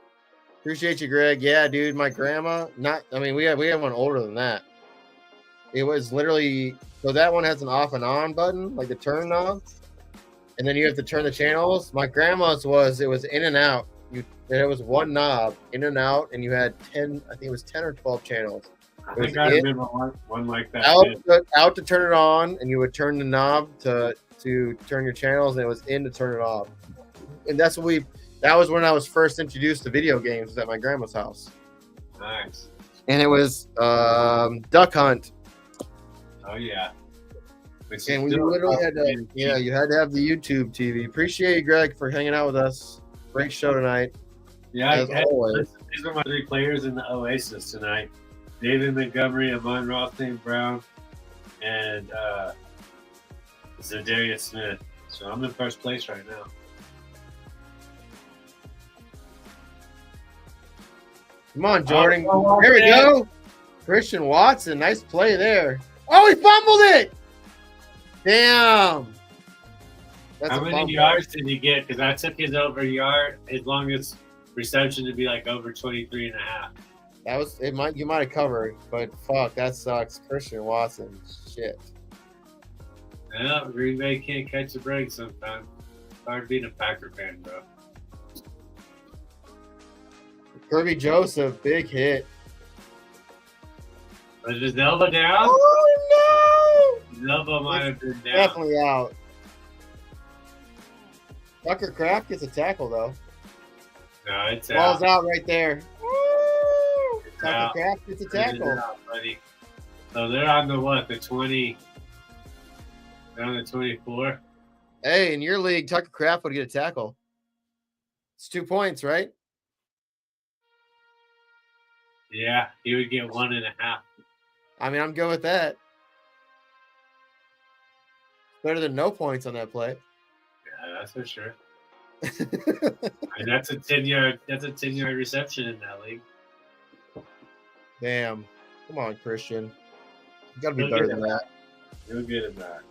Appreciate you, Greg. Yeah, dude, my grandma. We have one older than that. It was literally so that one has an off and on button, like the turn knob, and then you have to turn the channels. My grandma's it was in and out. It was one knob, in and out, and you had 10. I think it was 10 or 12 channels. I think I remember one like that. Out to turn it on, and you would turn the knob to turn your channels, and it was in to turn it off. And that was when I was first introduced to video games, was at my grandma's house. Nice. And it was Duck Hunt. Oh yeah. And we literally had to, you had to have the YouTube TV. Appreciate you, Greg, for hanging out with us. Great show tonight. Yeah, these are my 3 players in the Oasis tonight. David Montgomery, Amon Ross St. Brown, and Zadarius Smith. So I'm in first place right now. Come on, Jordan. There we go. Christian Watson. Nice play there. Oh, he fumbled it. Damn. How many yards did he get? Because I took his over yard, his longest reception to be like over 23 and a half. You might have covered, but fuck, that sucks. Christian Watson. Shit. Yeah, Green Bay can't catch a break sometimes. It's hard being a Packer fan, bro. Kirby Joseph, big hit. Was his elbow down? Oh no! His elbow might have been down. Definitely out. Tucker Kraft gets a tackle though. No, it's Ball's out. out right there. Woo! It's Tucker out. Kraft gets a It's tackle. out, buddy. So they're on the what? The 20. They're on the 24. Hey, in your league, Tucker Kraft would get a tackle. It's 2 points, right? Yeah, he would get 1.5. I mean, I'm good with that. Better than no points on that play. Yeah, that's for sure. And that's a 10-yard. That's a 10-yard reception in that league. Damn. Come on, Christian. You gotta be You'll better get than it. that. You'll get it back.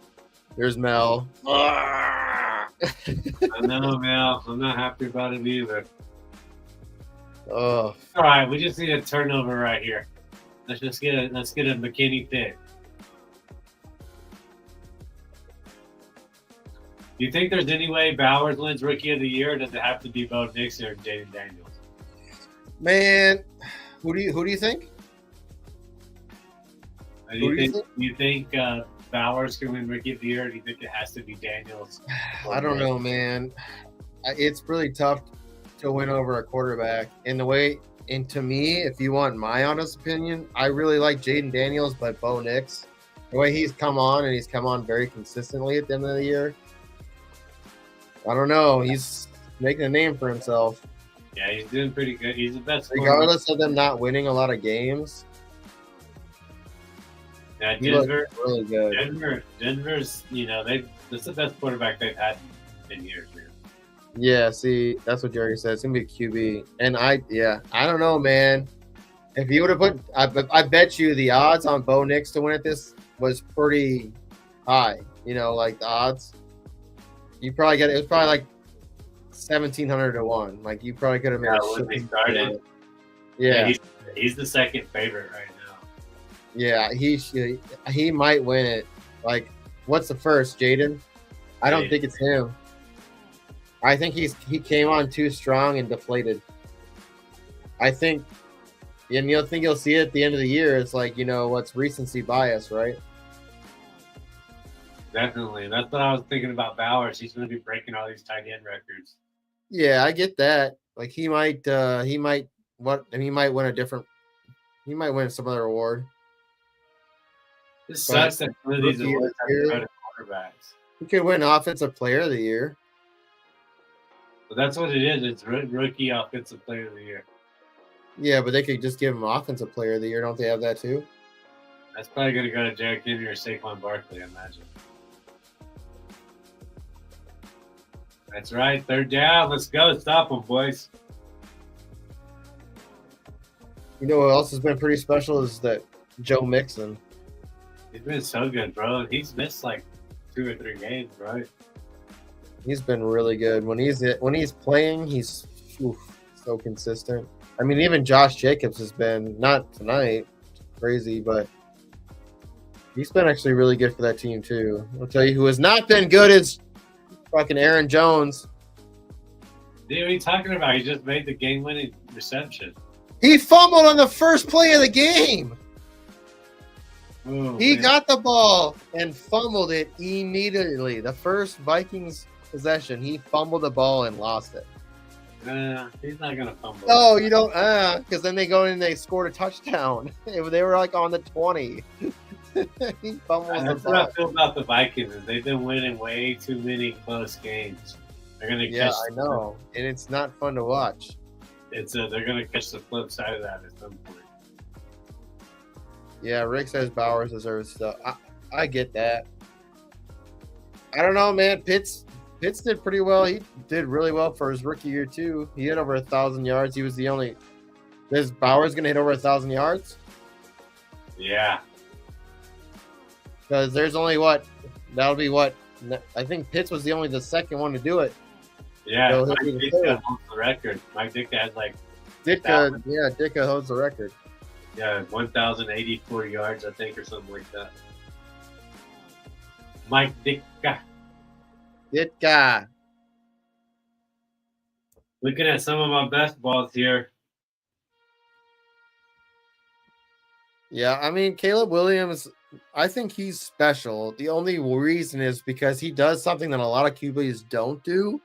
There's Mel. I know, Mel. I'm not happy about it either. Oh, All right, we just need a turnover right here. Let's get a McKinney pick. Do you think there's any way Bowers wins Rookie of the Year, or does it have to be Bo Nix or Jaden Daniels? man. Who do you think? Do Who do you you think Bowers can win Rookie of the Year, or do you think it has to be Daniels? I don't know, man. It's really tough to win over a quarterback. And to me, if you want my honest opinion, I really like Jaden Daniels, but Bo Nix, the way he's come on, and he's come on very consistently at the end of the year. I don't know. He's making a name for himself. Yeah, he's doing pretty good. He's the best. Regardless of them not winning a lot of games, Yeah, he looks Denver. really good. Denver's. That's the best quarterback they've had in years, man. Yeah, see, that's what Jerry said. It's gonna be QB, and I don't know, man. If you would have put, I bet you the odds on Bo Nix to win at this was pretty high. Like the odds, you probably get it was probably like 1,700 to 1. Like you probably could have made. When they started. Yeah, he's the second favorite right now. yeah, he might win it. Like, what's the first, Jaden? I don't think it's him. I think he came on too strong and deflated. I think, and you'll think you'll see it at the end of the year. It's like, what's recency bias, right? Definitely. That's what I was thinking about Bowers. He's going to be breaking all these tight end records. Yeah, I get that. Like he might win he might win some other award. This sucks that some of these Rookie of awards the have to Year. go to quarterbacks. He could win Offensive Player of the Year. But that's what it is. It's rookie offensive player of the year. Yeah, but they could just give him Offensive Player of the Year. Don't they have that too? That's probably going to go to Derrick Henry or Saquon Barkley, I imagine. That's right. Third down. Let's go. Stop them, boys. You know what else has been pretty special is that Joe Mixon. He's been so good, bro. He's missed like 2 or 3 games, right? He's been really good. When he's playing, he's so consistent. I mean, even Josh Jacobs has been, not tonight, crazy, but he's been actually really good for that team too. I'll tell you who has not been good is fucking Aaron Jones. Dude, what are you talking about? He just made the game-winning reception. He fumbled on the first play of the game. Oh, He man. got the ball and fumbled it immediately. The first Vikings possession, he fumbled the ball and lost it. He's not going to fumble. No, you don't, because then they go in and they scored a touchdown. They were like on the 20. He fumbled the That's what I ball. feel about the Vikings. Is they've been winning way too many close games. They're going to Yeah, catch. I know, and it's not fun to watch. They're going to catch the flip side of that at some point. Yeah, Rick says Bowers deserves stuff. I get that. I don't know, man. Pitts did pretty well. He did really well for his rookie year too. He hit over 1,000 yards. He was the only. Is Bowers gonna hit over 1,000 yards? Yeah. Because there's only what? That'll be what? I think Pitts was the second one to do it. Yeah. So he'll Mike be the Ditka third. holds the record. Mike Ditka has Ditka holds the record. 1,084 yards, I think, or something like that. Mike Ditka. Ditka. Looking at some of my best balls here. Yeah, I mean, Caleb Williams, I think he's special. The only reason is because he does something that a lot of QBs don't do.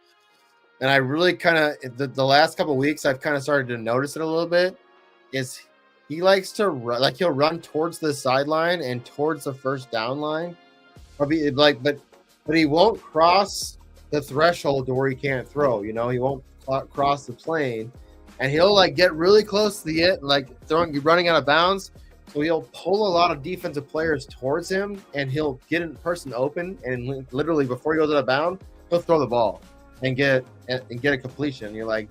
and I really kind of the last couple of weeks I've kind of started to notice it a little bit, is he likes to run, like he'll run towards the sideline and towards the first down line, or be like, but he won't cross the threshold to where he can't throw. You know, he won't cross the plane, and he'll like get really close to the it, like running out of bounds. So he'll pull a lot of defensive players towards him, and he'll get a person open, and literally before he goes out of bounds, he'll throw the ball and get a completion. You're like,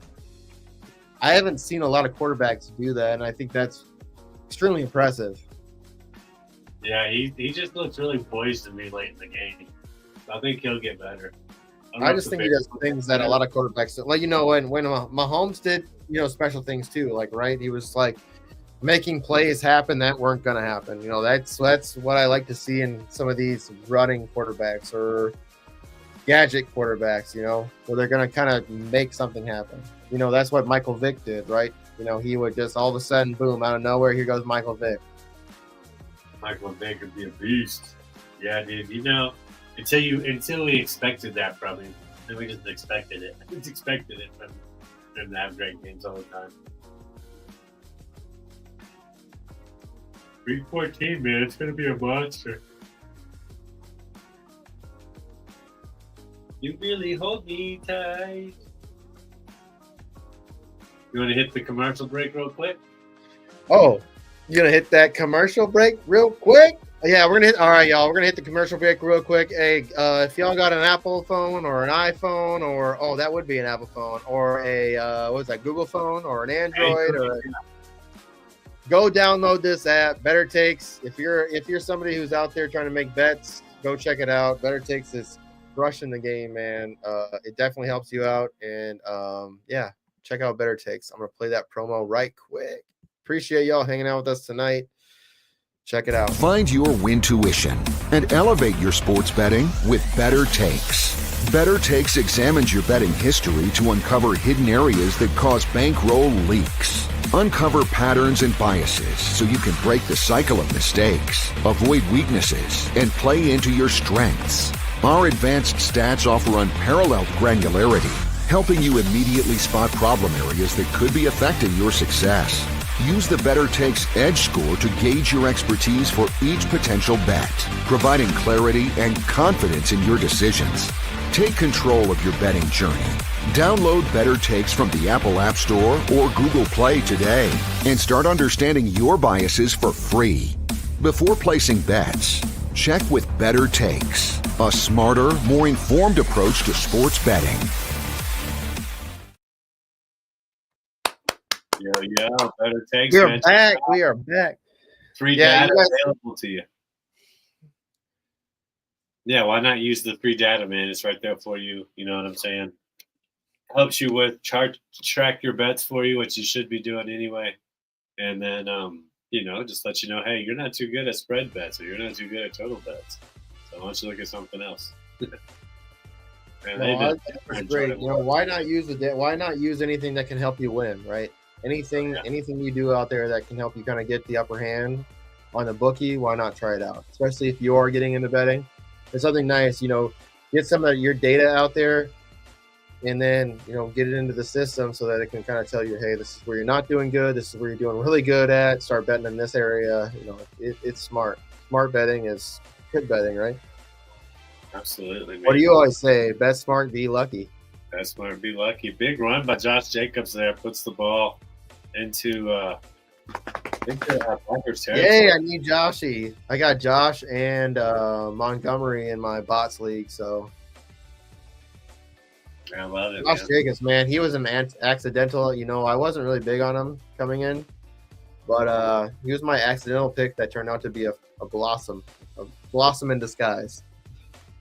I haven't seen a lot of quarterbacks do that, and I think that's extremely impressive. Yeah, he just looks really poised to me late in the game. I think he'll get better. I just think he does things that a lot of quarterbacks do. Like, you know, when Mahomes did, you know, special things too. Like, right, he was like making plays happen that weren't going to happen. You know, that's what I like to see in some of these running quarterbacks or gadget quarterbacks, you know, where they're going to kind of make something happen. You know, that's what Michael Vick did, right? You know, he would just all of a sudden, boom, out of nowhere, here goes Michael Vick. Michael Vick would be a beast. Yeah, dude. You know, until we expected that from him, and we just expected it. I just expected it from him to have great games all the time. Week 14, man, it's gonna be a monster. You really hold me tight. You want to hit the commercial break real quick? Oh, you gonna hit that commercial break real quick? Yeah, we're gonna hit. All right, y'all. We're gonna hit the commercial break real quick. Hey, if y'all got an Apple phone or an iPhone, or that would be an Apple phone, or a what's that, Google phone, or an Android, go download this app, Better Takes. If you're somebody who's out there trying to make bets, go check it out. Better Takes is crushing the game, man. It definitely helps you out, and yeah, check out Better Takes. I'm gonna play that promo right quick. Appreciate y'all hanging out with us tonight. Check it out. Find your win tuition and elevate your sports betting with Better Takes. Better Takes examines your betting history to uncover hidden areas that cause bankroll leaks. Uncover patterns and biases so you can break the cycle of mistakes, avoid weaknesses, and play into your strengths. Our advanced stats offer unparalleled granularity, helping you immediately spot problem areas that could be affecting your success. Use the Better Takes Edge score to gauge your expertise for each potential bet, providing clarity and confidence in your decisions. Take control of your betting journey. Download Better Takes from the Apple App Store or Google Play today and start understanding your biases for free. Before placing bets, check with Better Takes, a smarter, more informed approach to sports betting. Yo, Better Takes. We are man. back. We are back. Free Yeah, data you guys- available to you. Yeah, why not use the free data, man? It's right there for you. You know what I'm saying? Helps you with track your bets for you, which you should be doing anyway. And then, you know, just let you know, hey, you're not too good at spread bets, or you're not too good at total bets. So why don't you look at something else? Man, That's great. You know, why not use why not use anything that can help you win, right? Anything you do out there that can help you kind of get the upper hand on the bookie, why not try it out? Especially if you are getting into betting. It's something nice, you know, get some of your data out there and then, you know, get it into the system so that it can kind of tell you, hey, this is where you're not doing good. This is where you're doing really good at. Start betting in this area. You know, it's smart. Smart betting is good betting, right? Absolutely. Man. What do you always say? Bet smart, be lucky. Bet smart, be lucky. Big run by Josh Jacobs there. Puts the ball into Packers territory. Yay, I need Joshy. I got Josh and Montgomery in my bots league, so I love it. Josh Jacobs, man, he was an accidental. You know, I wasn't really big on him coming in, but he was my accidental pick that turned out to be a blossom in disguise.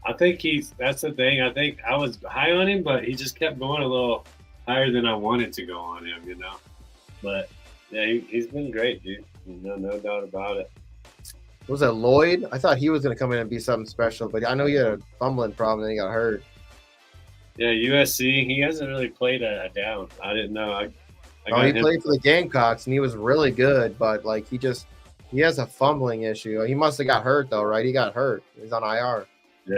I think that's the thing. I think I was high on him, but he just kept going a little higher than I wanted to go on him, you know. But yeah, he's been great, dude. No doubt about it. Was that Lloyd? I thought he was going to come in and be something special, but I know he had a fumbling problem and he got hurt. Yeah, USC, he hasn't really played a down. I didn't know. He played for the Gamecocks and he was really good, but like he has a fumbling issue. He must have got hurt though, right? He got hurt. He's on IR. Yeah,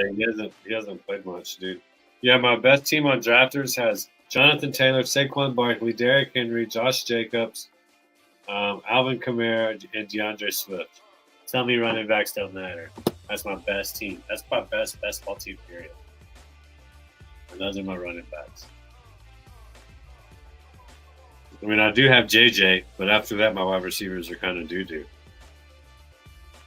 he hasn't played much, dude. Yeah, my best team on Drafters has Jonathan Taylor, Saquon Barkley, Derrick Henry, Josh Jacobs, Alvin Kamara, and DeAndre Swift. Tell me running backs don't matter. That's my best team. That's my best ball team, period. And those are my running backs. I mean, I do have JJ, but after that, my wide receivers are kind of doo-doo.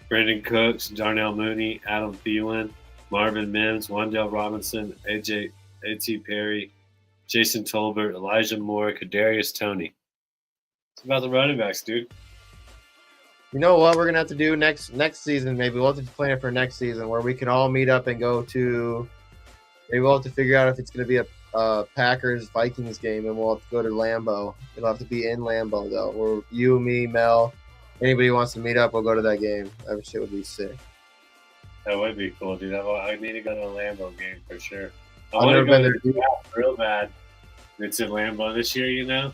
Brandon Cooks, Darnell Mooney, Adam Thielen, Marvin Mims, Wandale Robinson, A.T. Perry, Jason Tolbert, Elijah Moore, Kadarius Toney. It's about the running backs, dude. You know what we're gonna have to do next season? Maybe we'll have to plan it for next season where we can all meet up and go to. Maybe we'll have to figure out if it's gonna be a Packers Vikings game, and we'll have to go to Lambeau. It'll have to be in Lambeau though. Where you, me, Mel, anybody wants to meet up, we'll go to that game. That shit would be sick. That would be cool, dude. I need to go to a Lambeau game for sure. I I've want to never go been to there, the dude. draft real bad. It's in Lambeau this year, you know.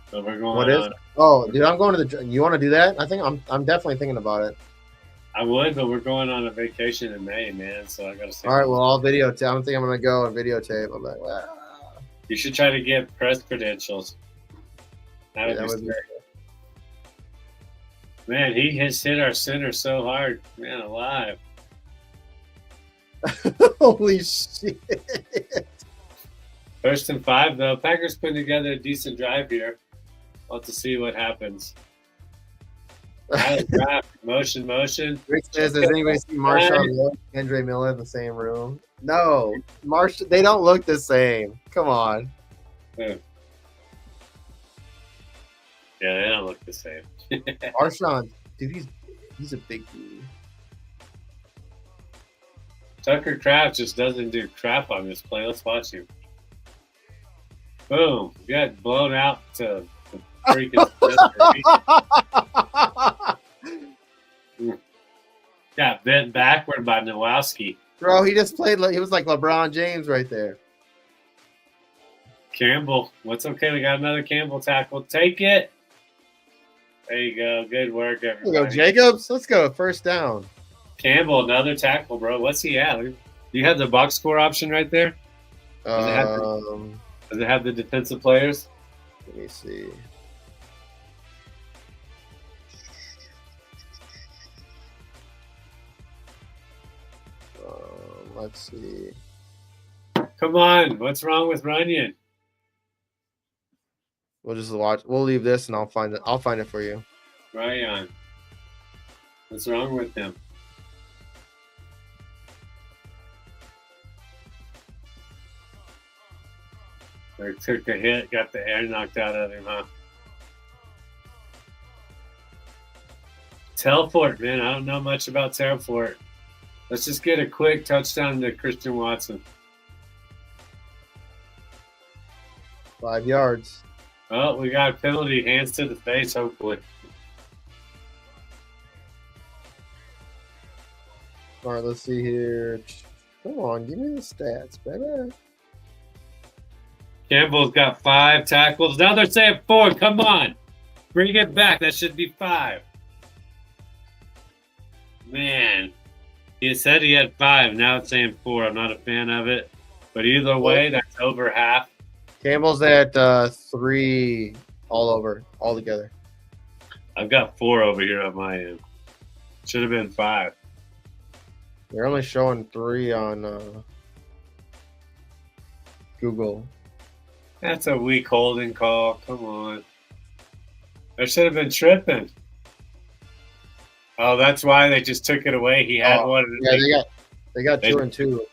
So we're going. What is? On. Oh, dude, I'm going to the. You want to do that? I think I'm definitely thinking about it. I would, but we're going on a vacation in May, man. So I gotta. All right, well, I'll videotape. I don't think I'm gonna go and videotape. I'm like, wow. You should try to get press credentials. That would Yeah, be that would be- Man, he has hit our center so hard. Man, alive. Holy shit. 1st and 5, though. Packers putting together a decent drive here. We'll have to see what happens. Motion. Rick says, does anybody see Marshawn Lynch and Andre Miller in the same room? No. They don't look the same. Come on. Yeah, they don't look the same. Marshawn, dude, he's a big dude. Tucker Kraft just doesn't do crap on this play. Let's watch him. Boom. Got blown out to the freaking got bent backward by Nowowski. Bro, he just played like he was like LeBron James right there. Campbell. What's okay? We got another Campbell tackle. Take it. There you go. Good work, There everybody. you go, Jacobs. Let's go. First down. Campbell, another tackle, bro. What's he at? Do you have the box score option right there? Does it have the defensive players? Let me see. Let's see. Come on. What's wrong with Runyon? We'll just watch. We'll leave this, and I'll find it. I'll find it for you. Ryan. What's wrong with him? They took a hit, got the air knocked out of him, huh? Telfort, man. I don't know much about Telfort. Let's just get a quick touchdown to Christian Watson. 5 yards. Oh, we got a penalty. Hands to the face, hopefully. All right, let's see here. Come on, give me the stats, baby. Campbell's got 5 tackles. Now they're saying 4. Come on. Bring it back. That should be 5. Man. He said he had 5. Now it's saying 4. I'm not a fan of it. But either way, that's over half. Campbell's at 3 all together. I've got 4 over here on my end. Should have been 5. They're only showing 3 on Google. That's a weak holding call. Come on. There should have been tripping. Oh, that's why they just took it away. He had one. Yeah, they got 2 and 2.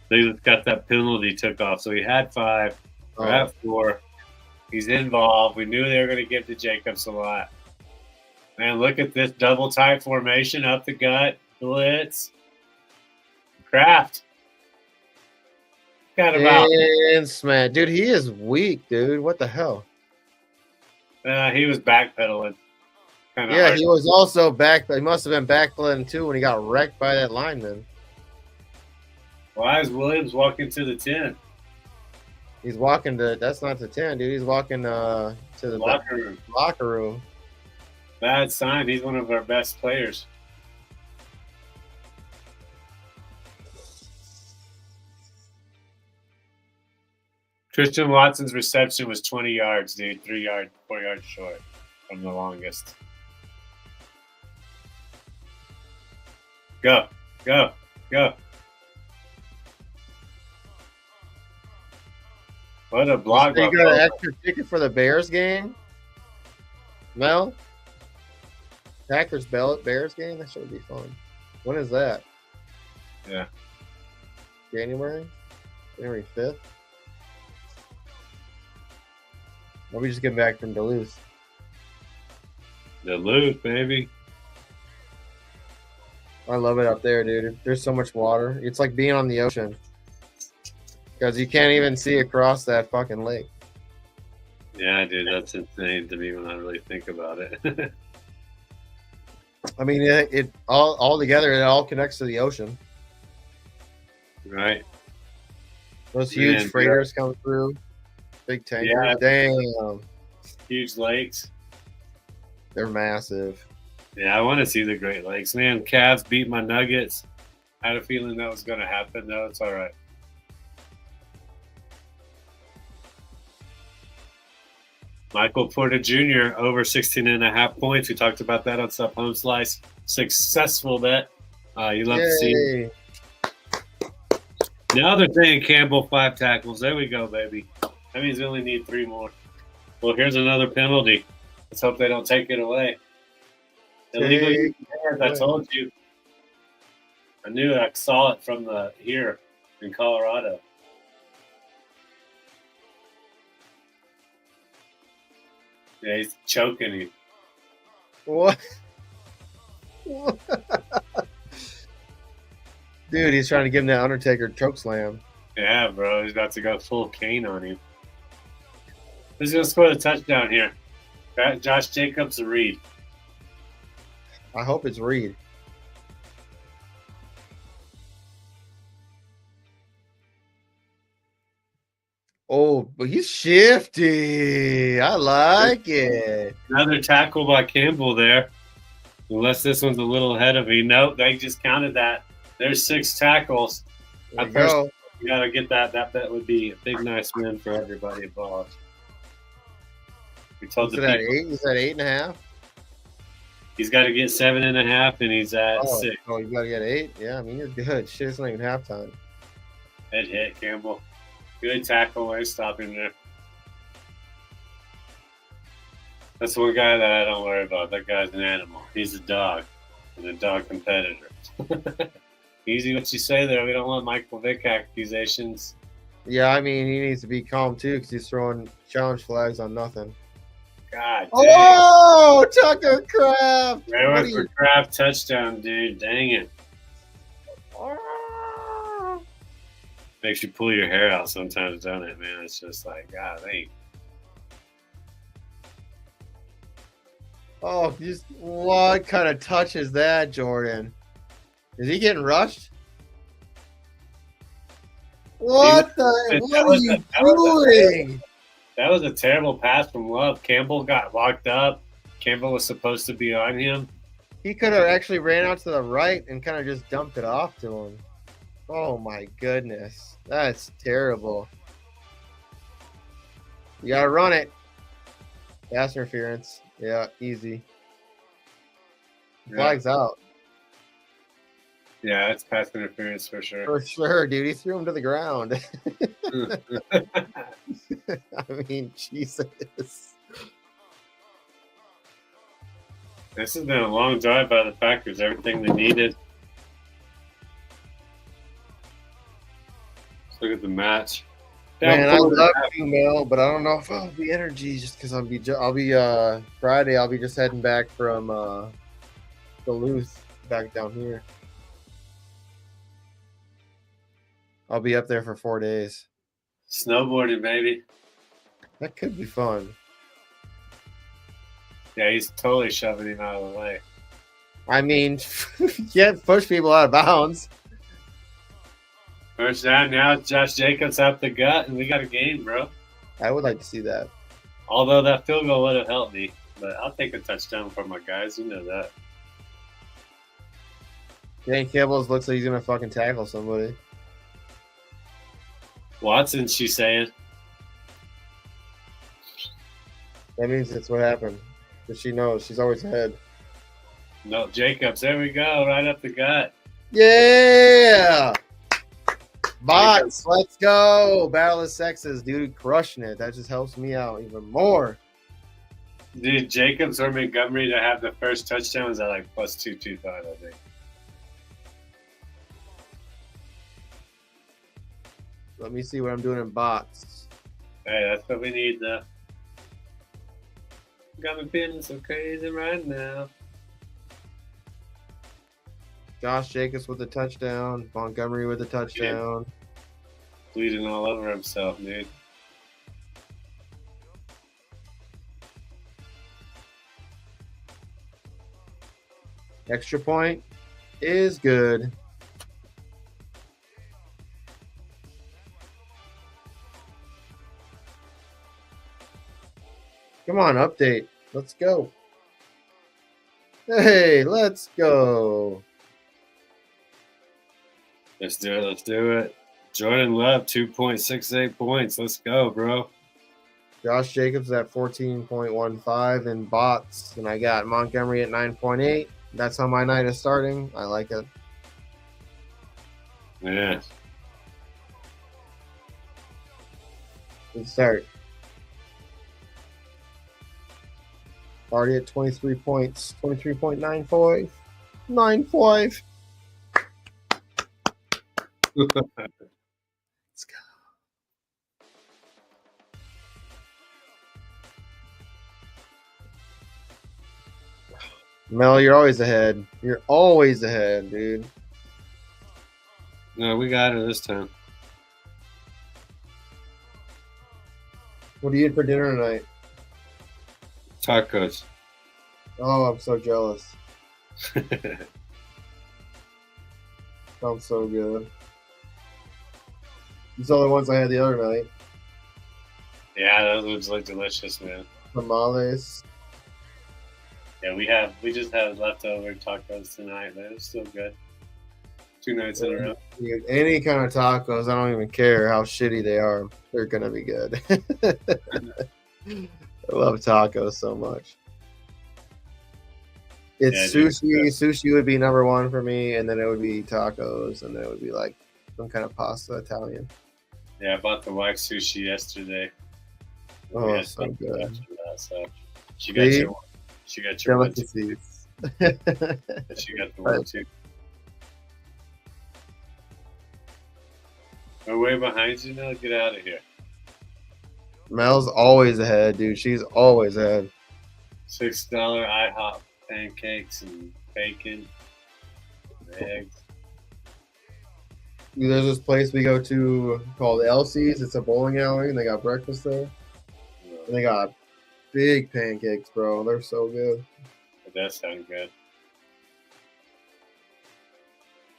They just got that penalty took off. So he had 5. We're at 4. He's involved. We knew they were going to give to Jacobs a lot. Man, look at this double tight formation up the gut. Blitz. Kraft. Got him out. And smash. Dude, he is weak, dude. What the hell? He was backpedaling. Yeah, hard. He was also he must have been backpedaling too when he got wrecked by that lineman. Why is Williams walking to the 10? He's walking that's not the 10, dude. He's walking to the locker room. Bad sign. He's one of our best players. Christian Watson's reception was 20 yards, dude. 4 yards short from the longest. Go. What a block. You got an extra ticket for the Bears game? Mel? Packers Bears game? That should be fun. When is that? Yeah. January 5th? Or we just get back from Duluth? Duluth, baby. I love it up there, dude. There's so much water. It's like being on the ocean. Because you can't even see across that fucking lake. Yeah, dude, that's insane to me when I really think about it. I mean, it all together, it all connects to the ocean. Right. Those huge Man, freighters come through. Big tankers. Yeah. Damn. Huge lakes. They're massive. Yeah, I want to see the Great Lakes. Man, Cavs beat my Nuggets. I had a feeling that was going to happen. No, it's all right. Michael Porter Jr. over 16.5 points. We talked about that on Sub Home Slice. Successful bet. You love to see it. Now they're saying Campbell 5 tackles. There we go, baby. That means we only need 3 more. Well, here's another penalty. Let's hope they don't take it away. Illegal use of hands, I told you. I knew I saw it from here in Colorado. Yeah, he's choking him. What? Dude, he's trying to give him that Undertaker choke slam. Yeah, bro. He's about to go full cane on him. Who's going to score the touchdown here? Josh Jacobs or Reed? I hope it's Reed. Oh, but he's shifty. I like it. Another tackle by Campbell there. Unless this one's a little ahead of me. Nope, they just counted that. There's 6 tackles. There you go. You got to get that. That bet would be a big, nice win for everybody involved. We told Is the that people 8? Is that 8.5? he's got to get 7.5, and he's at 6. Oh, you got to get 8? Yeah, I mean, you're good. Shit, it's not even halftime. Head hit, Campbell. Good tackle. Nice stop him there. That's one guy that I don't worry about. That guy's an animal. He's a dog and a dog competitor. Easy what you say there. We don't want Michael Vick accusations. Yeah, I mean, he needs to be calm, too, because he's throwing challenge flags on nothing. God dang. Oh, Tucker Kraft! There was for Kraft touchdown, dude. Dang it. Makes you pull your hair out sometimes, don't it, man? It's just like, God dang. Oh, just what kind of touch is that, Jordan? Is he getting rushed? What are you doing? That was a terrible pass from Love. Campbell got locked up. Campbell was supposed to be on him. He could have actually ran out to the right and kind of just dumped it off to him. Oh, my goodness. That's terrible. You got to run it. Pass interference. Yeah, easy. Flag's out. Yeah, it's pass interference for sure. For sure, dude. He threw him to the ground. I mean, Jesus. This has been a long drive by the Packers. Everything they needed. Let's look at the match. Man, I love female, but I don't know if I'll be energy just because I'll be Friday. I'll be just heading back from Duluth back down here. I'll be up there for 4 days. Snowboarding, baby. That could be fun. Yeah, he's totally shoving him out of the way. I mean, you can't push people out of bounds. First down, now Josh Jacobs up the gut, and we got a game, bro. I would like to see that. Although that field goal would have helped me. But I'll take a touchdown for my guys. You know that. Dan Campbell looks like he's going to fucking tackle somebody. Watson, she's saying. That means it's what happened. Because she knows. She's always ahead. No, Jacobs. There we go. Right up the gut. Yeah! Bots, let's go. Battle of Sexes, dude, crushing it. That just helps me out even more. Dude, Jacobs or Montgomery to have the first touchdown is at like plus 225, I think. Let me see what I'm doing in bots. Hey, that's what we need, though. Got me feeling so crazy right now. Josh Jacobs with a touchdown. Montgomery with a touchdown. Bleeding all over himself, dude. Extra point is good. Come on, update. Let's go. Hey, let's go. Let's do it. Let's do it. Jordan Love, 2.68 points. Let's go, bro. Josh Jacobs at 14.15 in bots, and I got Montgomery at 9.8. That's how my night is starting. I like it. Yeah. Good start. Already at 23 points. 23.95. 9.5. Let's go. Mel, you're always ahead. You're always ahead, dude. No, we got her this time. What are you eating for dinner tonight? Tacos. Oh, I'm so jealous. Sounds so good. These are the ones I had the other night. Yeah, those looks like delicious, man. Tamales. Yeah, we just had leftover tacos tonight. They're still good. 2 nights in a row. Any kind of tacos, I don't even care how shitty they are. They're gonna be good. I love tacos so much. It's sushi. Sushi would be number one for me, and then it would be tacos, and then it would be like some kind of pasta Italian. Yeah, I bought the wife sushi yesterday. Oh, Yeah, so good. after that, so she got your one too. Delicacies. She got the one too. We're way behind you now. Get out of here. Mel's always ahead, dude. She's always ahead. $6 IHOP pancakes and bacon, and eggs. There's this place we go to called Elsie's. It's a bowling alley, and they got breakfast there. And they got big pancakes, bro. They're so good. It does sound good.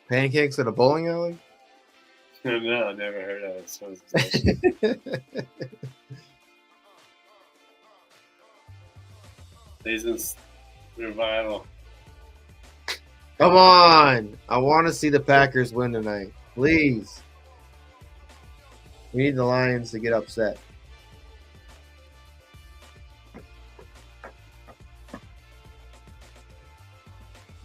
Pancakes at a bowling alley? No, I never heard of it. Sounds delicious. Season's revival. Come on. I want to see the Packers win tonight. Please. We need the Lions to get upset.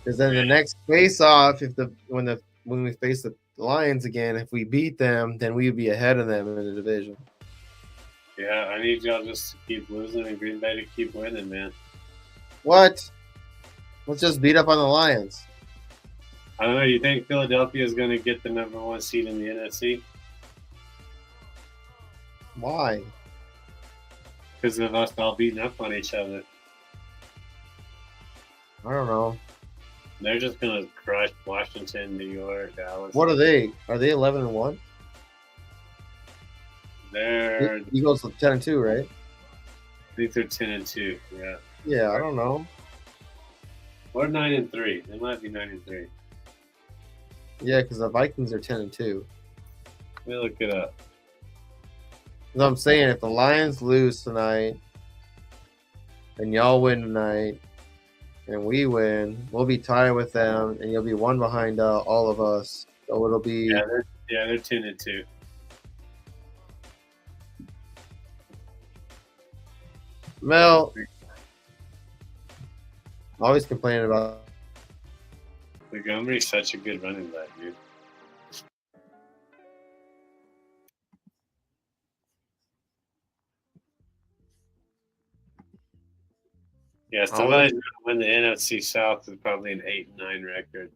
Because then the next face-off, when we face the Lions again, if we beat them, then we'd be ahead of them in the division. Yeah, I need y'all just to keep losing and Green Bay to keep winning, man. What? Let's just beat up on the Lions. I don't know. You think Philadelphia is going to get the number 1 seed in the NFC? Why? Because of us all beating up on each other. I don't know. They're just going to crush Washington, New York, Dallas. What are they? Are they 11-1? They're Eagles 10-2, right? I think they're 10-2. Yeah. Yeah, I don't know. Or 9-3. They might be 9-3. Yeah, because the Vikings are 10-2. Let me look it up. Because I'm saying if the Lions lose tonight and y'all win tonight and we win, we'll be tied with them and you'll be one behind all of us. So it'll be they're 10-2. Mel, always complaining about. Montgomery's such a good running back, dude. Yeah, somebody's going to win the NFC South with probably an 8-9 record.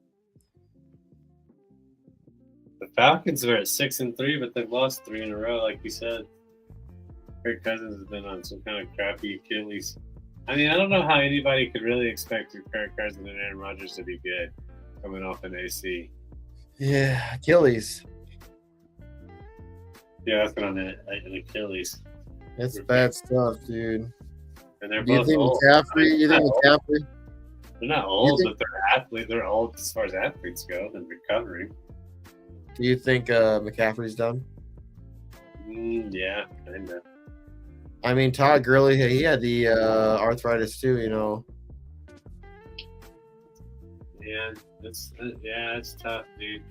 The Falcons are at 6-3, but they've lost 3 in a row, like you said. Kirk Cousins has been on some kind of crappy Achilles. I mean, I don't know how anybody could really expect Kirk Cousins and Aaron Rodgers to be good coming off an AC. Yeah, Achilles. Yeah, that's what I meant. An Achilles. It's bad stuff, dude. And they're Do you both think old. McCaffrey? You think McCaffrey? They're not old, but they're athletes. They're old as far as athletes go. They're recovering. Do you think McCaffrey's done? Yeah, kind of. I mean, Todd Gurley, he had the arthritis too, you know. Yeah, it's tough, dude.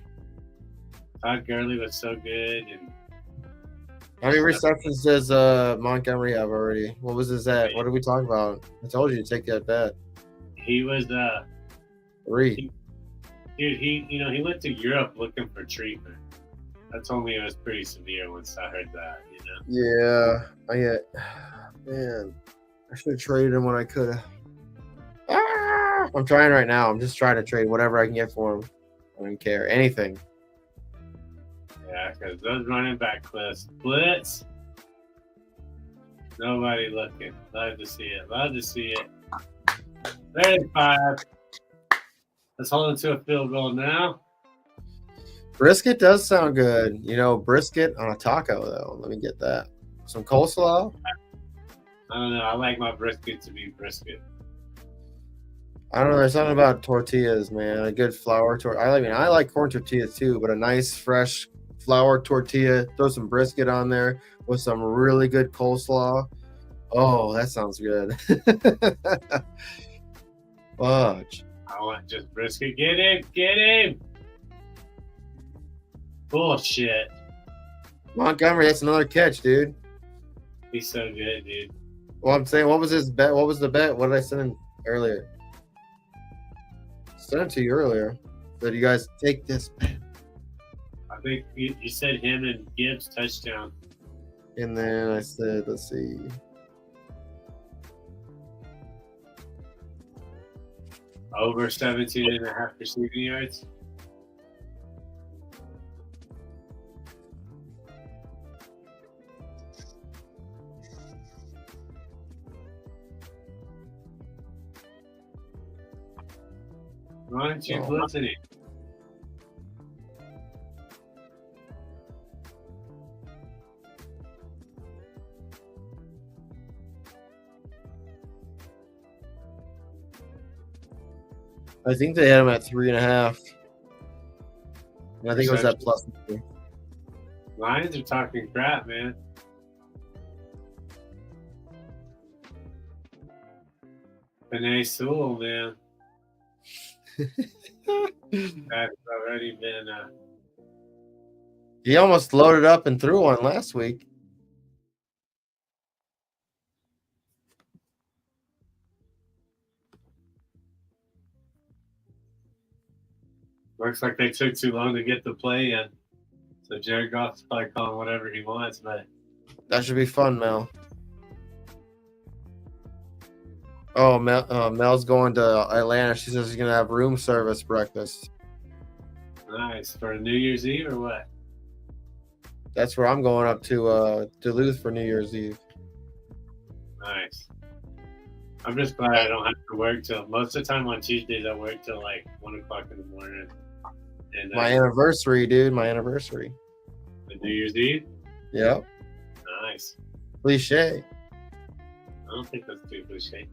Todd Gurley was so good, and How many receptions does Montgomery have already? What was his at? What did we talk about? I told you to take that bet. he was 3. dude. He went to Europe looking for treatment. That told me it was pretty severe once I heard that. Yeah, man, I should have traded him when I could have. I'm trying right now. I'm just trying to trade whatever I can get for him. I don't care. Anything. Yeah, because those running back blitz. Nobody looking. Love to see it. 35. Let's hold it to a field goal now. Brisket does sound good. You know, brisket on a taco, though. Let me get that. Some coleslaw. I don't know. I like my brisket to be brisket. I don't know. There's something about tortillas, man. A good flour tortilla. I like corn tortillas too, but a nice fresh flour tortilla. Throw some brisket on there with some really good coleslaw. Oh, that sounds good. Fudge. I want just brisket. Get him. Bullshit. Montgomery, that's another catch, dude. He's so good, dude. Well, I'm saying, what was his bet? What was the bet? What did I send him earlier? Sent it to you earlier. So you guys take this bet. I think you said him and Gibbs touchdown. And then I said, let's see. Over 17.5 receiving yards. Why aren't you blitzing it? I think they had him at 3.5. And I think it was at plus. Lions are talking crap, man. Panay Sewell, man. That's already been. He almost loaded up and threw one last week. Looks like they took too long to get the play in. So Jared Goff's probably calling whatever he wants, but That should be fun, Mel. Oh, Mel's going to Atlanta. She says she's going to have room service breakfast. nice. For New Year's Eve or what? That's where I'm going up to Duluth for New Year's Eve. Nice. I'm just glad I don't have to work till most of the time on Tuesdays. I work till like 1 o'clock in the morning. And My anniversary, dude. My anniversary. the New Year's Eve. Yep. Nice. Cliche. I don't think that's too cliche.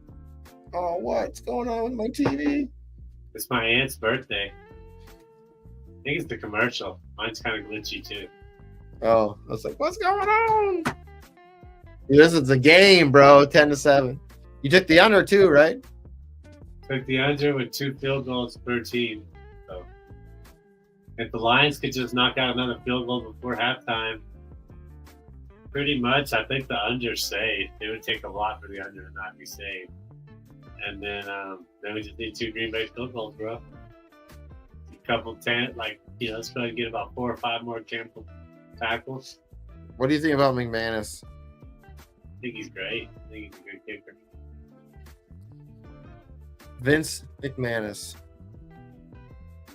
Oh, what's going on with my TV? It's my aunt's birthday. I think it's the commercial. Mine's kind of glitchy too. Oh, I was like, what's going on? Dude, this is a game, bro. 10-7. You took the under too, right? Took the under with 2 field goals per team. So if the Lions could just knock out another field goal before halftime, Pretty much. I think the under saved. It would take a lot for the under to not be saved. And then we just need 2 Green Bay field goals, bro. A couple 10, let's probably get about 4 or 5 more Campbell tackles. What do you think about McManus? I think he's great. I think he's a good kicker. Vince McManus.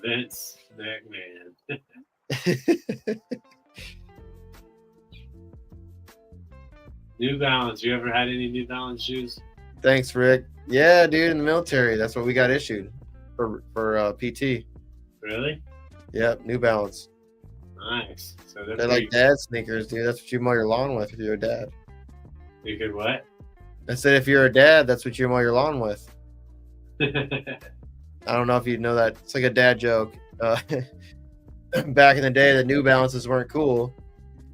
Vince McMahon. New Balance. You ever had any New Balance shoes? Thanks, Rick. Yeah, dude, in the military, that's what we got issued for PT. Really? Yep, New Balance. Nice. So They're like dad sneakers, dude. That's what you mow your lawn with if you're a dad. You could what? I said if you're a dad, that's what you mow your lawn with. I don't know if you know that. It's like a dad joke. Back in the day, the New Balances weren't cool.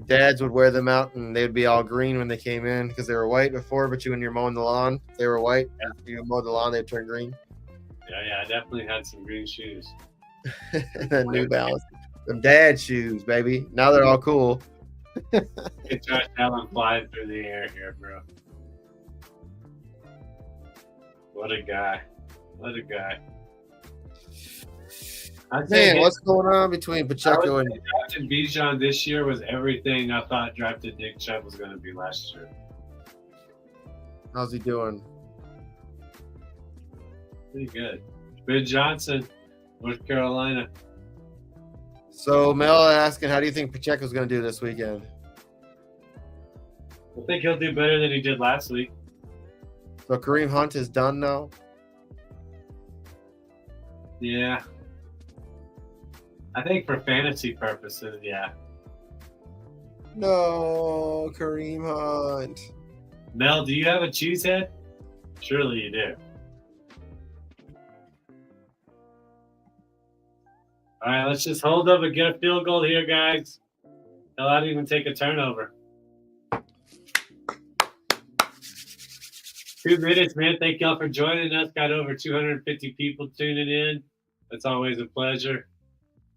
Dads would wear them out, and they'd be all green when they came in because they were white before. But when you're mowing the lawn, they were white. After you mowed the lawn, they'd turn green. Yeah, I definitely had some green shoes. New Balance. Some dad shoes, baby. Now they're all cool. Get Josh Allen flying through the air here, bro. What a guy. What a guy. Man, what's going on between Pacheco and drafting Bijan this year was everything I thought drafted Nick Chubb was going to be last year. how's he doing? Pretty good. Ben Johnson, North Carolina. So Mel asking, how do you think Pacheco's going to do this weekend? I think he'll do better than he did last week. So Kareem Hunt is done now? Yeah. I think for fantasy purposes, yeah. No, Kareem Hunt. Mel, do you have a cheesehead? Surely you do. All right, let's just hold up and get a field goal here, guys. Hell, I didn't even take a turnover. 2 minutes, man. Thank y'all for joining us. Got over 250 people tuning in. It's always a pleasure.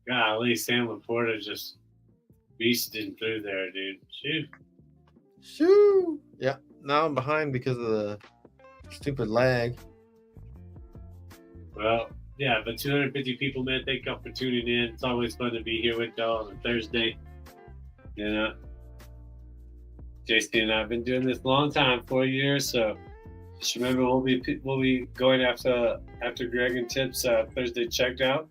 Golly, Sam Laporta just beasting through there, dude. Shoot. Shoo. Yeah, now I'm behind because of the stupid lag. Well, yeah, but 250 people, man. Thank y'all for tuning in. It's always fun to be here with y'all on a Thursday. You know, JC and I have been doing this a long time, 4 years. So just remember, we'll be going after Greg and Tipp's Thursday Checkdown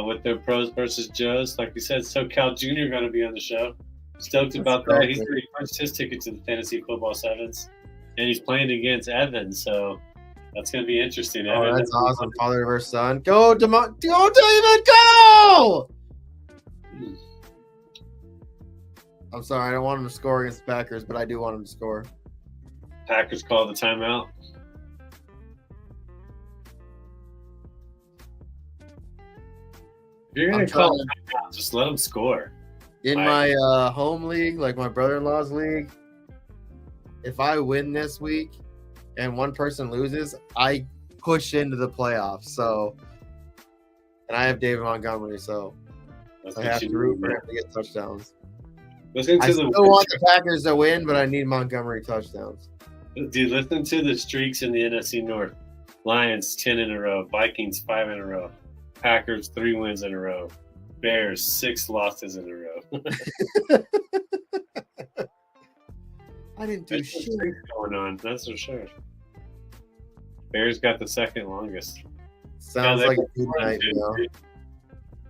with their pros versus Joes. Like we said, SoCal Jr. going to be on the show. Stoked about that. He's already punched his ticket to the fantasy football sevens, and he's playing against Evan. So that's going to be interesting. Oh, Evan, that's awesome. Father versus son. Go, David, go! I'm sorry, I don't want him to score against the Packers, but I do want him to score. Packers call the timeout. If you're going to call a timeout, just let them score. In my home league, like my brother-in-law's league, if I win this week and one person loses, I push into the playoffs. So, and I have David Montgomery, so I have to root for him to get touchdowns. I still want the Packers to win, but I need Montgomery touchdowns. Dude, listen to the streaks in the NFC North. Lions 10 in a row, Vikings 5 in a row, Packers 3 wins in a row, Bears 6 losses in a row. I didn't do shit going on. That's for sure. Bears got the second longest. Sounds like a good night, you know.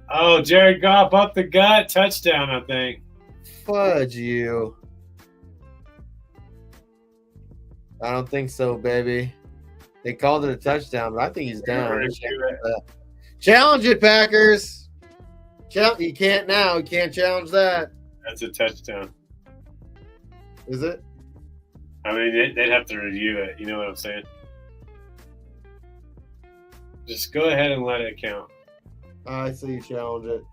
Oh, Jared Goff up the gut, touchdown, I think. Fudge you. I don't think so, baby. They called it a touchdown, but I think he's down. Challenge it, Packers. You can't now. You can't challenge that. That's a touchdown. Is it? I mean, they'd have to review it. You know what I'm saying? Just go ahead and let it count. I see you challenge it.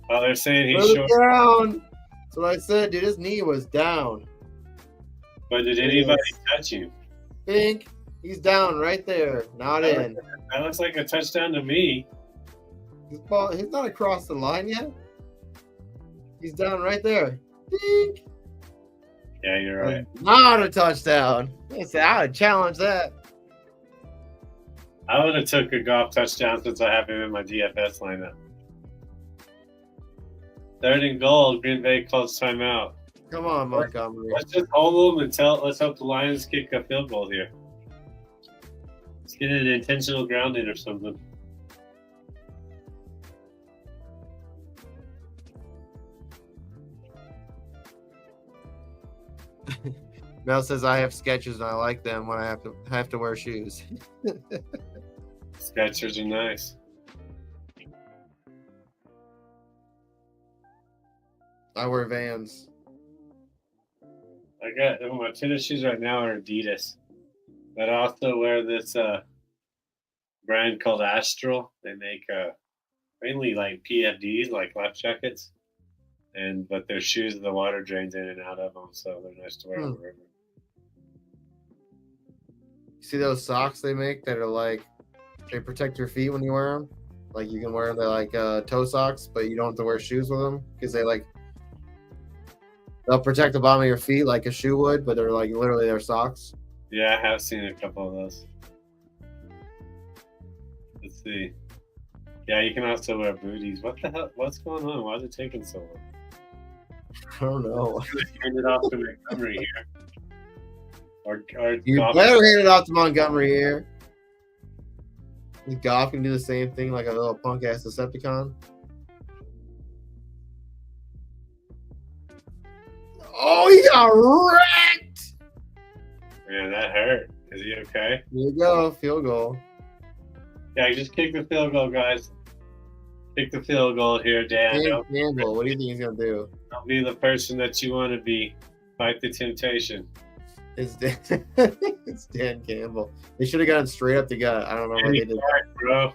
Oh, they're saying he's short. Down. That's what I said, dude. His knee was down. But did anybody touch you? Think he's down right there. Not in. That looks like a touchdown to me. He's not across the line yet. He's down right there. Think. Yeah, you're right. Not a touchdown. I would challenge that. I would have took a golf touchdown since I have him in my DFS lineup. 3rd and goal. Green Bay calls timeout. Come on, Montgomery. Let's just hold them and let's hope the Lions kick a field goal here. Let's get an intentional grounding or something. Mel says I have Skechers and I like them when I have to wear shoes. Skechers are nice. I wear Vans. I got my tennis shoes right now are Adidas, but I also wear this brand called Astral. They make mainly like PFDs, like life jackets, but their shoes the water drains in and out of them, so they're nice to wear on the river. You see those socks they make that are like they protect your feet when you wear them? Like you can wear the like toe socks, but you don't have to wear shoes with them because they'll protect the bottom of your feet like a shoe would, but they're like literally their socks. Yeah, I have seen a couple of those. Let's see. Yeah, you can also wear booties. What the hell? What's going on? Why is it taking so long? I don't know. Hand it off to Montgomery here. Or You Goff. better hand it off to Montgomery here. Goff can do the same thing like a little punk ass Decepticon. Oh, he got wrecked! Man, that hurt. Is he okay? Here you go, field goal. Yeah, just kick the field goal, guys. Kick the field goal here, Dan. Dan Campbell, what do you think he's gonna do? Don't be the person that you want to be. Fight the temptation. It's Dan, it's Dan Campbell. They should have gotten straight up the gut. I don't know why they did that. Bro.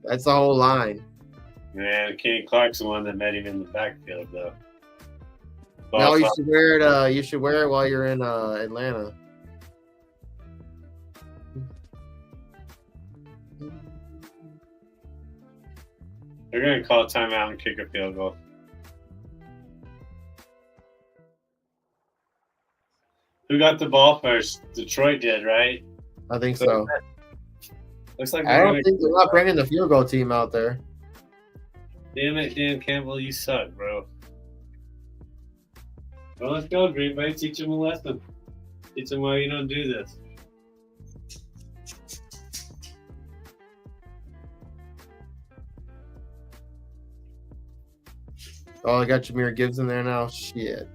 That's the whole line. Man, Kenny Clark's the one that met him in the backfield, though. No, you should wear it. You should wear it while you're in Atlanta. They're going to call timeout and kick a field goal. Who got the ball first? Detroit did, right? I think so. Looks like I don't think they're not bringing the field goal team out there. Damn it, Dan Campbell, you suck, bro. Well, let's go, Green Bay. Teach them a lesson. Teach them why you don't do this. Oh, I got Jahmyr Gibbs in there now. Shit.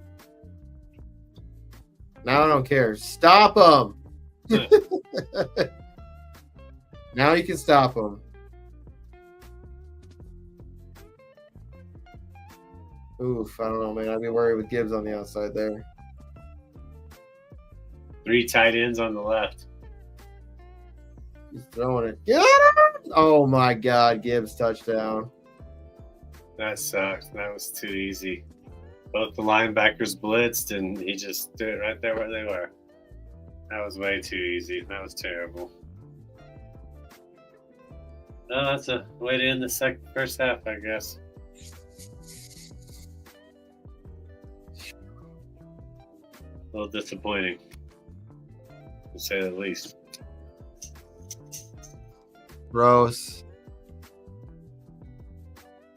Now I don't care. Stop him. Now you can stop him. Oof, I don't know, man. I'd be worried with Gibbs on the outside there. 3 tight ends on the left. He's throwing it. Get him! Oh my God, Gibbs touchdown. That sucked. That was too easy. Both the linebackers blitzed, and he just threw it right there where they were. That was way too easy. That was terrible. No, that's a way to end the first half, I guess. A little disappointing, to say the least. Gross.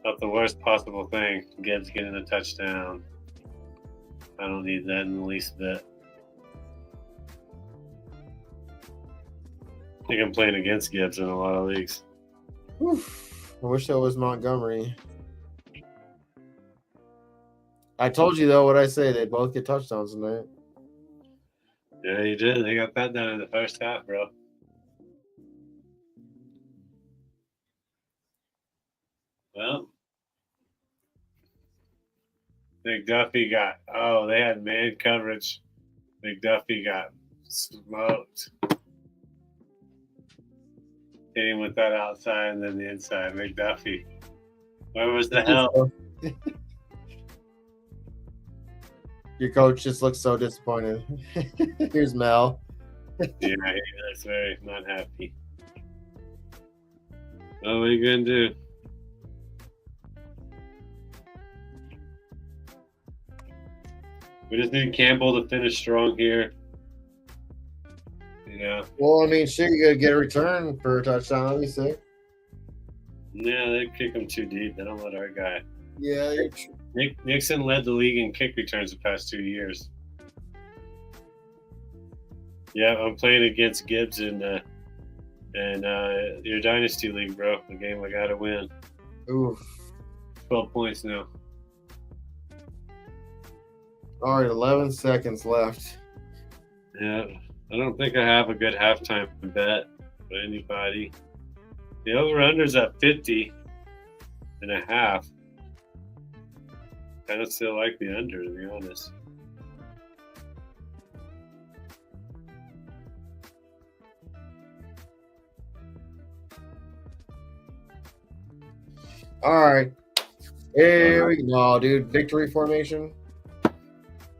Not the worst possible thing. Gibbs getting a touchdown. I don't need that in the least bit. I think I'm playing against Gibbs in a lot of leagues. Oof. I wish that was Montgomery. I told you, though, what I say. They both get touchdowns tonight. Yeah, you did. They got that done in the first half, bro. Well, McDuffie got, they had man coverage. McDuffie got smoked. Hit him with that outside and then the inside. McDuffie. Where was the hell? Your coach just looks so disappointed. Here's Mel. Yeah, he looks very not happy. Well, what are you going to do? We just need Campbell to finish strong here. You know. Well, I mean, shit, you gotta get a return for a touchdown. Let me see. Yeah, they kick him too deep. They don't let our guy. Yeah. Nixon led the league in kick returns the past 2 years. Yeah, I'm playing against Gibbs in your dynasty league, bro. The game I gotta win. Oof. 12 points now. All right, 11 seconds left. Yeah, I don't think I have a good halftime bet for anybody. The over-under's at 50.5. I don't still like the under, to be honest. All right. Here we go, dude. Victory formation.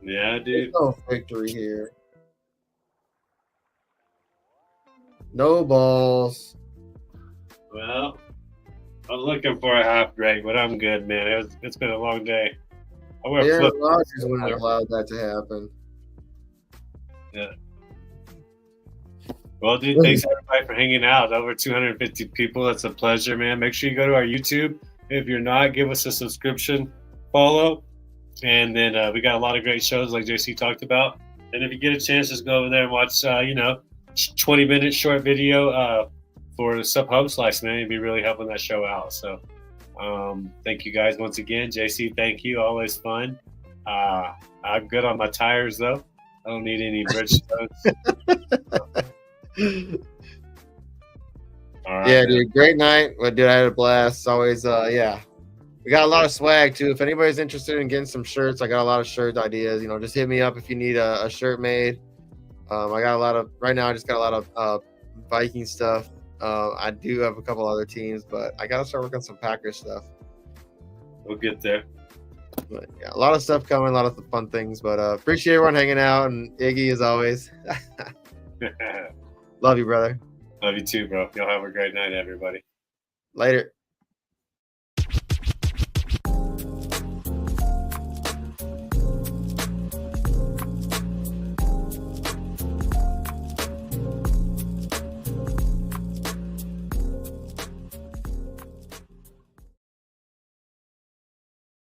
Yeah, There's dude. no victory here. No balls. Well, I'm looking for a half, Greg, but I'm good, man. It's been a long day. I wear Aaron flip. Rodgers wouldn't have allowed that to happen. Yeah. Well, dude, thanks everybody for hanging out. Over 250 people. It's a pleasure, man. Make sure you go to our YouTube. If you're not, give us a subscription, follow, and then we got a lot of great shows like JC talked about. And if you get a chance, just go over there and watch, 20-minute short video for the Sub Hub Slice, man. You'd be really helping that show out. So thank you guys once again. JC, thank you. Always fun. I'm good on my tires, though. I don't need any Bridgestones. All right, Yeah, man. dude. Great night. But dude, I had a blast. It's always, yeah. We got a lot of swag too. If anybody's interested in getting some shirts, I got a lot of shirt ideas. You know, just hit me up if you need a shirt made. I got a lot of right now. I just got a lot of Viking stuff. I do have a couple other teams, but I gotta start working on some Packers stuff. We'll get there. But yeah, a lot of stuff coming, a lot of fun things. But appreciate everyone hanging out, and Iggy as always. Love you, brother. Love you too, bro. Y'all have a great night, everybody. Later.